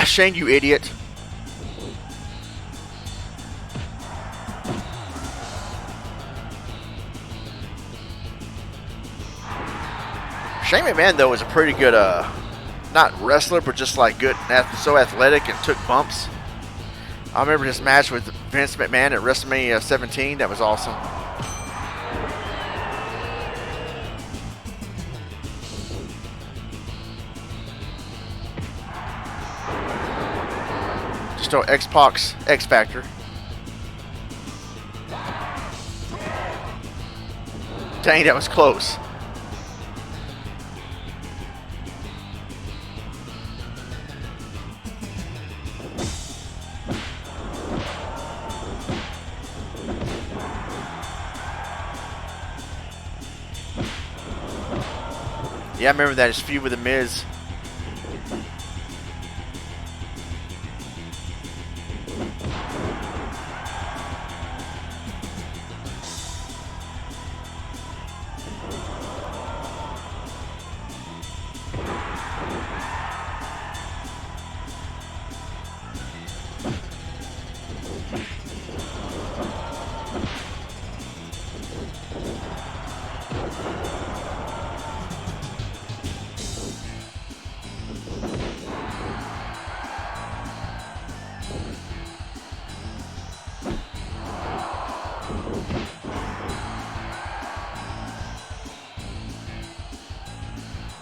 Shane, you idiot. Shane McMahon, though, is a pretty good, not wrestler, but just like good, so athletic and took bumps. I remember his match with Vince McMahon at WrestleMania 17. That was awesome. Just throw X-Pac's X Factor. Dang, that was close. Yeah, I remember that. His feud with the Miz.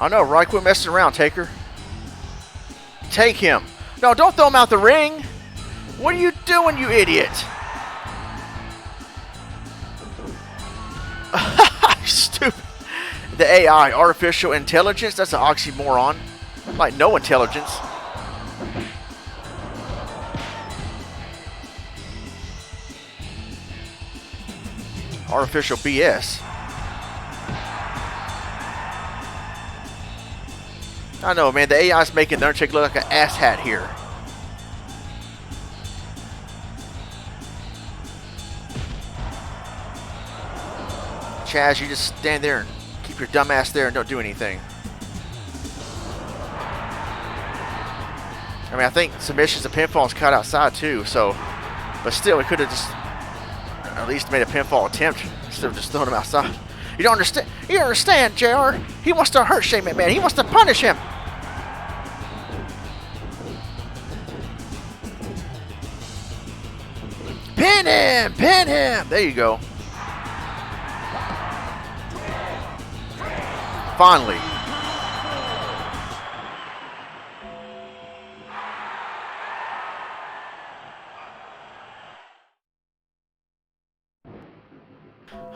I know, right? Quit messing around, Taker. Take him. No, don't throw him out the ring. What are you doing, you idiot? Stupid. The AI, artificial intelligence, that's an oxymoron. Like no intelligence. Artificial BS. I know, man. The AI's making the Undertaker look like an asshat here. Chaz, you just stand there and keep your dumb ass there and don't do anything. I mean, I think submissions and pinfalls cut outside too, so. But still, we could have just at least made a pinfall attempt instead of just throwing him outside. You don't understand. You don't understand, JR. He wants to hurt Shane McMahon. He wants to punish him. Pin him! Pin him! There you go. Finally.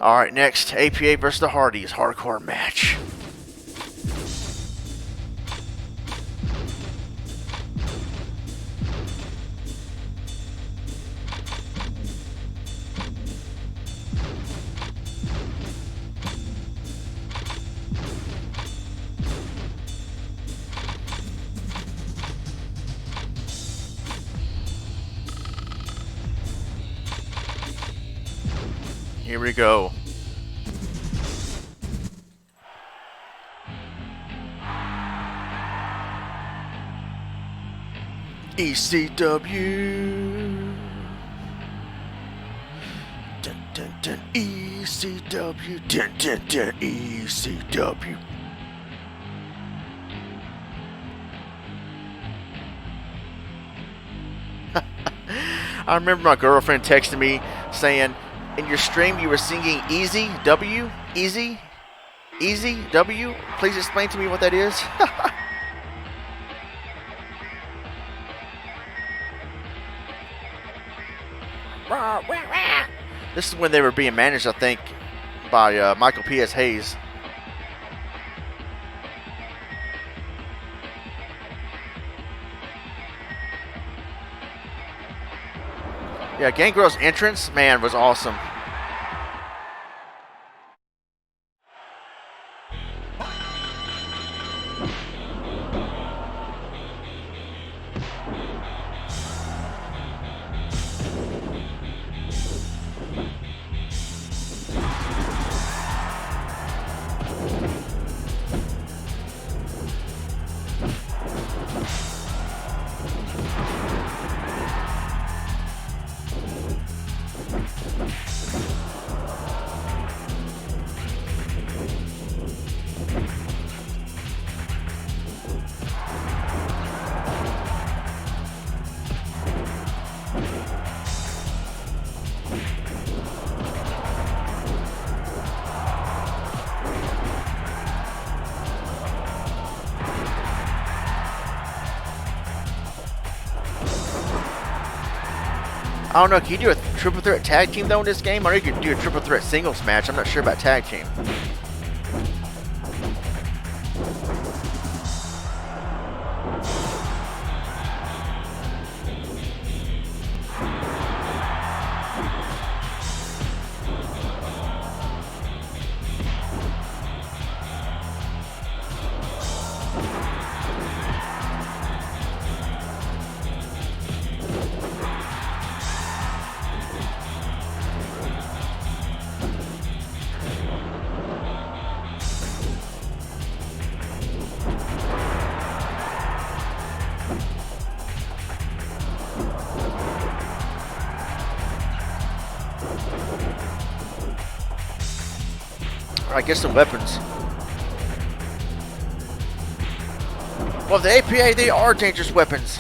Alright, next, APA versus the Hardys hardcore match. Here we go. ECW. Dun, dun, dun. ECW. Dun, dun, dun. ECW. I remember my girlfriend texting me saying, in your stream you were singing Easy W? Easy? Easy W? Please explain to me what that is. This is when they were being managed, I think, by Michael P.S. Hayes. Yeah, Gangrel's entrance, man, was awesome. I don't know, can you do a triple threat tag team though in this game? Or you could do a triple threat singles match. I'm not sure about tag team. I guess the weapons. Well, the APA, they are dangerous weapons.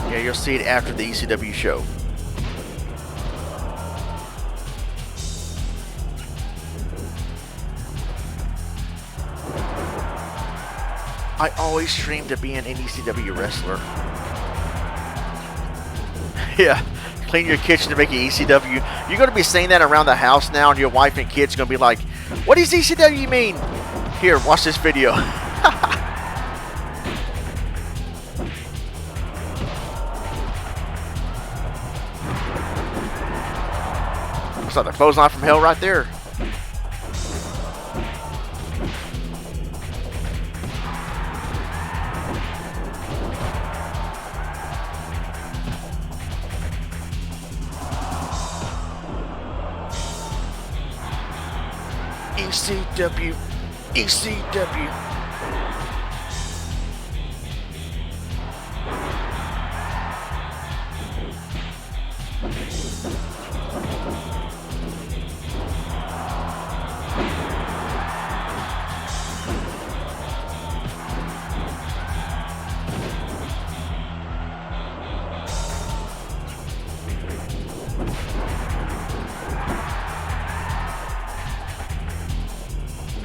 Yeah, you'll see it after the ECW show. I always dreamed of being an ECW wrestler. Yeah, clean your kitchen to make it ECW. You're going to be saying that around the house now, and your wife and kids are going to be like, what does ECW mean? Here, watch this video. Looks like the clothesline from hell right there. ECW, ECW.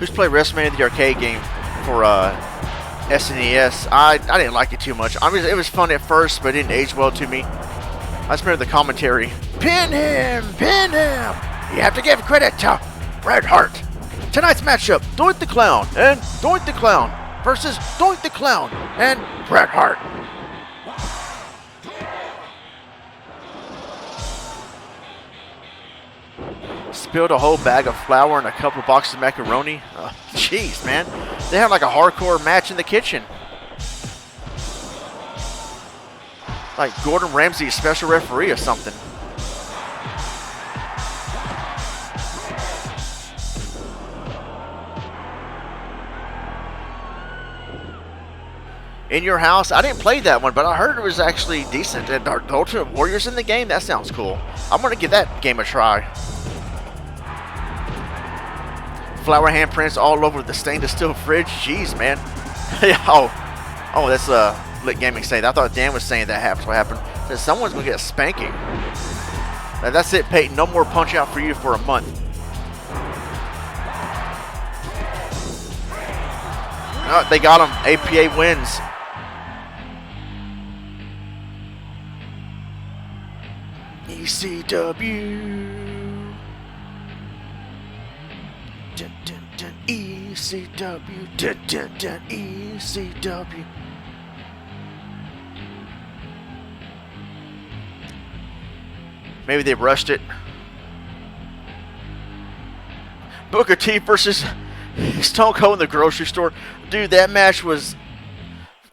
Who's played WrestleMania the arcade game for SNES? I didn't like it too much. I mean, it was fun at first, but it didn't age well to me. I just remember the commentary. Pin him! Pin him! You have to give credit to Bret Hart. Tonight's matchup, Doink the Clown and Doink the Clown versus Doink the Clown and Bret Hart. Spilled a whole bag of flour and a couple of boxes of macaroni. Jeez, man. They had like a hardcore match in the kitchen. Like Gordon Ramsay's special referee or something. In Your House, I didn't play that one, but I heard it was actually decent. And the Ultimate Warrior's in the game? That sounds cool. I'm going to give that game a try. Flower handprints all over the stainless steel fridge. Jeez, man. Oh, that's Lit Gaming saying that. I thought Dan was saying that's what happened. Said someone's going to get a spanking. Now, that's it, Peyton. No more punch out for you for a month. Oh, they got him. APA wins. ECW. Dun, dun, dun, ECW. Dun, dun, dun, ECW. Maybe they rushed it. Booker T versus Stone Cold in the grocery store. Dude, that match was,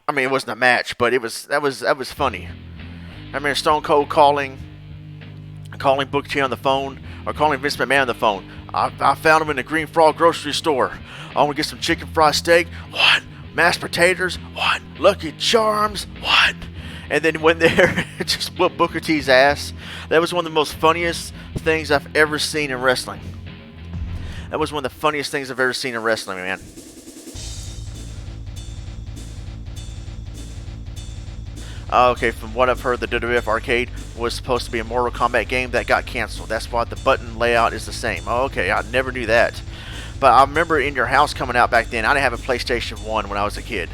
I mean, it wasn't a match, but that was funny. I remember Stone Cold calling Booker T on the phone, or calling Vince McMahon on the phone. I found him in the Green Frog grocery store. I want to get some chicken fried steak. What? Mashed potatoes? What? Lucky Charms? What? And then went there and just whooped Booker T's ass. That was one of the most funniest things I've ever seen in wrestling. That was one of the funniest things I've ever seen in wrestling, man. Okay, from what I've heard, the WWF Arcade was supposed to be a Mortal Kombat game that got canceled. That's why the button layout is the same. Okay, I never knew that. But I remember In Your House coming out back then. I didn't have a PlayStation 1 when I was a kid.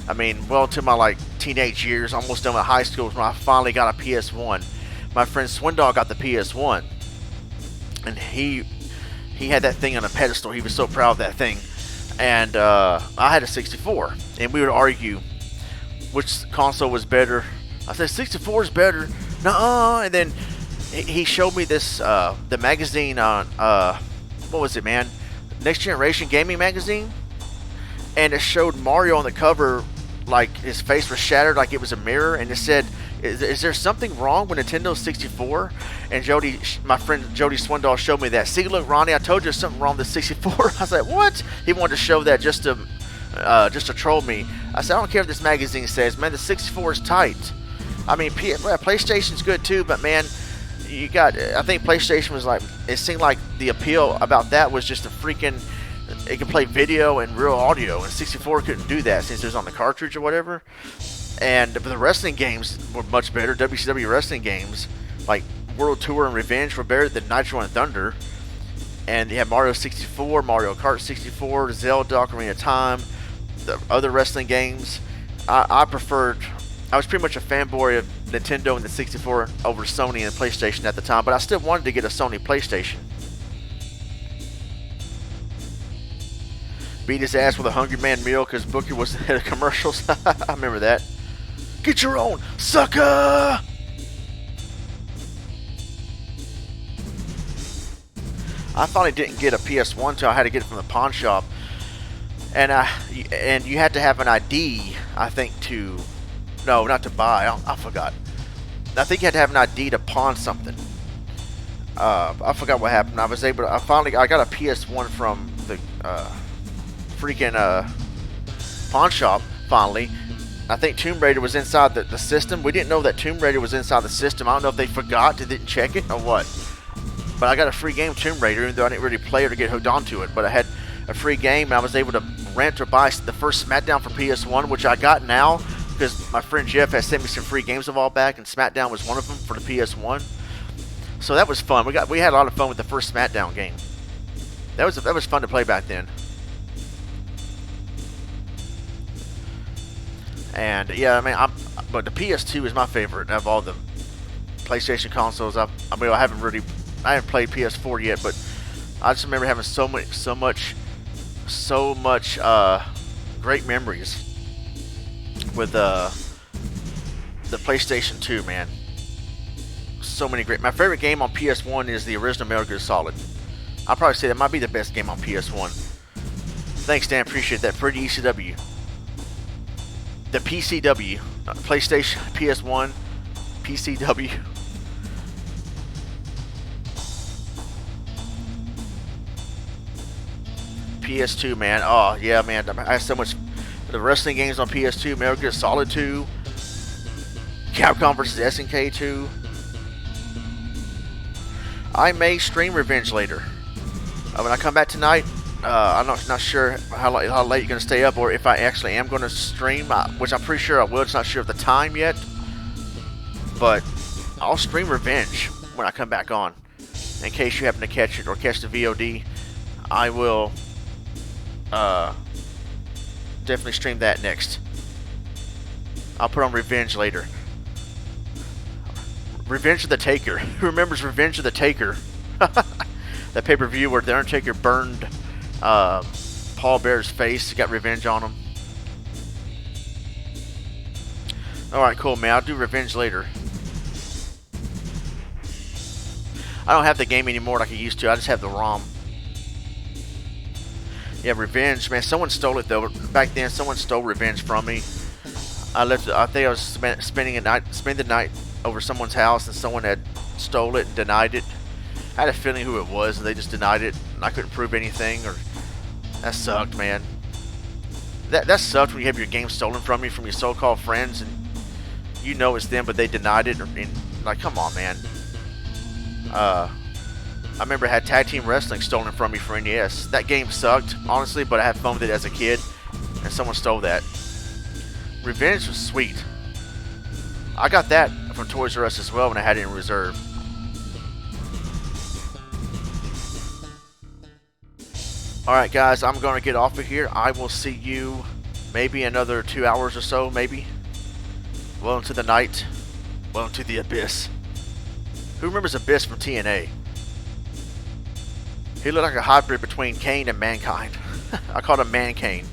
I mean, well into my teenage years, almost done with high school, when I finally got a PS1. My friend Swindoll got the PS1. And he had that thing on a pedestal. He was so proud of that thing. And I had a 64. And we would argue which console was better. I said 64 is better. Nuh-uh. And then he showed me this the magazine on what was it, man? Next Generation Gaming magazine. And it showed Mario on the cover, like his face was shattered, like it was a mirror, and it said, "Is there something wrong with Nintendo 64?" And Jody, my friend Jody Swindoll, showed me that. See, look, Ronnie, I told you there's something wrong with the 64. I was like, what? He wanted to show that just to troll me. I said, I don't care if this magazine says, man, the 64 is tight. I mean, PlayStation's good too, but man, you got. I think PlayStation was like, it seemed like the appeal about that was just a freaking. It could play video and real audio, and 64 couldn't do that since it was on the cartridge or whatever. And the wrestling games were much better. WCW wrestling games like World Tour and Revenge were better than Nitro and Thunder. And you had Mario 64, Mario Kart 64, Zelda, Ocarina of Time, the other wrestling games. I was pretty much a fanboy of Nintendo and the 64 over Sony and PlayStation at the time, but I still wanted to get a Sony PlayStation. Beat his ass with a Hungry Man meal because Booker was the head of commercials. I remember that. Get your own, sucker! I finally didn't get a PS1 until I had to get it from the pawn shop. And you had to have an ID, I think, to... No, not to buy. I forgot. I think you had to have an ID to pawn something. I forgot what happened. I got a PS1 from the... freaking pawn shop finally. I think Tomb Raider was inside the system. We didn't know that Tomb Raider was inside the system. I don't know if they forgot, they didn't check it or what. But I got a free game Tomb Raider, even though I didn't really play it or get hooked onto it. But I had a free game, and I was able to rent or buy the first SmackDown for PS1, which I got now because my friend Jeff has sent me some free games a while back, and SmackDown was one of them for the PS1. So that was fun. We had a lot of fun with the first SmackDown game. That was fun to play back then. And yeah, I mean, but the PS2 is my favorite of all the PlayStation consoles. I haven't played PS4 yet, but I just remember having so much great memories with the PlayStation 2, man. So many great. My favorite game on PS1 is the original Metal Gear Solid. I'll probably say that might be the best game on PS1. Thanks, Dan. Appreciate that. For the ECW. The PCW. PlayStation, PS1, PCW. PS2, man. Oh, yeah, man. I have so much. The wrestling games on PS2. Metal Gear Solid 2. Capcom vs. SNK 2. I may stream Revenge later. When I come back tonight, I'm not sure how late you're going to stay up, or if I actually am going to stream, which I'm pretty sure I will. Just not sure of the time yet. But I'll stream Revenge when I come back on. In case you happen to catch it or catch the VOD, I will definitely stream that next. I'll put on Revenge later. Revenge of the Taker. Who remembers Revenge of the Taker? That pay-per-view where the Undertaker burned Paul Bear's face. Got revenge on him. Alright, cool, man. I'll do Revenge later. I don't have the game anymore like I used to. I just have the ROM. Yeah, Revenge, man. Someone stole it, though. Back then, someone stole Revenge from me. I think I was spending the night over someone's house, and someone had stole it and denied it. I had a feeling who it was, and they just denied it, and I couldn't prove anything. Or that sucked, man. That sucked when you have your game stolen from you from your so-called friends, and you know it's them, but they denied it. And, like, come on, man. I remember I had Tag Team Wrestling stolen from me for NES. That game sucked, honestly, but I had fun with it as a kid, and someone stole that. Revenge was sweet. I got that from Toys R Us as well when I had it in reserve. Alright, guys, I'm going to get off of here. I will see you maybe another 2 hours or so, maybe. Well into the night. Well into the Abyss. Who remembers Abyss from TNA? He looked like a hybrid between Kane and Mankind. I called him Man-Kane.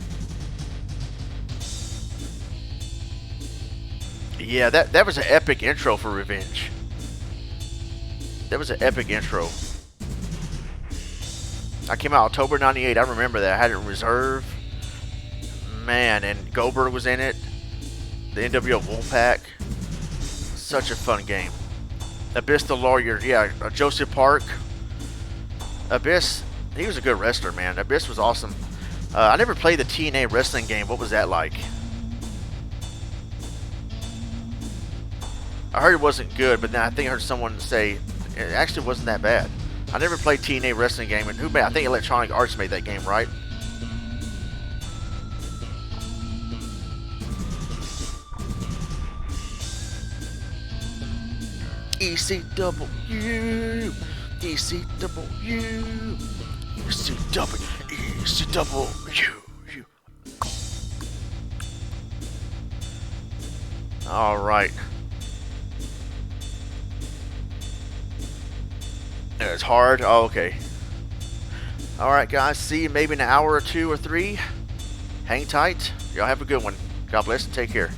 Yeah, that was an epic intro for Revenge. That was an epic intro. I came out October 98. I remember that. I had it in reserve. Man, and Goldberg was in it. The NWO Wolfpack. Such a fun game. Abyss the Lawyer. Yeah, Joseph Park. Abyss, he was a good wrestler, man. Abyss was awesome. I never played the TNA wrestling game. What was that like? I heard it wasn't good, but then I think I heard someone say it actually wasn't that bad. I never played TNA wrestling game, and who made? I think Electronic Arts made that game, right? ECW, ECW, ECW, ECW. All right. It's hard. Oh, okay. Alright, guys. See you maybe in an hour or 2 or 3. Hang tight. Y'all have a good one. God bless and take care.